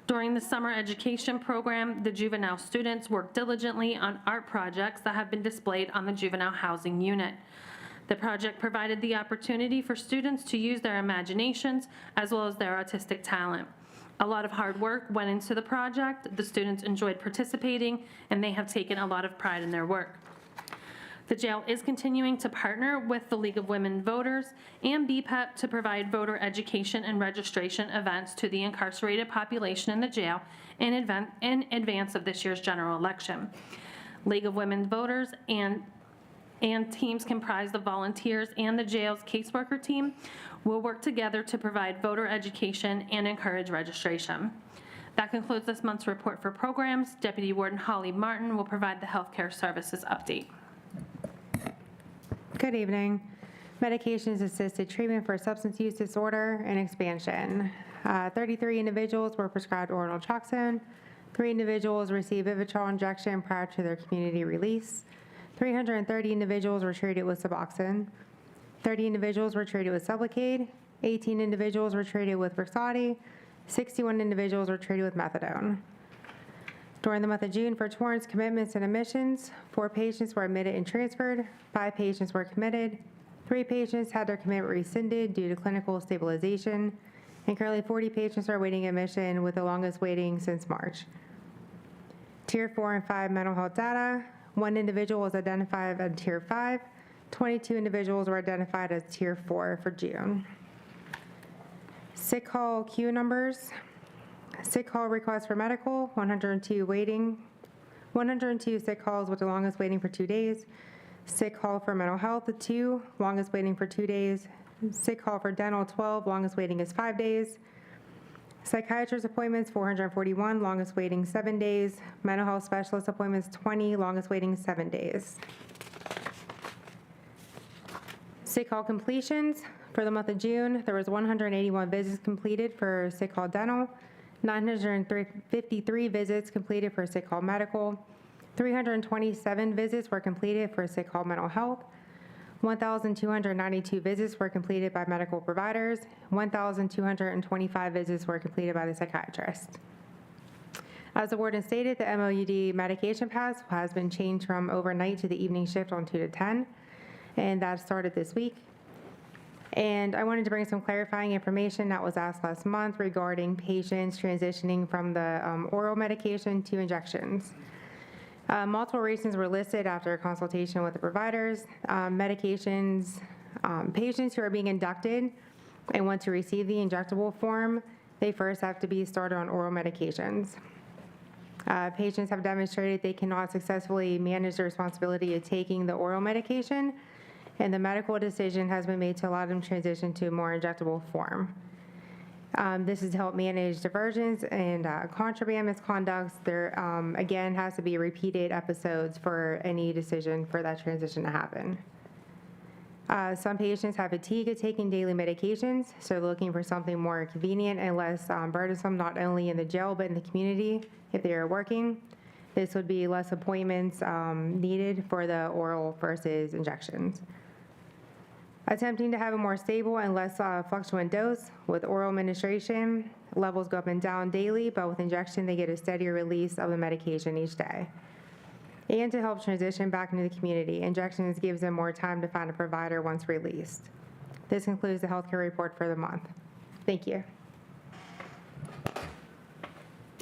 During the summer education program, the juvenile students worked diligently on art projects that have been displayed on the juvenile housing unit. The project provided the opportunity for students to use their imaginations as well as their artistic talent. A lot of hard work went into the project. The students enjoyed participating, and they have taken a lot of pride in their work. The jail is continuing to partner with the League of Women Voters and BPEP to provide voter education and registration events to the incarcerated population in the jail in advance of this year's general election. League of Women Voters and teams comprised of volunteers and the jail's caseworker team will work together to provide voter education and encourage registration. That concludes this month's report for programs. Deputy Warden Holly Martin will provide the healthcare services update. Good evening. Medications-assisted treatment for substance use disorder and expansion. 33 individuals were prescribed oral naltrexone. 3 individuals received Vivitrol injection prior to their community release. 330 individuals were treated with Suboxone. 30 individuals were treated with Sublocade. 18 individuals were treated with Brixadi. 61 individuals were treated with methadone. During the month of June, for Torrance commitments and admissions, 4 patients were admitted and transferred, 5 patients were committed, 3 patients had their commitment rescinded due to clinical stabilization, and currently 40 patients are awaiting admission, with the longest waiting since March. Tier 4 and 5 mental health data. 1 individual was identified as Tier 5. 22 individuals were identified as Tier 4 for June. Sick call queue numbers. Sick call requests for medical, 102 waiting. 102 sick calls with the longest waiting for 2 days. Sick call for mental health, 2, longest waiting for 2 days. Sick call for dental, 12, longest waiting is 5 days. Psychiatrist appointments, 441, longest waiting 7 days. Mental health specialist appointments, 20, longest waiting 7 days. Sick call completions. For the month of June, there was 181 visits completed for sick call dental, 953 visits completed for sick call medical, 327 visits were completed for sick call mental health, 1,292 visits were completed by medical providers, 1,225 visits were completed by the psychiatrist. As the warden stated, the MOUD medication pass has been changed from overnight to the evening shift on 2 to 10, and that started this week. And I wanted to bring some clarifying information that was asked last month regarding patients transitioning from the oral medication to injections. Multiple reasons were listed after a consultation with the providers. Medications, patients who are being inducted and want to receive the injectable form, they first have to be started on oral medications. Patients have demonstrated they cannot successfully manage the responsibility of taking the oral medication, and the medical decision has been made to allow them to transition to a more injectable form. This is to help manage diversions and contraband misconducts. There, again, has to be repeated episodes for any decision for that transition to happen. Some patients have fatigue of taking daily medications, so they're looking for something more convenient and less burdensome, not only in the jail, but in the community if they are working. This would be less appointments needed for the oral versus injections. Attempting to have a more stable and less fluctuant dose with oral administration. Levels go up and down daily, but with injection, they get a steadier release of the medication each day. And to help transition back into the community, injections gives them more time to find a provider once released. This concludes the healthcare report for the month. Thank you.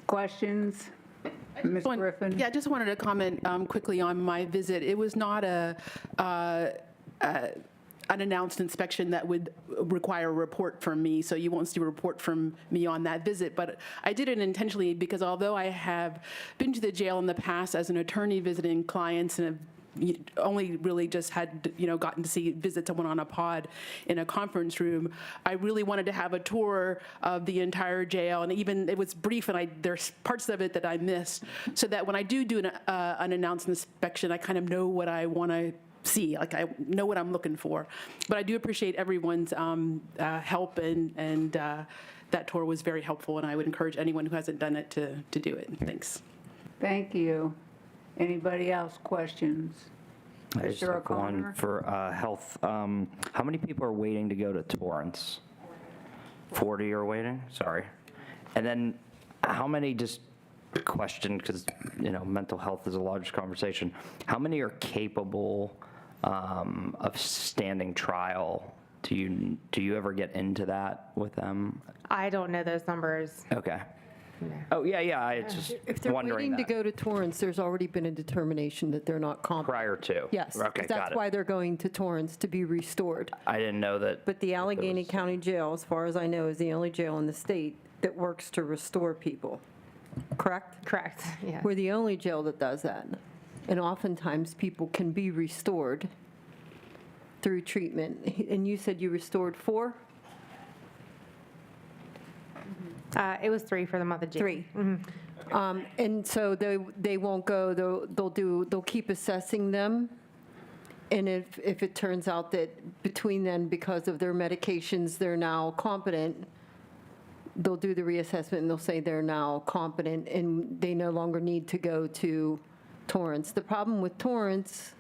Questions? Ms. Griffin? Yeah, I just wanted to comment quickly on my visit. It was not an announced inspection that would require a report from me, so you won't see a report from me on that visit. But I did it intentionally because although I have been to the jail in the past as an attorney visiting clients and have only really just had, gotten to visit someone on a pod in a conference room, I really wanted to have a tour of the entire jail, and even it was brief, and there's parts of it that I missed, so that when I do an announced inspection, I kind of know what I want to see, like I know what I'm looking for. But I do appreciate everyone's help, and that tour was very helpful, and I would encourage anyone who hasn't done it to do it. Thanks. Thank you. Anybody else? Questions? I just Mr. have one O'Connor? for health. How many people are waiting to go to Torrance? 40 are waiting? Sorry. And then how many, just a question, because, mental health is a large conversation. How many are capable of standing trial? Do you ever get into that with them? I don't know those numbers. Okay. Oh, yeah, I just If they're wondering waiting to that. go to Torrance, there's already been a determination that they're not competent. Prior to? Yes. Okay, got That's it. why they're going to Torrance, to be restored. I didn't know that. But the Allegheny County Jail, as far as I know, is the only jail in the state that works to restore people. Correct? Correct, yeah. We're the only jail that does that. And oftentimes, people can be restored through treatment. And you said you restored 4? It was 3 for the month of June. 3. And so they won't go, they'll keep assessing them. And if it turns out that between then, because of their medications, they're now competent, they'll do the reassessment and they'll say they're now competent and they no longer need to go to Torrance. The problem with Torrance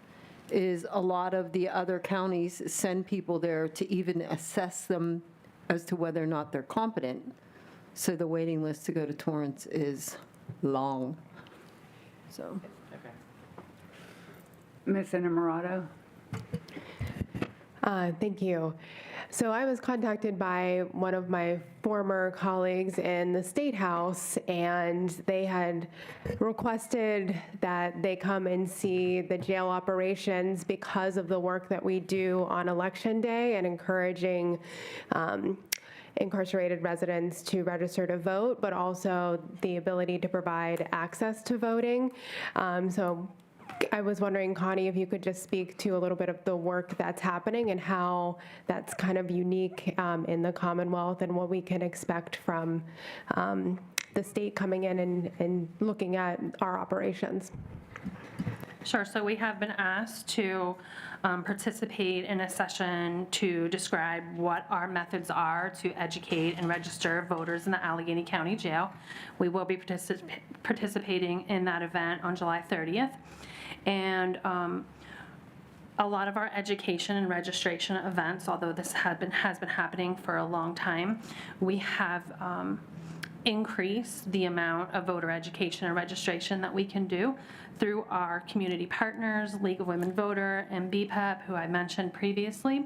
is a lot of the other counties send people there to even assess them as to whether or not they're competent. So the waiting list to go to Torrance is long. So. Ms. Innamorato? Thank you. So I was contacted by one of my former colleagues in the State House, and they had requested that they come and see the jail operations because of the work that we do on Election Day and encouraging incarcerated residents to register to vote, but also the ability to provide access to voting. So I was wondering, Connie, if you could just speak to a little bit of the work that's happening and how that's kind of unique in the Commonwealth and what we can expect from the state coming in and looking at our operations. Sure. So we have been asked to participate in a session to describe what our methods are to educate and register voters in the Allegheny County Jail. We will be participating in that event on July 30th. And a lot of our education and registration events, although this has been happening for a long time, we have increase the amount of voter education and registration that we can do through our community partners, League of Women Voter and BPEP, who I mentioned previously.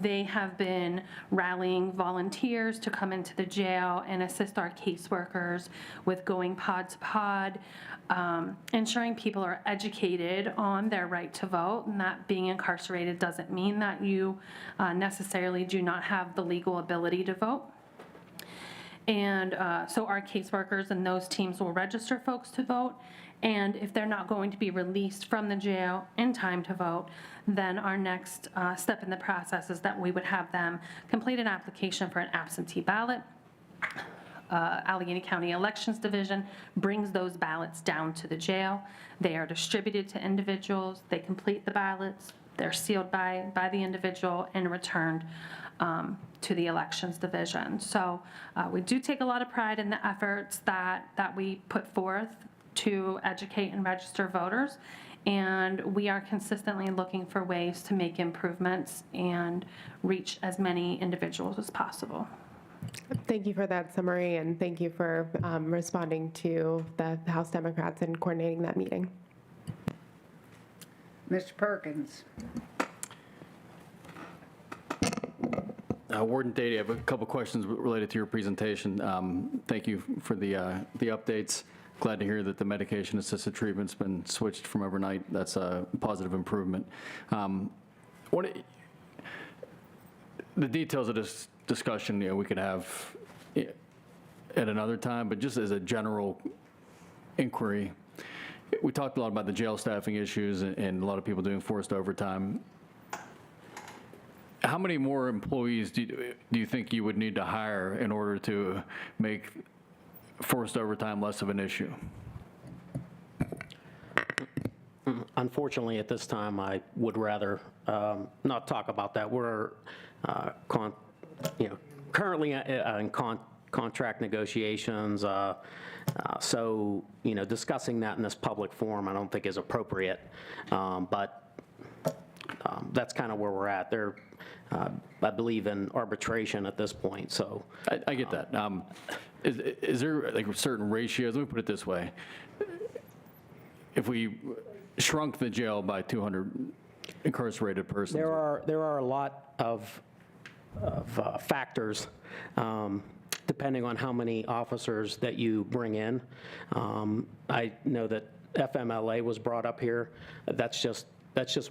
They have been rallying volunteers to come into the jail and assist our caseworkers with going pod to pod, ensuring people are educated on their right to vote, and that being incarcerated doesn't mean that you necessarily do not have the legal ability to vote. And so our caseworkers and those teams will register folks to vote. And if they're not going to be released from the jail in time to vote, then our next step in the process is that we would have them complete an application for an absentee ballot. Allegheny County Elections Division brings those ballots down to the jail. They are distributed to individuals. They complete the ballots. They're sealed by the individual and returned to the Elections Division. So we do take a lot of pride in the efforts that we put forth to educate and register voters. and we are consistently looking for ways to make improvements and reach as many individuals as possible. Thank you for that summary, and thank you for responding to the House Democrats and coordinating that meeting. Mr. Perkins. Warden Dady, I have a couple questions related to your presentation. Thank you for the updates. Glad to hear that the medication-assisted treatment's been switched from overnight. That's a positive improvement. The details of this discussion, we could have at another time, but just as a general inquiry, we talked a lot about the jail staffing issues and a lot of people doing forced overtime. How many more employees do you think you would need to hire in order to make forced overtime less of an issue? Unfortunately, at this time, I would rather not talk about that. We're currently in contract negotiations, so discussing that in this public forum I don't think is appropriate. But that's kind of where we're at. I believe in arbitration at this point. So I get that. Is there like certain ratios? Let me put it this way: if we shrunk the jail by 200 incarcerated persons, there are a lot of factors depending on how many officers that you bring in. I know that FMLA was brought up here. That's just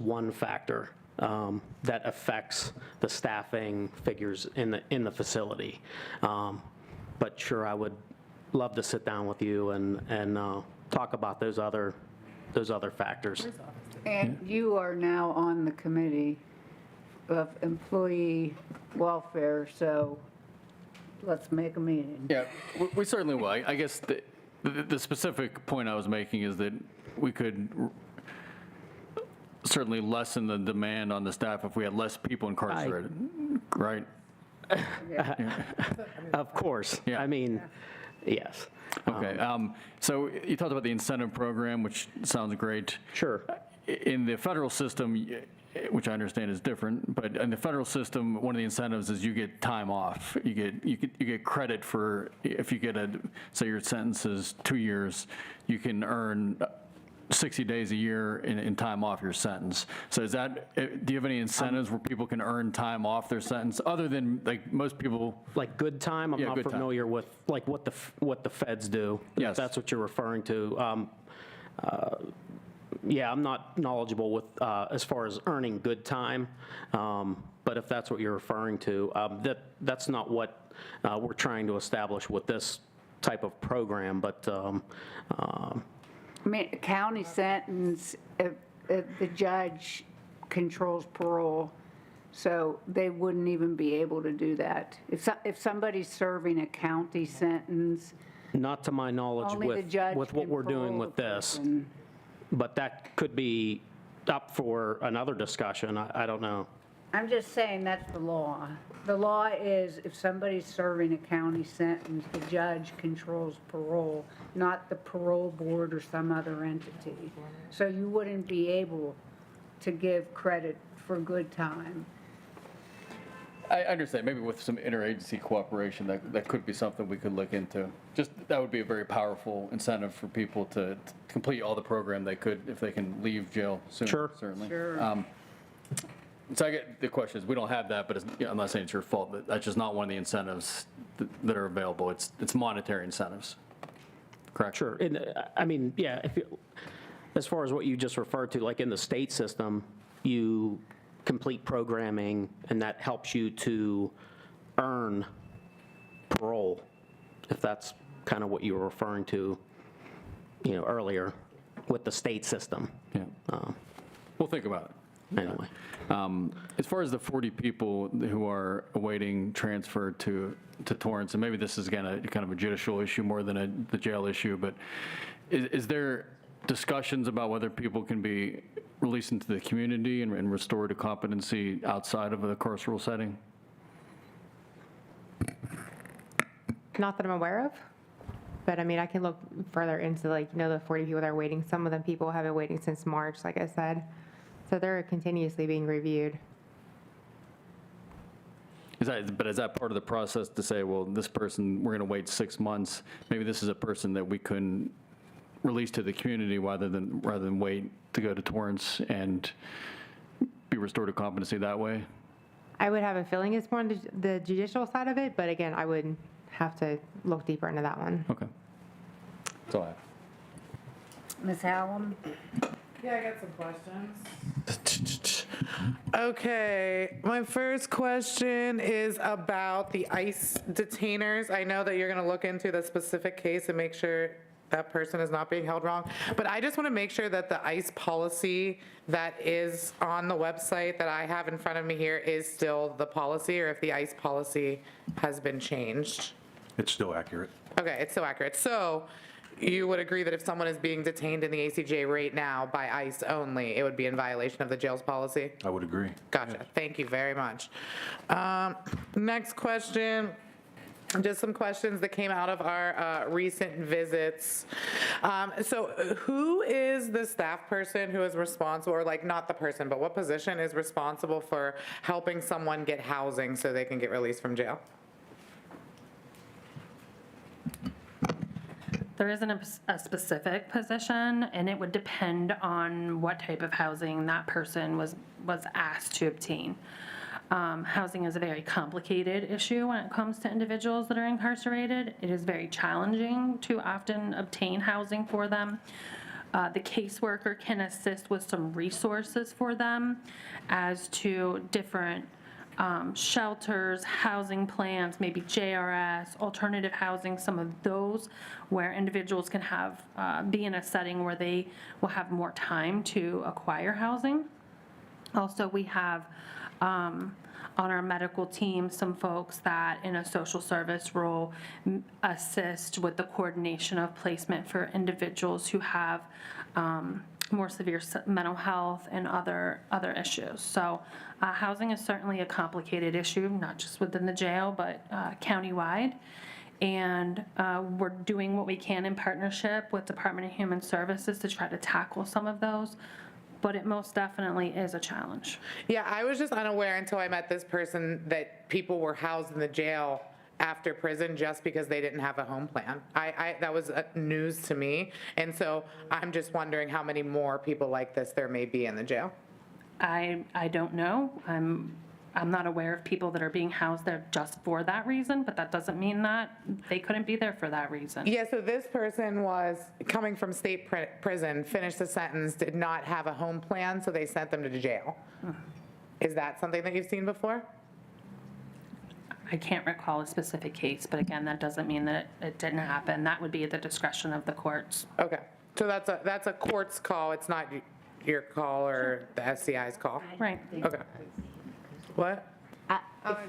one factor that affects the staffing figures in the facility. But sure, I would love to sit down with you and talk about those other factors. And you are now on the committee of employee welfare, so let's make a meeting. Yeah, we certainly will. I guess the specific point I was making is that we could certainly lessen the demand on the staff if we had less people incarcerated, right? Of course. Yeah. I mean, yes. Okay. So you talked about the incentive program, which sounds great. Sure. In the federal system, which I understand is different, but in the federal system, one of the incentives is you get time off. You get credit for, if you get say your sentence is 2 years, you can earn 60 days a year in time off your sentence. So do you have any incentives where people can earn time off their sentence other than like most people? Like good time? I'm not familiar with like what the feds do. Yes. If that's what you're referring to. Yeah, I'm not knowledgeable with as far as earning good time. But if that's what you're referring to, that's not what we're trying to establish with this type of program. But I mean, county sentence, if the judge controls parole, so they wouldn't even be able to do that. If somebody's serving a county sentence, not to my knowledge only the judge with what can we're doing parole with the this. person. But that could be up for another discussion. I don't know. I'm just saying that's the law. The law is if somebody's serving a county sentence, the judge controls parole, not the parole board or some other entity. So you wouldn't be able to give credit for good time. I understand, maybe with some interagency cooperation, that could be something we could look into. Just, that would be a very powerful incentive for people to complete all the program they could if they can leave jail sooner. Sure. Certainly. Sure. So I get the question is, we don't have that, but I'm not saying it's your fault, but that's just not one of the incentives that are available. It's monetary incentives, correct? Sure. And, I mean, yeah, as far as what you just referred to, like in the state system, you complete programming, and that helps you to earn parole, if that's kind of what you were referring to, earlier with the state system. Yeah. We'll think about it. Anyway. As far as the 40 people who are awaiting transfer to Torrance, and maybe this is again kind of a judicial issue more than the jail issue, but is there discussions about whether people can be released into the community and restored to competency outside of the carceral setting? Not that I'm aware of. But I mean, I can look further into like, the 40 people that are waiting. Some of them people have been waiting since March, like I said. So they're continuously being reviewed. Is that part of the process to say, well, this person, we're going to wait 6 months, maybe this is a person that we couldn't release to the community rather than wait to go to Torrance and be restored to competency that way? I would have a feeling it's more on the judicial side of it, but again, I would have to look deeper into that one. Okay. That's all I have. Ms. Hallam? Yeah, I got some questions. Okay, my first question is about the ICE detainers. I know that you're going to look into the specific case and make sure that person is not being held wrong, but I just want to make sure that the ICE policy that is on the website that I have in front of me here is still the policy, or if the ICE policy has been changed. It's still accurate. Okay, it's so accurate. So you would agree that if someone is being detained in the ACJ right now by ICE only, it would be in violation of the jail's policy? I would agree. Gotcha. Thank you very much. Next question. Just some questions that came out of our recent visits. So who is the staff person who is responsible, or like not the person, but what position is responsible for helping someone get housing so they can get released from jail? There isn't a specific position, and it would depend on what type of housing that person was asked to obtain. Housing is a very complicated issue when it comes to individuals that are incarcerated. It is very challenging to often obtain housing for them. The caseworker can assist with some resources for them as to different shelters, housing plans, maybe JRS, alternative housing, some of those where individuals can have, be in a setting where they will have more time to acquire housing. Also, we have on our medical team some folks that in a social service role assist with the coordination of placement for individuals who have more severe mental health and other issues. So housing is certainly a complicated issue, not just within the jail, but countywide. And we're doing what we can in partnership with Department of Human Services to try to tackle some of those. But it most definitely is a challenge. Yeah, I was just unaware until I met this person that people were housed in the jail after prison just because they didn't have a home plan. That was news to me. And so I'm just wondering how many more people like this there may be in the jail. I don't know. I'm not aware of people that are being housed there just for that reason, but that doesn't mean that they couldn't be there for that reason. Yeah, so this person was coming from state prison, finished the sentence, did not have a home plan, so they sent them to jail. Is that something that you've seen before? I can't recall a specific case, but again, that doesn't mean that it didn't happen. That would be at the discretion of the courts. Okay, so that's a court's call. It's not your call or the SCI's call? Right. Okay. What?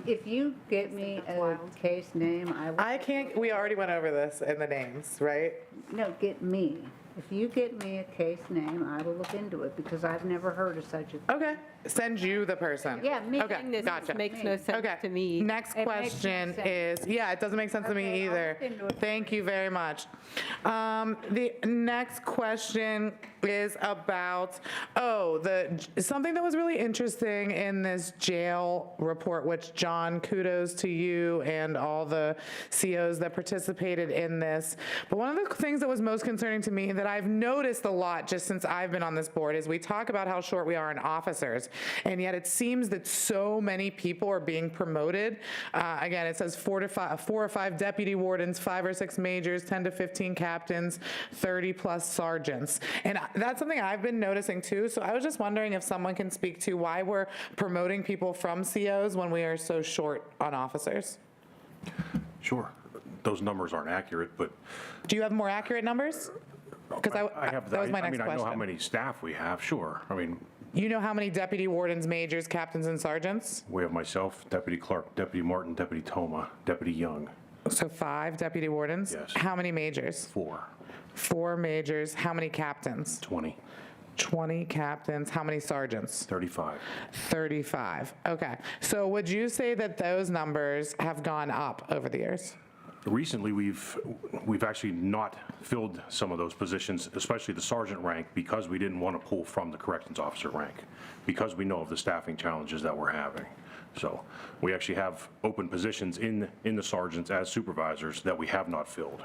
If you get me a case name, I will. I can't, we already went over this in the names, right? No, get me. If you get me a case name, I will look into it, because I've never heard of such a. Okay, send you the person. Yeah, me. Okay, gotcha. Makes no sense Okay, to me. next It makes no question sense. is, yeah, it doesn't make sense to me Okay, I'll either. look into it. Thank you very much. The next question is about, something that was really interesting in this jail report, which John, kudos to you and all the COs that participated in this. But one of the things that was most concerning to me that I've noticed a lot just since I've been on this board is we talk about how short we are in officers, and yet it seems that so many people are being promoted. Again, it says 4 or 5 deputy wardens, 5 or 6 majors, 10 to 15 captains, 30 plus sergeants. And that's something I've been noticing too. So I was just wondering if someone can speak to why we're promoting people from COs when we are so short on officers. Sure. Those numbers aren't accurate, but Do you have more accurate numbers? Because I have that was my next I know how question. many staff we have, sure. I mean, You know how many deputy wardens, majors, captains, and sergeants? we have myself, Deputy Clark, Deputy Martin, Deputy Toma, Deputy Young. So 5 deputy wardens? Yes. How many majors? 4, 4 majors. How many captains? 20, 20 captains. How many sergeants? 35. 35. Okay. So would you say that those numbers have gone up over the years? Recently, we've actually not filled some of those positions, especially the sergeant rank, because we didn't want to pull from the corrections officer rank, because we know of the staffing challenges that we're having. So we actually have open positions in the sergeants as supervisors that we have not filled.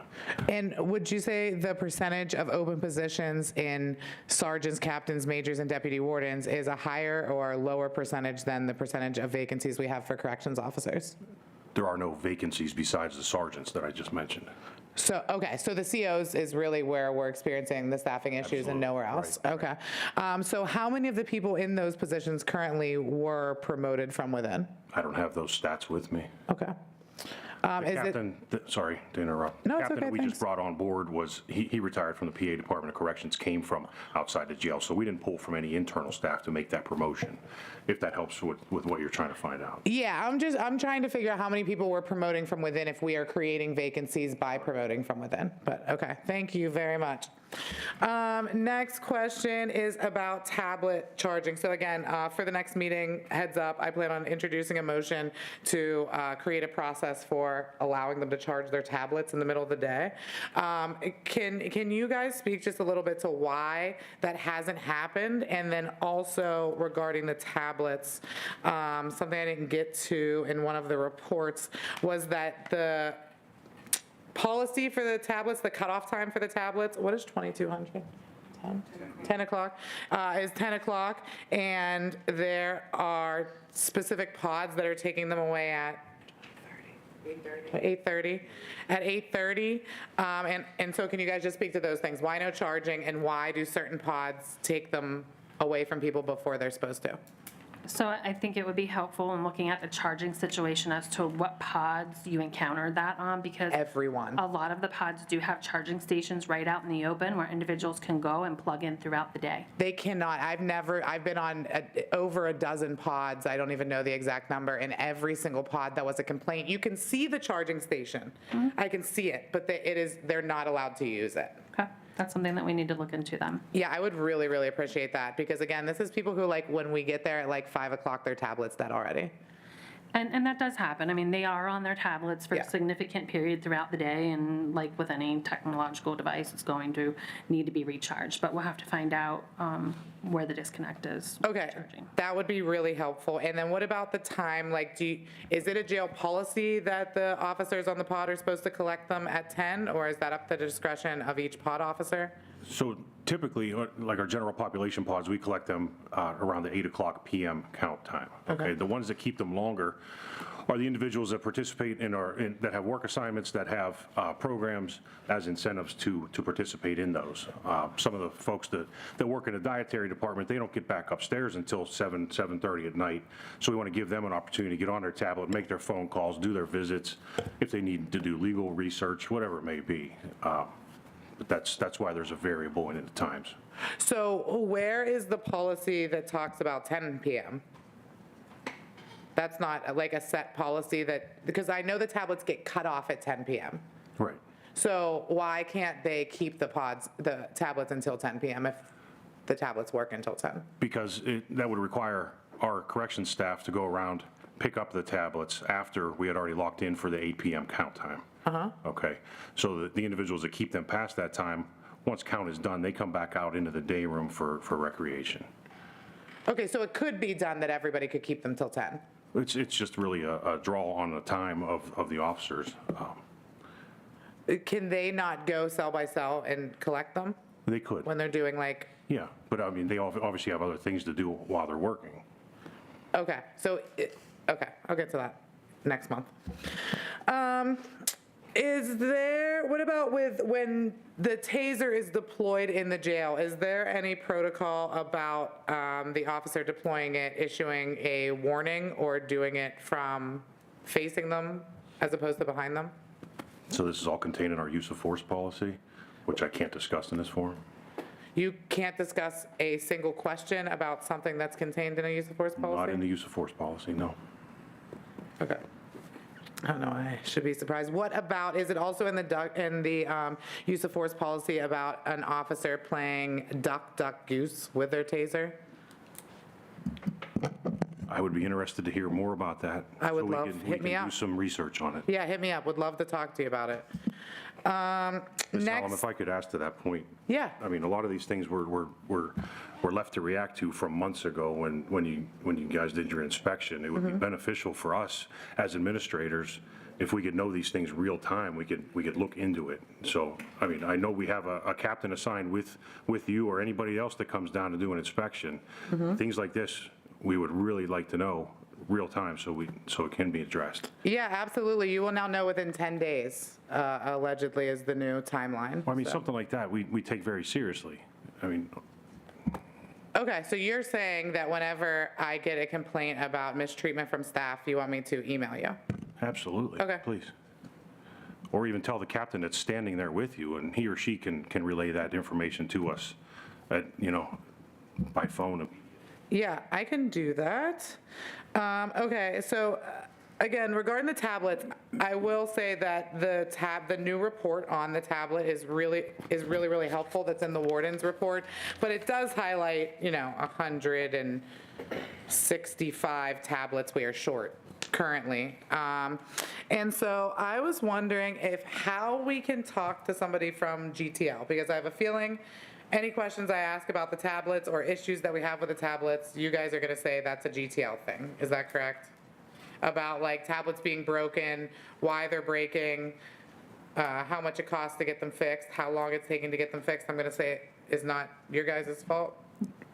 And would you say the percentage of open positions in sergeants, captains, majors, and deputy wardens is a higher or lower percentage than the percentage of vacancies we have for corrections officers? There are no vacancies besides the sergeants that I just mentioned. So, okay, so the COs is really where we're experiencing the staffing issues and nowhere else? Right. Okay. So how many of the people in those positions currently were promoted from within? I don't have those stats with me. Okay. Sorry to interrupt. No, it's Captain okay, that we thanks. just brought on board was, he retired from the PA Department of Corrections, came from outside the jail, so we didn't pull from any internal staff to make that promotion, if that helps with what you're trying to find out. Yeah, I'm trying to figure out how many people we're promoting from within if we are creating vacancies by promoting from within. But okay, thank you very much. Next question is about tablet charging. So again, for the next meeting, heads up, I plan on introducing a motion to create a process for allowing them to charge their tablets in the middle of the day. Can you guys speak just a little bit to why that hasn't happened? And then also regarding the tablets, something I didn't get to in one of the reports was that the policy for the tablets, the cutoff time for the tablets, what is 2200? 10 o'clock is 10 o'clock, and there are specific pods that are taking them away at 8:30. At 8:30, and so can you guys just speak to those things? Why no charging, and why do certain pods take them away from people before they're supposed to? So I think it would be helpful in looking at the charging situation as to what pods you encountered that on, because everyone, a lot of the pods do have charging stations right out in the open where individuals can go and plug in throughout the day. They cannot. I've been on over a dozen pods. I don't even know the exact number. And every single pod that was a complaint, you can see the charging station. I can see it, but they're not allowed to use it. Okay. That's something that we need to look into then. Yeah, I would really, really appreciate that, because again, this is people who, like, when we get there at like 5 o'clock, their tablet's dead already. And that does happen. I mean, they are on their tablets for a significant period throughout the day, and like with any technological device, it's going to need to be recharged. But we'll have to find out where the disconnect is. Okay, that would be really helpful. And then what about the time? Like, is it a jail policy that the officers on the pod are supposed to collect them at 10, or is that up to the discretion of each pod officer? So typically, like our general population pods, we collect them around the 8 o'clock p.m. count time. Okay. The ones that keep them longer are the individuals that participate that have work assignments, that have programs as incentives to participate in those. Some of the folks that work in the dietary department, they don't get back upstairs until 7:30 at night. So we want to give them an opportunity to get on their tablet, make their phone calls, do their visits, if they need to do legal research, whatever it may be. But that's why there's a variable in the times. So where is the policy that talks about 10 p.m.? That's not like a set policy because I know the tablets get cut off at 10 p.m. Right. So why can't they keep the tablets until 10 p.m. if the tablets work until 10? Because that would require our corrections staff to go around, pick up the tablets after we had already locked in for the 8 p.m. count time. Okay, so the individuals that keep them past that time, once count is done, they come back out into the day room for recreation. Okay, so it could be done that everybody could keep them till 10. It's just really a draw on the time of the officers. Can they not go cell by cell and collect them? They could. When they're doing like... Yeah, but I mean, they obviously have other things to do while they're working. Okay, so, okay, I'll get to that next month. What about when the taser is deployed in the jail? Is there any protocol about the officer deploying it, issuing a warning, or doing it from facing them as opposed to behind them? So this is all contained in our use of force policy, which I can't discuss in this forum. You can't discuss a single question about something that's contained in a use of force policy? Not in the use of force policy, no. Okay. I don't know, I should be surprised. What about, is it also in the use of force policy about an officer playing duck, duck, goose with their taser? I would be interested to hear more about that. I would love- We hit me can up. do some research on it. Yeah, hit me up. Would love to talk to you about it. Ms. Hallam, Next, if I could ask to that point. Yeah. I mean, a lot of these things were left to react to from months ago when you guys did your inspection. It would be beneficial for us as administrators if we could know these things real time. We could look into it. So, I mean, I know we have a captain assigned with you or anybody else that comes down to do an inspection. Things like this, we would really like to know real time so it can be addressed. yeah, absolutely. You will now know within 10 days, allegedly, is the new timeline. Well, I mean, So- something like that, we take very seriously. I mean, Okay, so you're saying that whenever I get a complaint about mistreatment from staff, you want me to email you? absolutely. Okay. Please. Or even tell the captain that's standing there with you, and he or she can relay that information to us by phone. Yeah, I can do that. Okay, so again, regarding the tablets, I will say that the new report on the tablet is really helpful. That's in the warden's report, but it does highlight 165 tablets we are short currently. And so I was wondering how we can talk to somebody from GTL, because I have a feeling any questions I ask about the tablets or issues that we have with the tablets, you guys are going to say that's a GTL thing. Is that correct? About like tablets being broken, why they're breaking, how much it costs to get them fixed, how long it's taking to get them fixed. I'm going to say it is not your guys' fault.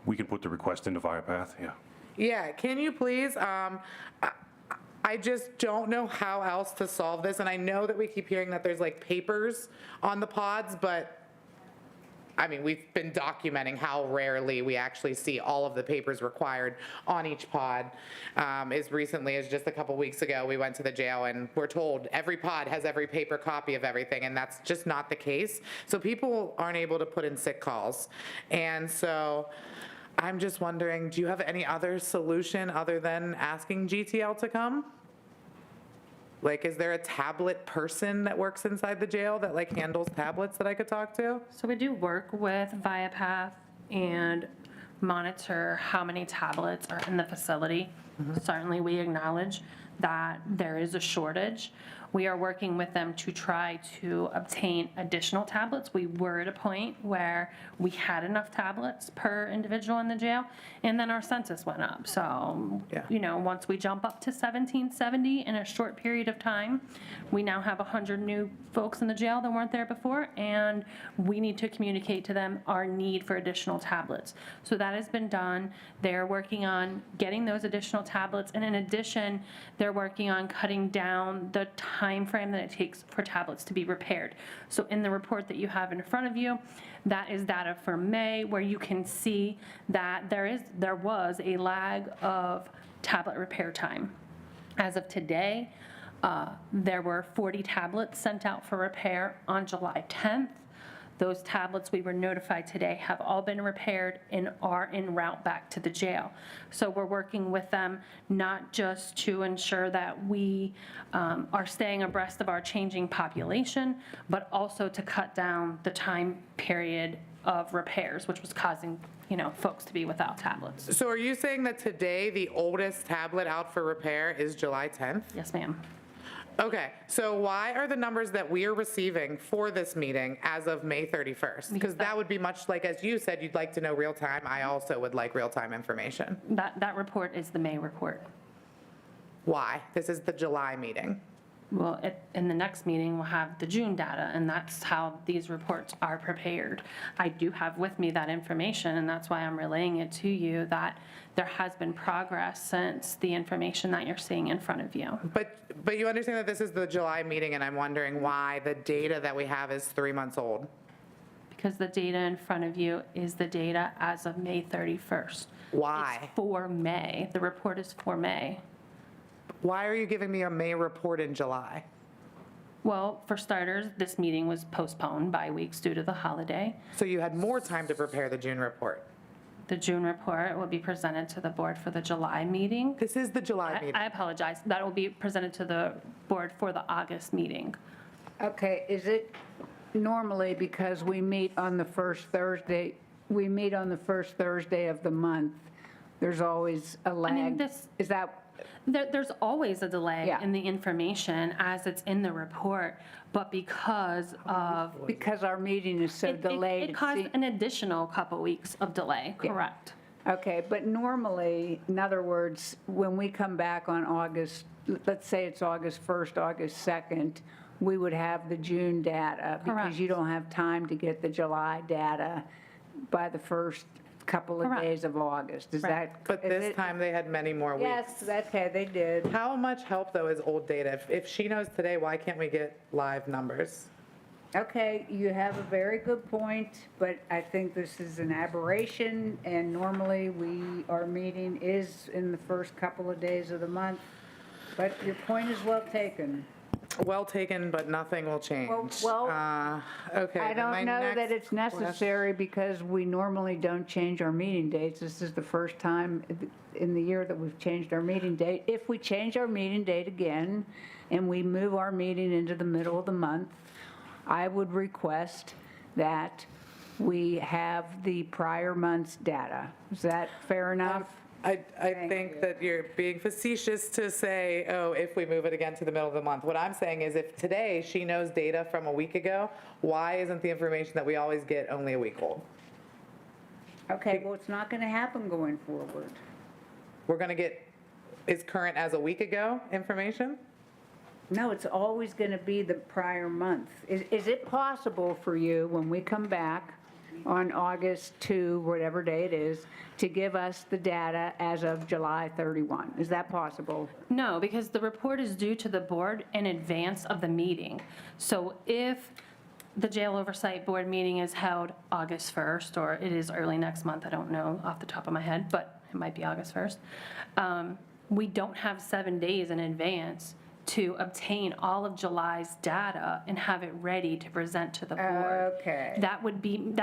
We can put the request into ViaPath, yeah. Yeah, can you please? I just don't know how else to solve this, and I know that we keep hearing that there's like papers on the pods, but I mean, we've been documenting how rarely we actually see all of the papers required on each pod. As recently as just a couple weeks ago, we went to the jail and we're told every pod has every paper copy of everything, and that's just not the case. So people aren't able to put in sick calls. And so I'm just wondering, do you have any other solution other than asking GTL to come? Like, is there a tablet person that works inside the jail that like handles tablets that I could talk to? So we do work with ViaPath and monitor how many tablets are in the facility. Certainly, we acknowledge that there is a shortage. We are working with them to try to obtain additional tablets. We were at a point where we had enough tablets per individual in the jail, and then our census went up. So, once we jump up to 1770 in a short period of time, we now have 100 new folks in the jail that weren't there before, and we need to communicate to them our need for additional tablets. So that has been done. They're working on getting those additional tablets, and in addition, they're working on cutting down the time frame that it takes for tablets to be repaired. So in the report that you have in front of you, that is data for May, where you can see that there was a lag of tablet repair time. As of today, there were 40 tablets sent out for repair on July 10th. Those tablets, we were notified today, have all been repaired and are en route back to the jail. So we're working with them not just to ensure that we are staying abreast of our changing population, but also to cut down the time period of repairs, which was causing folks to be without tablets. So are you saying that today the oldest tablet out for repair is July 10th? Yes, ma'am. Okay, so why are the numbers that we are receiving for this meeting as of May 31st? Because that would be much like, as you said, you'd like to know real time. I also would like real time information. That report is the May report. Why? This is the July meeting. Well, in the next meeting, we'll have the June data, and that's how these reports are prepared. I do have with me that information, and that's why I'm relaying it to you, that there has been progress since the information that you're seeing in front of you. But you understand that this is the July meeting, and I'm wondering why the data that we have is 3 months old. Because the data in front of you is the data as of May 31st. Why? It's for May. The report is for May. Why are you giving me a May report in July? Well, for starters, this meeting was postponed by weeks due to the holiday. So you had more time to prepare the June report? The June report will be presented to the board for the July meeting. This is the July meeting. I apologize. That will be presented to the board for the August meeting. Okay, is it normally, because we meet on the first Thursday of the month, there's always a lag. I mean, Is that, there's always a delay Yeah. in the information as it's in the report, but because of. because our meeting is so delayed? It caused an additional couple weeks of delay, correct? Okay, but normally, in other words, when we come back on August, let's say it's August 1st, August 2nd, we would have the June data. Correct. Because you don't have time to get the July data by the first couple of Correct. days of August. Is that? But is this it- time they had many more weeks. Yes, okay, they did. How much help, though, is old data? If she knows today, why can't we get live numbers? Okay, you have a very good point, but I think this is an aberration, and normally our meeting is in the first couple of days of the month. But your point is well taken. Well taken, but nothing will change. Okay. I then my don't know that next it's necessary because we normally don't change our meeting dates. This is the first time in the year that we've changed our meeting date. If we change our meeting date again and we move our meeting into the middle of the month, I would request that we have the prior month's data. Is that fair enough? I think that you're being facetious to say, oh, if we move it again to the middle of the month. What I'm saying is if today she knows data from a week ago, why isn't the information that we always get only a week old? Okay, well, it's not going to happen going forward. We're going to get as current as a week ago information? No, it's always going to be the prior month. Is it possible for you, when we come back on August 2, whatever day it is, to give us the data as of July 31? Is that possible? No, because the report is due to the board in advance of the meeting. So if the Jail Oversight Board meeting is held August 1st, or it is early next month, I don't know off the top of my head, but it might be August 1st, we don't have 7 days in advance to obtain all of July's data and have it ready to present to the board. Okay. That would mean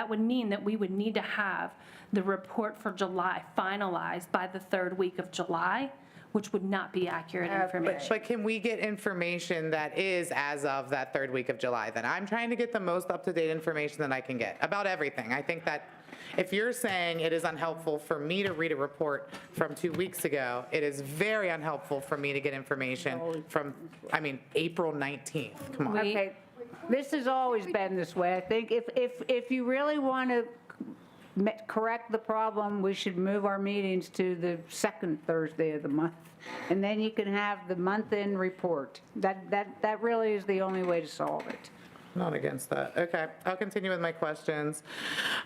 that we would need to have the report for July finalized by the third week of July, which would not be accurate information. But can we get information that is as of that third week of July then? I'm trying to get the most up-to-date information that I can get about everything. I think that if you're saying it is unhelpful for me to read a report from 2 weeks ago, it is very unhelpful for me to get information from, April 19th. Come on. Okay, this has always been this way. I think if you really want to correct the problem, we should move our meetings to the second Thursday of the month, and then you can have the month-end report. That really is the only way to solve it. Not against that. Okay, I'll continue with my questions.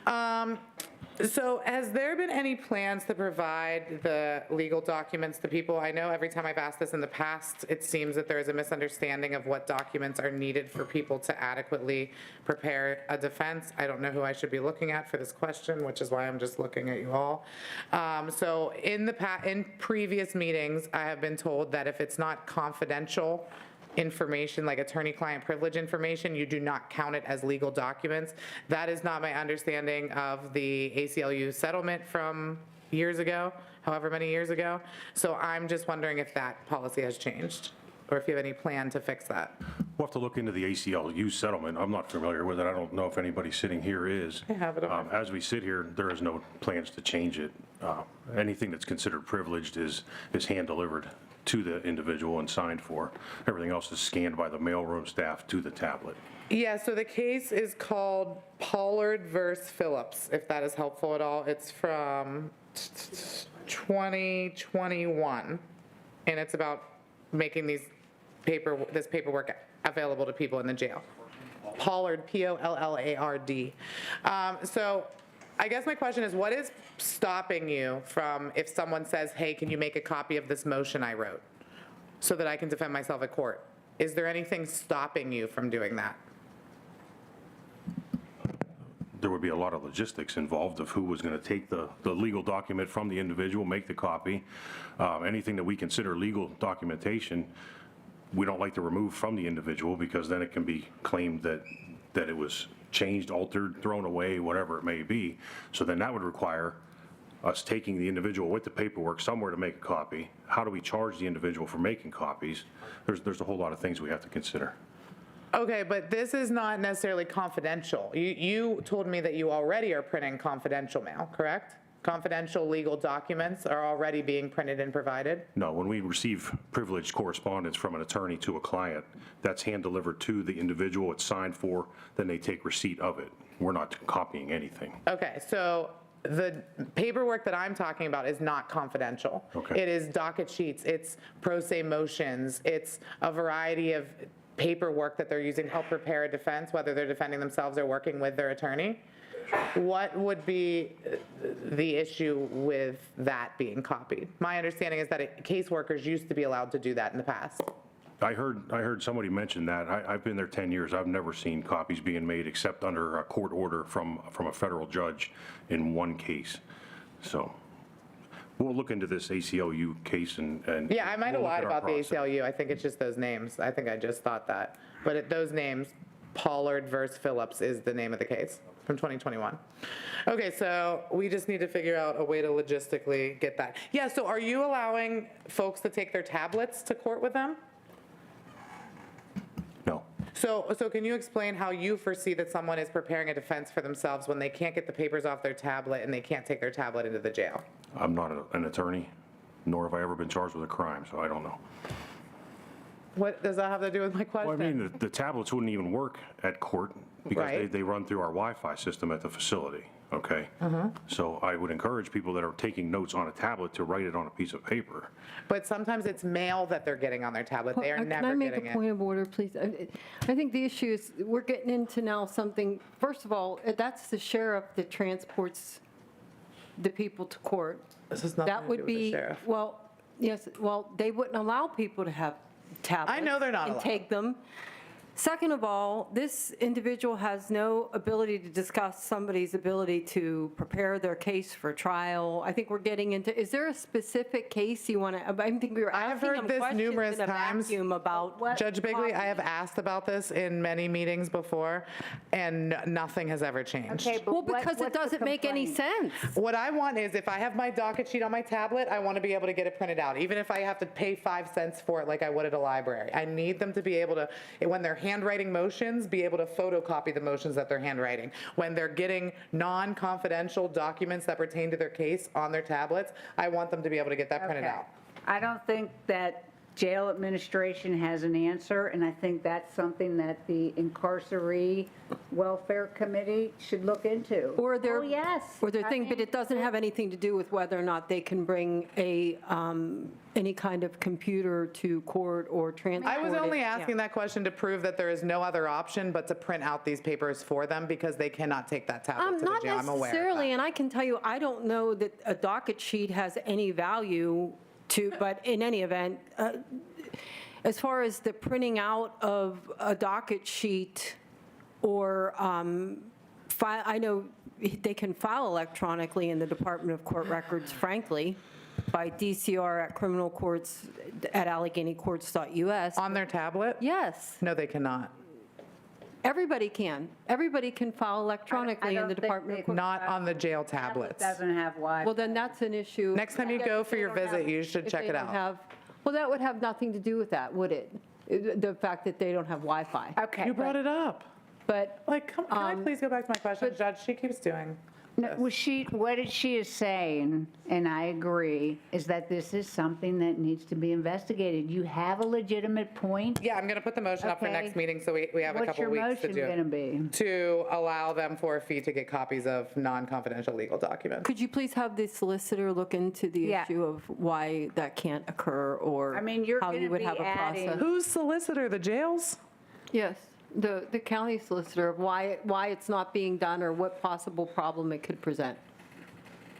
So has there been any plans to provide the legal documents to people? I know every time I've asked this in the past, it seems that there is a misunderstanding of what documents are needed for people to adequately prepare a defense. I don't know who I should be looking at for this question, which is why I'm just looking at you all. So in previous meetings, I have been told that if it's not confidential information, like attorney-client privilege information, you do not count it as legal documents. That is not my understanding of the ACLU settlement from years ago, however many years ago. So I'm just wondering if that policy has changed, or if you have any plan to fix that. We'll have to look into the ACLU settlement. I'm not familiar with it. I don't know if anybody sitting here is. I have it on. As we sit here, there is no plans to change it. Anything that's considered privileged is hand-delivered to the individual and signed for. Everything else is scanned by the mailroom staff to the tablet. Yeah, so the case is called Pollard versus Phillips, if that is helpful at all. It's from 2021, and it's about making this paperwork available to people in the jail. Pollard, P-O-L-L-A-R-D. So I guess my question is, what is stopping you from, if someone says, hey, can you make a copy of this motion I wrote so that I can defend myself at court? Is there anything stopping you from doing that? There would be a lot of logistics involved of who was going to take the legal document from the individual, make the copy. Anything that we consider legal documentation, we don't like to remove from the individual, because then it can be claimed that it was changed, altered, thrown away, whatever it may be. So then that would require us taking the individual with the paperwork somewhere to make a copy. How do we charge the individual for making copies? There's a whole lot of things we have to consider. Okay, but this is not necessarily confidential. You told me that you already are printing confidential mail, correct? confidential legal documents are already being printed and provided? No, when we receive privileged correspondence from an attorney to a client, that's hand-delivered to the individual, it's signed for, then they take receipt of it. We're not copying anything. Okay, so the paperwork that I'm talking about is not confidential. Okay. It is docket sheets, it's pro se motions, it's a variety of paperwork that they're using to help prepare a defense, whether they're defending themselves or working with their attorney. What would be the issue with that being copied? My understanding is that caseworkers used to be allowed to do that in the past. I heard somebody mention that. I've been there 10 years. I've never seen copies being made except under a court order from a federal judge in one case. So we'll look into this ACLU case and Yeah, I might have we'll look lied at our about the process. ACLU. I think it's just those names. I think I just thought that. But those names, Pollard versus Phillips is the name of the case from 2021. Okay, so we just need to figure out a way to logistically get that. Yeah, so are you allowing folks to take their tablets to court with them? No. So can you explain how you foresee that someone is preparing a defense for themselves when they can't get the papers off their tablet and they can't take their tablet into the jail? I'm not an attorney, nor have I ever been charged with a crime, so I don't know. What does that have to do with my question? Well, I mean, the tablets wouldn't even work at court because Right. they run through our Wi-Fi system at the facility, okay? So I would encourage people that are taking notes on a tablet to write it on a piece of paper. But sometimes it's mail that they're getting on their tablet. They are Can I never make getting a it. point of order, please? I think the issue is, we're getting into now something, first of all, that's the sheriff that transports the people to court. This has nothing That to would do with the be, sheriff. well, yes, well, they wouldn't allow people to have tablets. I know they're not And allowed. take them. Second of all, this individual has no ability to discuss somebody's ability to prepare their case for trial. I think we're getting into, is there a specific case you want to, I think we were I've asking heard them this questions numerous in a times. vacuum about what. Judge Bigley, I have asked about this in many meetings before, and nothing has ever changed. Okay, but Well, because it what's the doesn't make any complaint? sense. What I want is, if I have my docket sheet on my tablet, I want to be able to get it printed out, even if I have to pay 5 cents for it like I would at a library. I need them to be able to, when they're handwriting motions, be able to photocopy the motions that they're handwriting. When they're getting non-confidential documents that pertain to their case on their tablets, I want them to be able to get that printed Okay. out. I don't think that jail administration has an answer, and I think that's something that the Incarceree Welfare Committee should look into. Or their, Oh, yes. or their I thing, but mean, it doesn't have anything to do with whether or not they can bring any kind of computer to court or transport I was it. only Yeah. asking that question to prove that there is no other option but to print out these papers for them because they cannot take that tablet to the Not jail. I'm aware of necessarily, that. and I can tell you, I don't know that a docket sheet has any value to, but in any event, as far as the printing out of a docket sheet or I know they can file electronically in the Department of Court Records, frankly, by DCR at criminal courts at AlleghenyCourts.us. On their tablet? Yes, No, they cannot. everybody can. Everybody can file electronically in the Department of Court. Not on the jail tablets. Doesn't have Wi-Fi. Well, then that's an issue. Next time you go for your visit, you should If check they it don't out. have- Well, that would have nothing to do with that, would it? The fact that they don't have Wi-Fi. Okay. You brought it up. But Like, can I please go back to my question, Judge? She keeps doing. No, what she is saying, and I agree, is that this is something that needs to be investigated. You have a legitimate point. Yeah, I'm going to put the motion up for Okay. next meeting, so we have a couple weeks to What's do your motion it. going to be? To allow them for a fee to get copies of non-confidential legal documents. could you please have the solicitor look into the Yeah. issue of why that can't occur or I mean, you're how gonna you would be have a adding- process? Who's solicitor, the jails? Yes, the county solicitor, of why it's not being done or what possible problem it could present.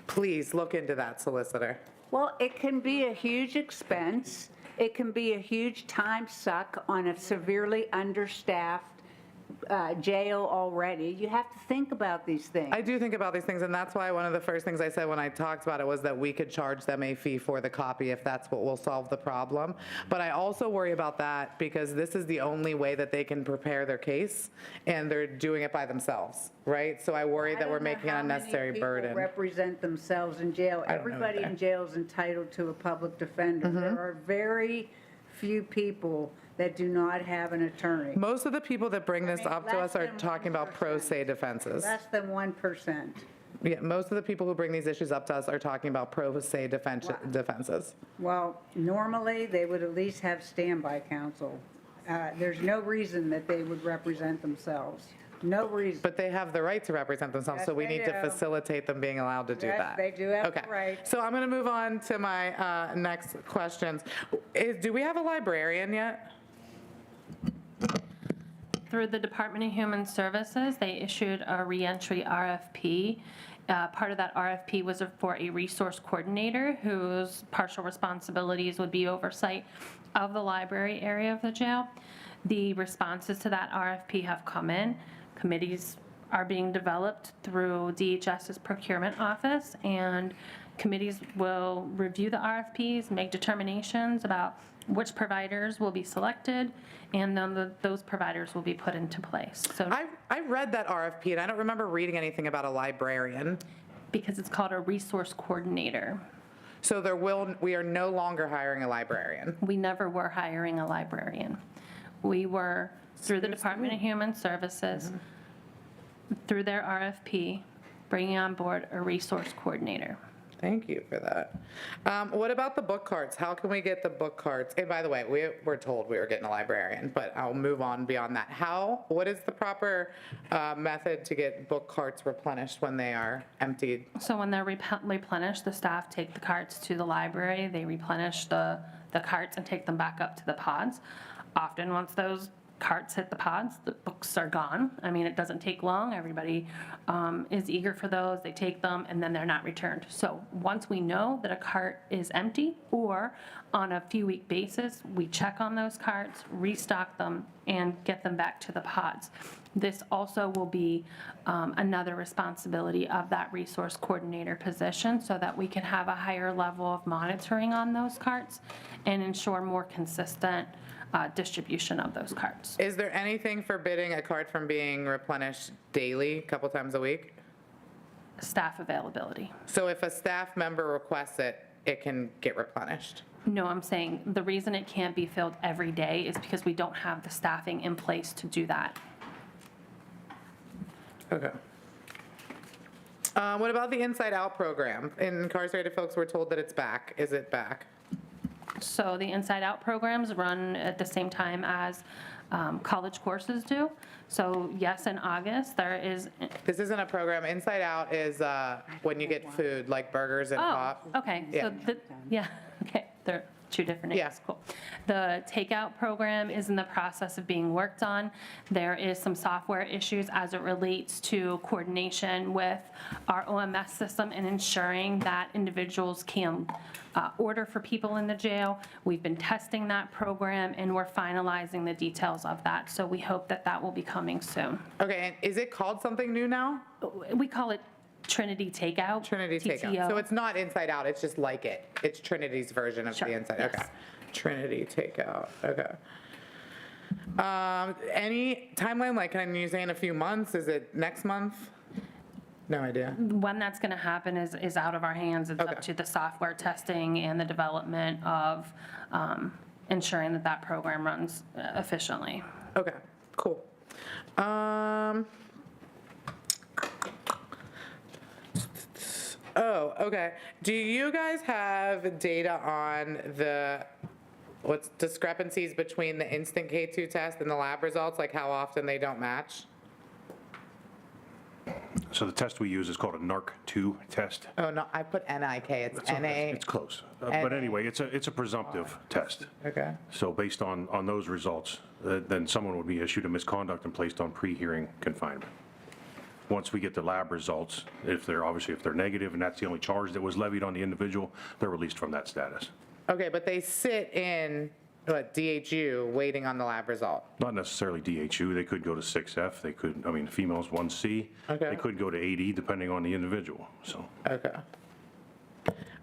Please look into that, solicitor. Well, it can be a huge expense. It can be a huge time suck on a severely understaffed jail already. You have to think about these things. I do think about these things, and that's why one of the first things I said when I talked about it was that we could charge them a fee for the copy if that's what will solve the problem. But I also worry about that because this is the only way that they can prepare their case, and they're doing it by themselves, right? So I worry that we're making an unnecessary burden. Represent themselves in jail. I don't know Everybody either. in jail is entitled to a public defender. There are very few people that do not have an attorney. Most of the people that bring this up to less us are than talking about pro se defenses. Less than 1%. Yeah, most of the people who bring these issues up to us are talking about pro se defenses. Well, normally, they would at least have standby counsel. There's no reason that they would represent themselves. No reason. But they have the right to represent themselves, so we Yes, they need to do. facilitate them being allowed to do Yes, that. they do have Okay. the right. So I'm going to move on to my next questions. Do we have a librarian yet? Through the Department of Human Services, they issued a reentry RFP. Part of that RFP was for a resource coordinator whose partial responsibilities would be oversight of the library area of the jail. The responses to that RFP have come in. Committees are being developed through DHS's procurement office, and committees will review the RFPs, make determinations about which providers will be selected, and then those providers will be put into place. So I read that RFP, and I don't remember reading anything about a librarian. Because it's called a resource coordinator. So we are no longer hiring a librarian. We never were hiring a librarian. We were, through the Department of Human Services, through their RFP, bringing on board a resource coordinator. Thank you for that. What about the book carts? How can we get the book carts? And by the way, we were told we were getting a librarian, but I'll move on beyond that. What is the proper method to get book carts replenished when they are emptied? So when they're replenished, the staff take the carts to the library, they replenish the carts and take them back up to the pods. Often, once those carts hit the pods, the books are gone. I mean, it doesn't take long. Everybody is eager for those. They take them, and then they're not returned. So once we know that a cart is empty, or on a few-week basis, we check on those carts, restock them, and get them back to the pods. This also will be another responsibility of that resource coordinator position, so that we can have a higher level of monitoring on those carts and ensure more consistent distribution of those carts. Is there anything forbidding a cart from being replenished daily, a couple times a week? Staff availability. So if a staff member requests it, it can get replenished? No, I'm saying the reason it can't be filled every day is because we don't have the staffing in place to do that. Okay. What about the Inside Out program? Incarcerated folks were told that it's back. Is it back? So the Inside Out programs run at the same time as college courses do. So yes, in August, there is. This isn't a program. Inside Out is when you get food, like burgers and pop. Okay. Yeah. So, okay, they're two different names. Yeah. Cool. The takeout program is in the process of being worked on. There is some software issues as it relates to coordination with our OMS system and ensuring that individuals can order for people in the jail. We've been testing that program, and we're finalizing the details of that. So we hope that that will be coming soon. Okay, and is it called something new now? We call it Trinity Takeout. Trinity Takeout. TTO. So it's not Inside Out, it's just like it. It's Trinity's version of the Inside. yes. Okay. Trinity Takeout. Okay. Any timeline, like, can you say in a few months? Is it next month? No idea. When that's going to happen is out of our hands. It's up to the software testing and the development of ensuring that that program runs efficiently. Okay, cool. Oh, okay. Do you guys have data on what's discrepancies between the instant K2 test and the lab results, like how often they don't match? So the test we use is called a NARC-2 test. Oh, no, I put NIK, it's NA. It's close. But anyway, it's a presumptive test. Okay. So based on those results, then someone would be issued a misconduct and placed on pre-hearing confinement. Once we get the lab results, if they're negative and that's the only charge that was levied on the individual, they're released from that status. Okay, but they sit in, DHU, waiting on the lab result? Not necessarily DHU, they could go to 6F, they could, females 1C. Okay. They could go to 80 depending on the individual, so. Okay.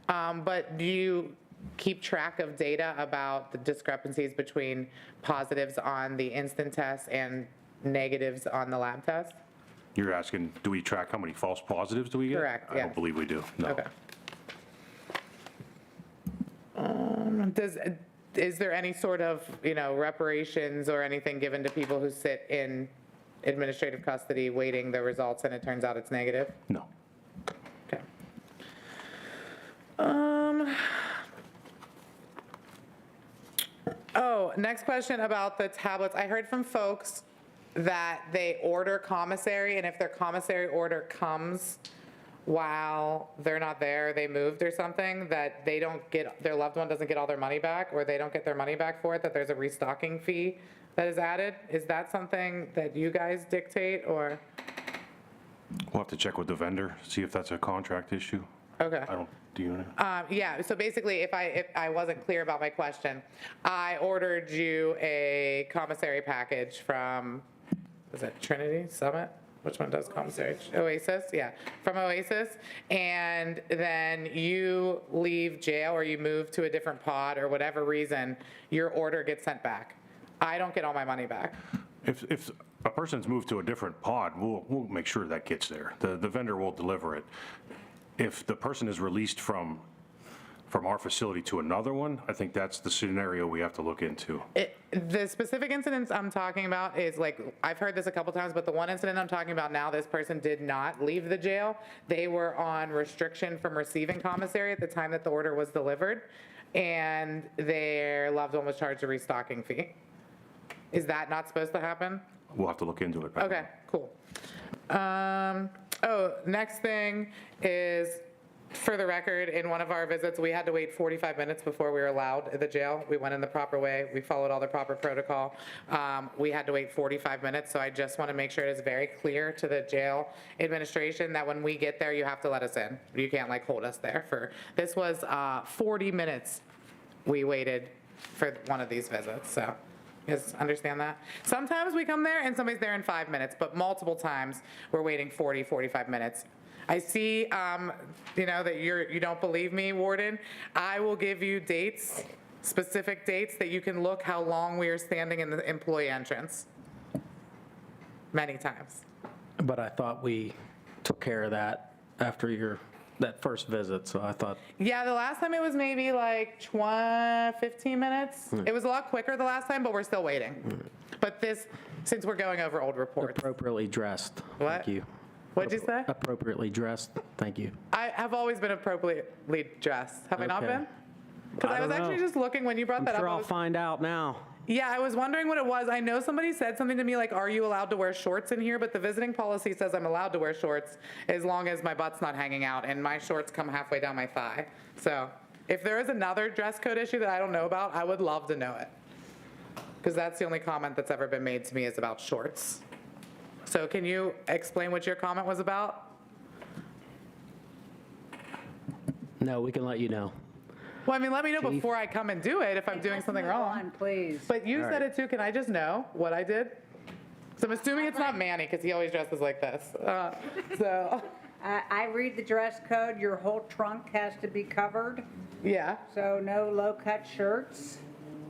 But do you keep track of data about the discrepancies between positives on the instant test and negatives on the lab test? You're asking, do we track how many false positives do we get? Correct, I yes. don't believe we do, no. Okay. Is there any sort of, reparations or anything given to people who sit in administrative custody waiting the results and it turns out it's negative? No. Oh, next question about the tablets. I heard from folks that they order commissary, and if their commissary order comes while they're not there, they moved or something, that they don't get, their loved one doesn't get all their money back, or they don't get their money back for it, that there's a restocking fee that is added. Is that something that you guys dictate, or? We'll have to check with the vendor, see if that's a contract issue. Okay. Do you know? Yeah, so basically, if I wasn't clear about my question, I ordered you a commissary package from, was it Trinity Summit? Which one does commissary? Oasis, yeah, from Oasis. And then you leave jail or you move to a different pod or whatever reason, your order gets sent back. I don't get all my money back. If a person's moved to a different pod, we'll make sure that gets there. The vendor will deliver it. If the person is released from our facility to another one, I think that's the scenario we have to look into. The specific incidents I'm talking about is like, I've heard this a couple times, but the one incident I'm talking about now, this person did not leave the jail. They were on restriction from receiving commissary at the time that the order was delivered, and their loved one was charged a restocking fee. Is that not supposed to happen? We'll have to look into it. Okay, cool. Next thing is, for the record, in one of our visits, we had to wait 45 minutes before we were allowed at the jail. We went in the proper way. We followed all the proper protocol. We had to wait 45 minutes, so I just want to make sure it is very clear to the jail administration that when we get there, you have to let us in. You can't like hold us there for, this was 40 minutes we waited for one of these visits, so. You guys understand that? Sometimes we come there and somebody's there in 5 minutes, but multiple times we're waiting 40, 45 minutes. I see, that you don't believe me, Warden. I will give you dates, specific dates that you can look how long we are standing in the employee entrance. Many times. But I thought we took care of that after that first visit, so I thought. Yeah, the last time it was maybe like 15 minutes. It was a lot quicker the last time, but we're still waiting. But since we're going over old reports. Appropriately dressed. What? Thank you. What'd you say? Appropriately dressed. Thank you. I have always been appropriately dressed. Have I not Okay. been? Because I was actually just looking when you brought that up. Sure, I I'll was- find out now. Yeah, I was wondering what it was. I know somebody said something to me like, are you allowed to wear shorts in here? But the visiting policy says I'm allowed to wear shorts as long as my butt's not hanging out, and my shorts come halfway down my thigh. So if there is another dress code issue that I don't know about, I would love to know it. Because that's the only comment that's ever been made to me is about shorts. So can you explain what your comment was about? No, we can let you know. Well, I mean, let me know before I come and do it if I'm doing something wrong. On, please. But you All said right. it too. Can I just know what I did? So I'm assuming it's not Manny because he always dresses like this. I read the dress code. Your whole trunk has to be covered, Yeah, so no low-cut shirts.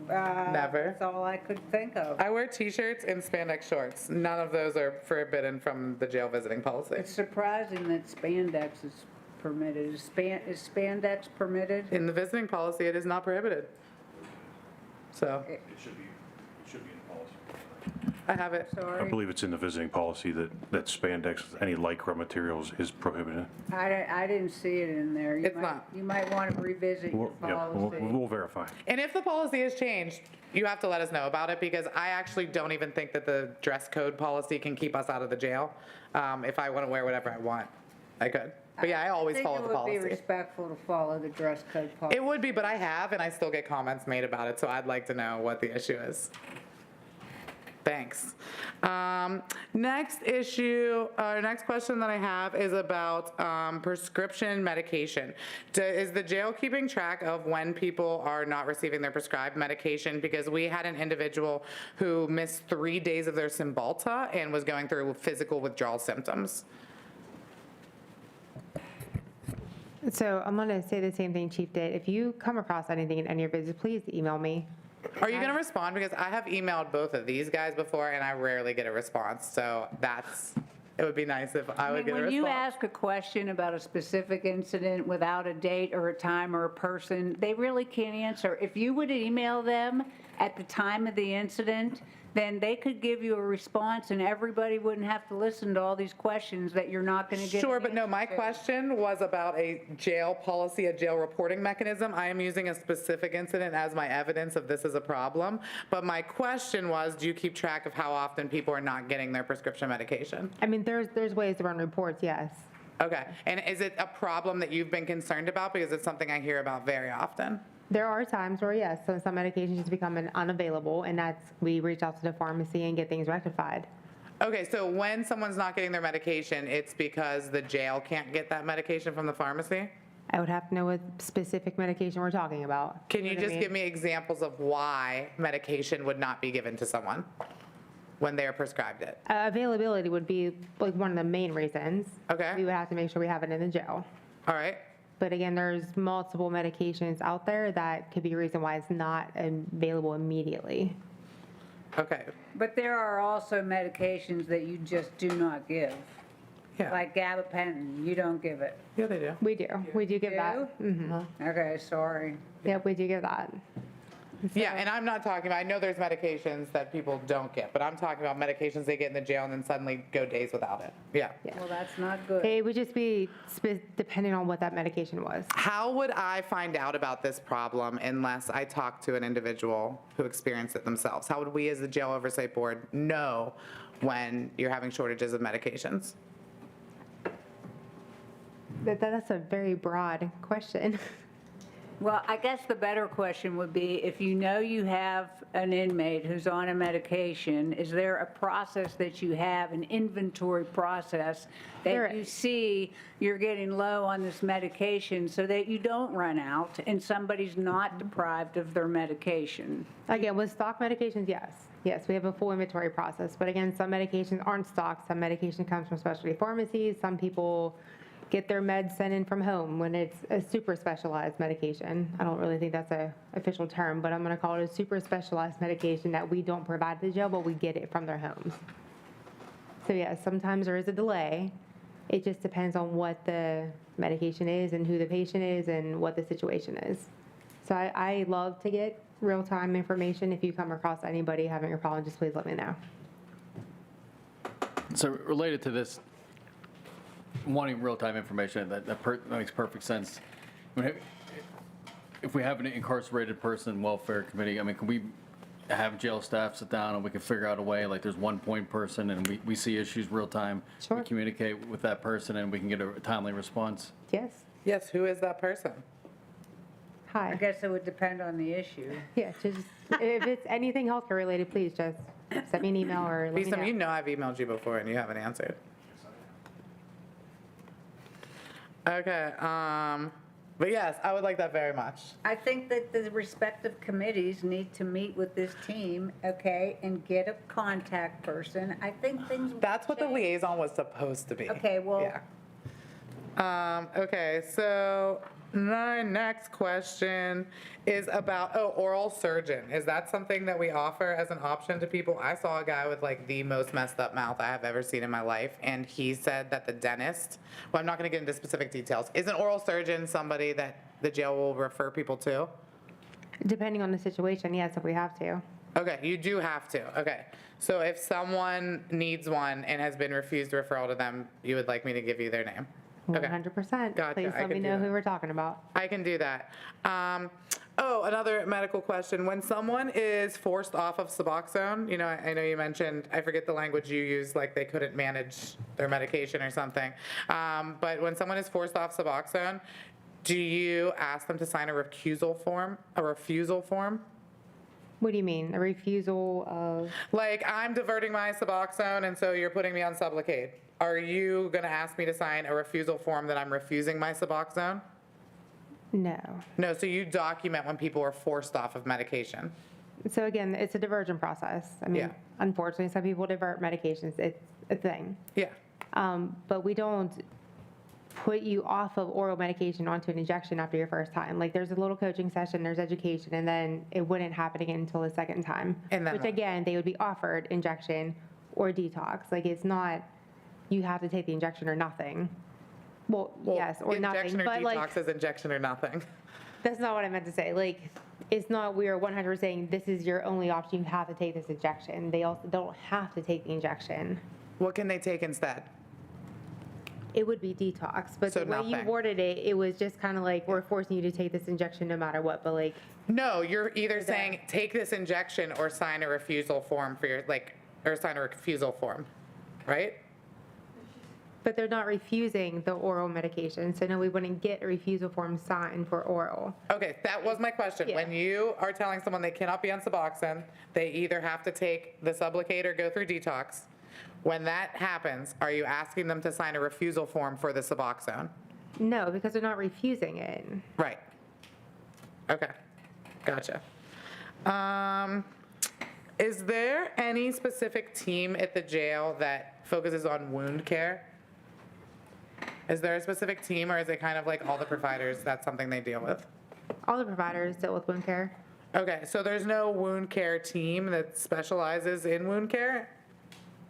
Never. That's all I could think of. I wear t-shirts and spandex shorts. None of those are forbidden from the jail visiting policy. It's surprising that spandex is permitted. Is spandex permitted? In the visiting policy, it is not prohibited. So It should be in the policy. I have it. I Sorry. believe it's in the visiting policy that spandex, any lycra materials is prohibited. I didn't see it in there. It's not. You might want to revisit your policy. We'll verify. And if the policy has changed, you have to let us know about it because I actually don't even think that the dress code policy can keep us out of the jail. If I want to wear whatever I want, I could. But yeah, I always follow the I think it would be policy. respectful to follow the dress code policy. It would be, but I have, and I still get comments made about it, so I'd like to know what the issue is. Thanks. Next question that I have is about prescription medication. Is the jail keeping track of when people are not receiving their prescribed medication? Because we had an individual who missed 3 days of their Cymbalta and was going through physical withdrawal symptoms. So I'm going to say the same thing Chief did. If you come across anything in any of your visits, please email me. Are you going to respond? Because I have emailed both of these guys before, and I rarely get a response. So it would be nice if I would get a response. When you ask a question about a specific incident without a date or a time or a person, they really can't answer. If you would email them at the time of the incident, then they could give you a response and everybody wouldn't have to listen to all these questions that you're not going to get. Sure, an but no, answer my to. question was about a jail policy, a jail reporting mechanism. I am using a specific incident as my evidence of this is a problem. But my question was, do you keep track of how often people are not getting their prescription medication? I mean, there's ways to run reports, yes. Okay, and is it a problem that you've been concerned about? Because it's something I hear about very often. There are times where, yes, some medications just become unavailable, and we reach out to the pharmacy and get things rectified. Okay, so when someone's not getting their medication, it's because the jail can't get that medication from the pharmacy? I would have to know what specific medication we're talking about. Can you know what I just mean? give me examples of why medication would not be given to someone when they're prescribed it? Availability would be like one of the main reasons. Okay. We would have to make sure we have it in the jail. All right. But again, there's multiple medications out there that could be a reason why it's not available immediately. Okay. But there are also medications that you just do not give. Yeah. Like gabapentin, you don't give it. Yeah, they do. We do. We do give that. Okay, sorry. Yep, we do give that. Yeah, and I'm not talking about, I know there's medications that people don't get, but I'm talking about medications they get in the jail and then suddenly go days without it. Yeah. Well, that's not good. It would just be depending on what that medication was. How would I find out about this problem unless I talk to an individual who experienced it themselves? How would we as the Jail Oversight Board know when you're having shortages of medications? That's a very broad question. Well, I guess the better question would be, if you know you have an inmate who's on a medication, is there a process that you have, an inventory process, that you see you're getting low on this medication so that you don't run out and somebody's not deprived of their medication? Again, with stock medications, yes. Yes, we have a full inventory process. But again, some medications aren't stocked. Some medication comes from specialty pharmacies. Some people get their meds sent in from home when it's a super specialized medication. I don't really think that's a official term, but I'm going to call it a super specialized medication that we don't provide to the jail, but we get it from their homes. So yeah, sometimes there is a delay. It just depends on what the medication is and who the patient is and what the situation is. So I love to get real-time information. If you come across anybody having a problem, just please let me know. So related to this, wanting real-time information, that makes perfect sense. I mean, if we have an incarcerated person welfare committee, I mean, can we have jail staff sit down and we can figure out a way, like there's one point person and we see issues real-time? Sure. We communicate with that person and we can get a timely response? Yes. Yes, who is that person? Hi. I guess it would depend on the issue. Yeah, just if it's anything healthcare related, please just send me an email or let me Bisam, know. you know I've emailed you before and you haven't answered. Okay, but yes, I would like that very much. I think that the respective committees need to meet with this team, okay, and get a contact person. I think things. That's what the liaison was supposed to be. Okay, well. Yeah. Okay, so my next question is about, oral surgeon. Is that something that we offer as an option to people? I saw a guy with like the most messed up mouth I have ever seen in my life, and he said that the dentist, well, I'm not gonna get into specific details, is an oral surgeon somebody that the jail will refer people to? Depending on the situation, yes, if we have to. Okay, you do have to, okay. So if someone needs one and has been refused referral to them, you would like me to give you their name? Okay. 100%. Gotcha, Please I let me can do know that. who we're talking about. I can do that. Another medical question. When someone is forced off of Suboxone, you know, I know you mentioned, I forget the language you used, like they couldn't manage their medication or something. But when someone is forced off Suboxone, do you ask them to sign a refusal form? What do you mean? A refusal of? Like, I'm diverting my Suboxone, and so you're putting me on Sublocade. Are you going to ask me to sign a refusal form that I'm refusing my Suboxone? No. No, so you document when people are forced off of medication. So again, it's a diversion process. I mean, Yeah. unfortunately, some people divert medications. It's a thing. Yeah. But we don't put you off of oral medication onto an injection after your first time. Like there's a little coaching session, there's education, and then it wouldn't happen again until the second time. And then which what? again, they would be offered injection or detox. Like it's not, you have to take the injection or nothing. Well yes, or nothing. Injection or But detox like, is injection or nothing. that's not what I meant to say. Like It's not we are 100% saying this is your only option, you have to take this injection. They also don't have to take the injection. What can they take instead? It would be detox, but So the way you nothing. worded it, it was just kind of like, we're forcing you to take this injection no matter what, but like, No, you're either saying take this injection or sign a refusal form for your, or sign a refusal form, right? but they're not refusing the oral medication, so no, we wouldn't get a refusal form signed for oral. Okay, that was my question. When you are telling someone they cannot be on Suboxone, they either have to take the Sublocade or go through detox. When that happens, are you asking them to sign a refusal form for the Suboxone? No, because they're not refusing it. Right. Okay, gotcha. Is there any specific team at the jail that focuses on wound care? Is there a specific team, or is it kind of like all the providers, that's something they deal with? All the providers deal with wound care. Okay, so there's no wound care team that specializes in wound care?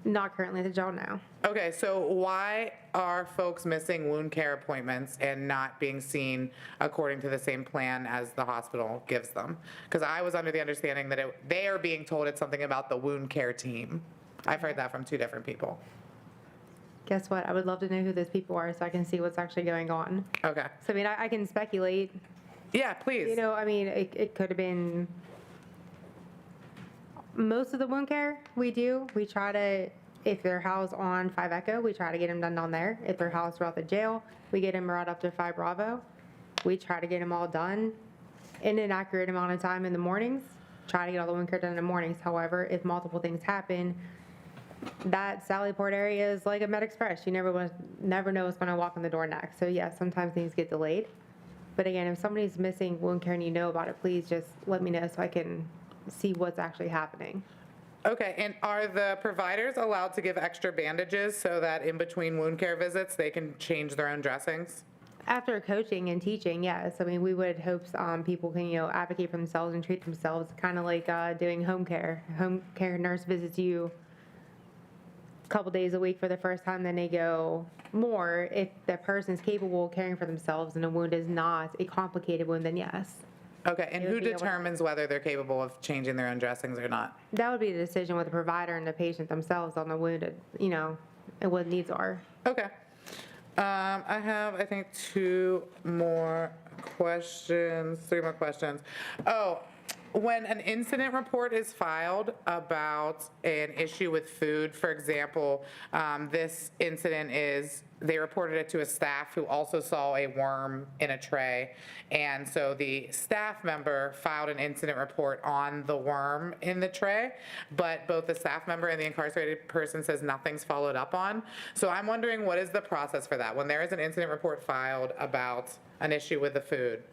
Not currently at the jail now. Okay, so why are folks missing wound care appointments and not being seen according to the same plan as the hospital gives them? Because I was under the understanding that they are being told it's something about the wound care team. I've heard that from two different people. Guess what? I would love to know who those people are so I can see what's actually going on. Okay. So, I mean, I can speculate. Yeah, please. You know, I mean, it could have been most of the wound care we do. We try to, if they're housed on 5 Echo, we try to get them done down there. If they're housed throughout the jail, we get them right up to 5 Bravo. We try to get them all done in an accurate amount of time in the mornings. Try to get all the wound care done in the mornings. However, if multiple things happen, that Sallyport area is like a Med Express. You never know what's going to walk in the door next. So yeah, sometimes things get delayed. But again, if somebody's missing wound care and you know about it, please just let me know so I can see what's actually happening. Okay, and are the providers allowed to give extra bandages so that in between wound care visits, they can change their own dressings? After coaching and teaching, yes. I mean, we would hope people can, advocate for themselves and treat themselves, kind of like doing home care. Home care nurse visits you a couple days a week for the first time, then they go more. If the person's capable of caring for themselves and the wound is not a complicated wound, then yes. Okay, and who determines whether they're capable of changing their own dressings or not? That would be the decision with the provider and the patient themselves on the wound, and what needs are. Okay. I have, I think, three more questions. Oh, when an incident report is filed about an issue with food, for example, this incident is, they reported it to a staff who also saw a worm in a tray. And so the staff member filed an incident report on the worm in the tray, but both the staff member and the incarcerated person says nothing's followed up on. So I'm wondering, what is the process for that? When there is an incident report filed about an issue with the food,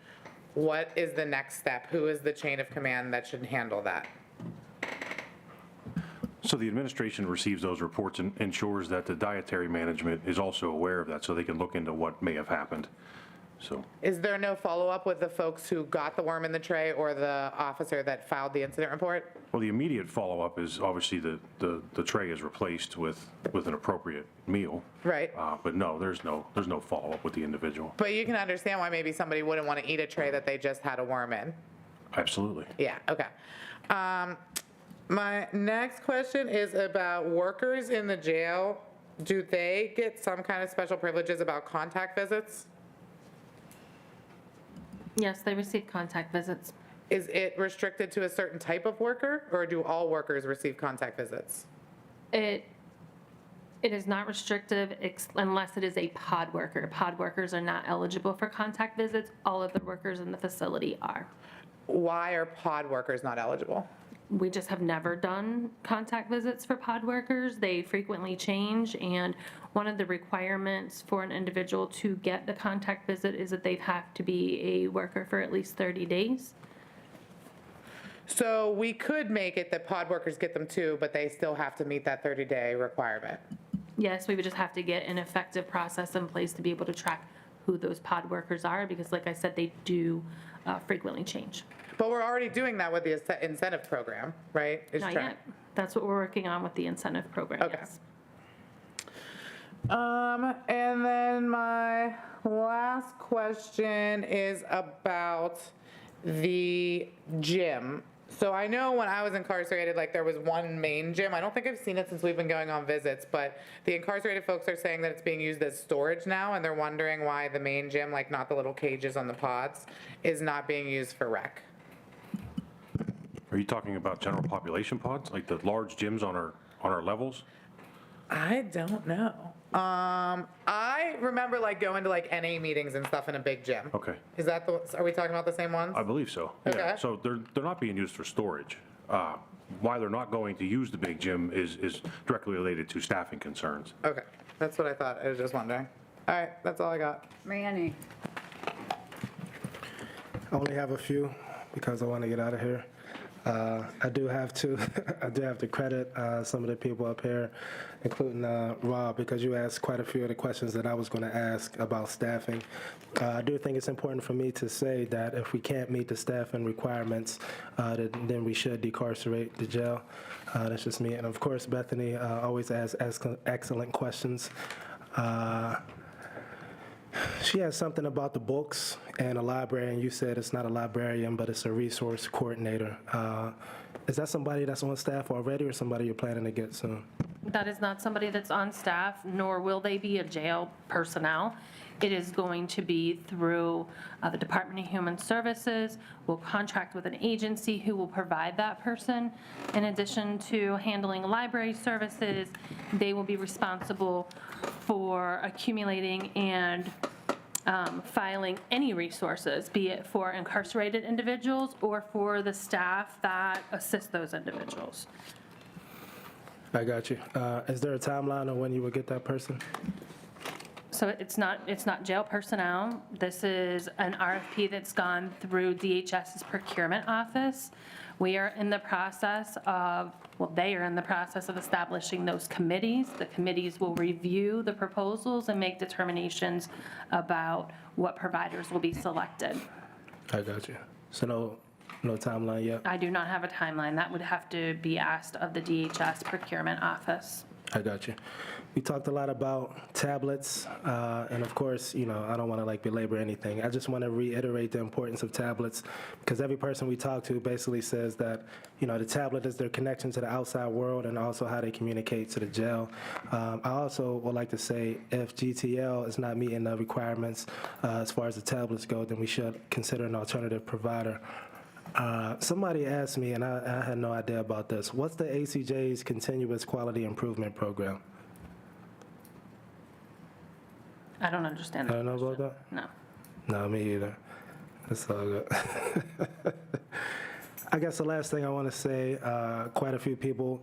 what is the next step? Who is the chain of command that should handle that? So the administration receives those reports and ensures that the dietary management is also aware of that so they can look into what may have happened. So Is there no follow-up with the folks who got the worm in the tray or the officer that filed the incident report? well, the immediate follow-up is obviously the tray is replaced with an appropriate meal. Right. But no, there's no follow-up with the individual. But you can understand why maybe somebody wouldn't want to eat a tray that they just had a worm in. Absolutely. Yeah, okay. My next question is about workers in the jail. Do they get some kind of special privileges about contact visits? Yes, they receive contact visits. Is it restricted to a certain type of worker, or do all workers receive contact visits? It is not restrictive unless it is a pod worker. Pod workers are not eligible for contact visits. All of the workers in the facility are. Why are pod workers not eligible? We just have never done contact visits for pod workers. They frequently change, and one of the requirements for an individual to get the contact visit is that they have to be a worker for at least 30 days. So we could make it that pod workers get them too, but they still have to meet that 30-day requirement. Yes, we would just have to get an effective process in place to be able to track who those pod workers are, because like I said, they do frequently change. But we're already doing that with the incentive program, right? Not yet. That's what we're working on with the incentive program, Okay. yes. And then my last question is about the gym. So I know when I was incarcerated, like there was one main gym. I don't think I've seen it since we've been going on visits, but the incarcerated folks are saying that it's being used as storage now, and they're wondering why the main gym, like not the little cages on the pods, is not being used for rec. Are you talking about general population pods, like the large gyms on our levels? I don't know. I remember like going to like NA meetings and stuff in a big gym. Okay. Is that are we talking about the same ones? I believe so. Okay. Yeah. So they're not being used for storage. Why they're not going to use the big gym is directly related to staffing concerns. Okay, that's what I thought. I was just wondering. All right, that's all I got. Manny. I only have a few because I want to get out of here. I do have to credit some of the people up here, including Rob, because you asked quite a few of the questions that I was going to ask about staffing. I do think it's important for me to say that if we can't meet the staffing requirements, then we should decarcerate the jail. That's just me. And of course, Bethany always asks excellent questions. She has something about the books and a library, and you said it's not a librarian, but it's a resource coordinator. Is that somebody that's on staff already or somebody you're planning to get soon? That is not somebody that's on staff, nor will they be a jail personnel. It is going to be through the Department of Human Services. We'll contract with an agency who will provide that person. In addition to handling library services, they will be responsible for accumulating and filing any resources, be it for incarcerated individuals or for the staff that assist those individuals. I got you. Is there a timeline on when you will get that person? So it's not jail personnel. This is an RFP that's gone through DHS's procurement office. We are in the process of, well, they are in the process of establishing those committees. The committees will review the proposals and make determinations about what providers will be selected. I got you. So no timeline yet? I do not have a timeline. That would have to be asked of the DHS procurement office. I got you. We talked a lot about tablets, and of course, I don't want to belabor anything. I just want to reiterate the importance of tablets, because every person we talk to basically says that, the tablet is their connection to the outside world and also how they communicate to the jail. I also would like to say if GTL is not meeting the requirements as far as the tablets go, then we should consider an alternative provider. Somebody asked me, and I had no idea about this, what's the ACJ's Continuous Quality Improvement Program? I don't understand that. I don't know about that? No. No, me either. That's all good. I guess the last thing I want to say, quite a few people,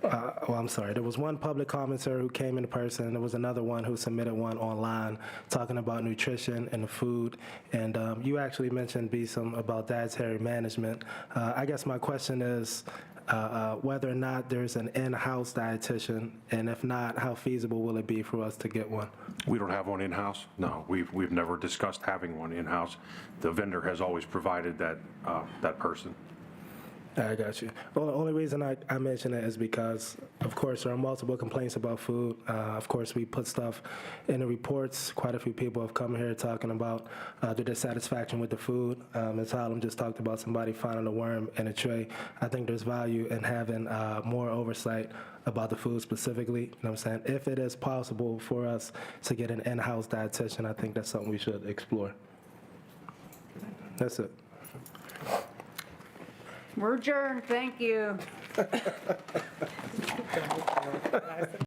I'm sorry, there was one public commenter who came in person, there was another one who submitted one online talking about nutrition and the food, and you actually mentioned, Beeson, about dietary management. I guess my question is whether or not there's an in-house dietitian, and if not, how feasible will it be for us to get one? We don't have one in-house. No, we've never discussed having one in-house. The vendor has always provided that person. I got you. Well, the only reason I mention it is because, of course, there are multiple complaints about food. Of course, we put stuff in the reports. Quite a few people have come here talking about their dissatisfaction with the food. Ms. Holland just talked about somebody finding a worm in a tray. I think there's value in having more oversight about the food specifically. You know what I'm saying? If it is possible for us to get an in-house dietitian, I think that's something we should explore. That's it. We're adjourned. Thank you.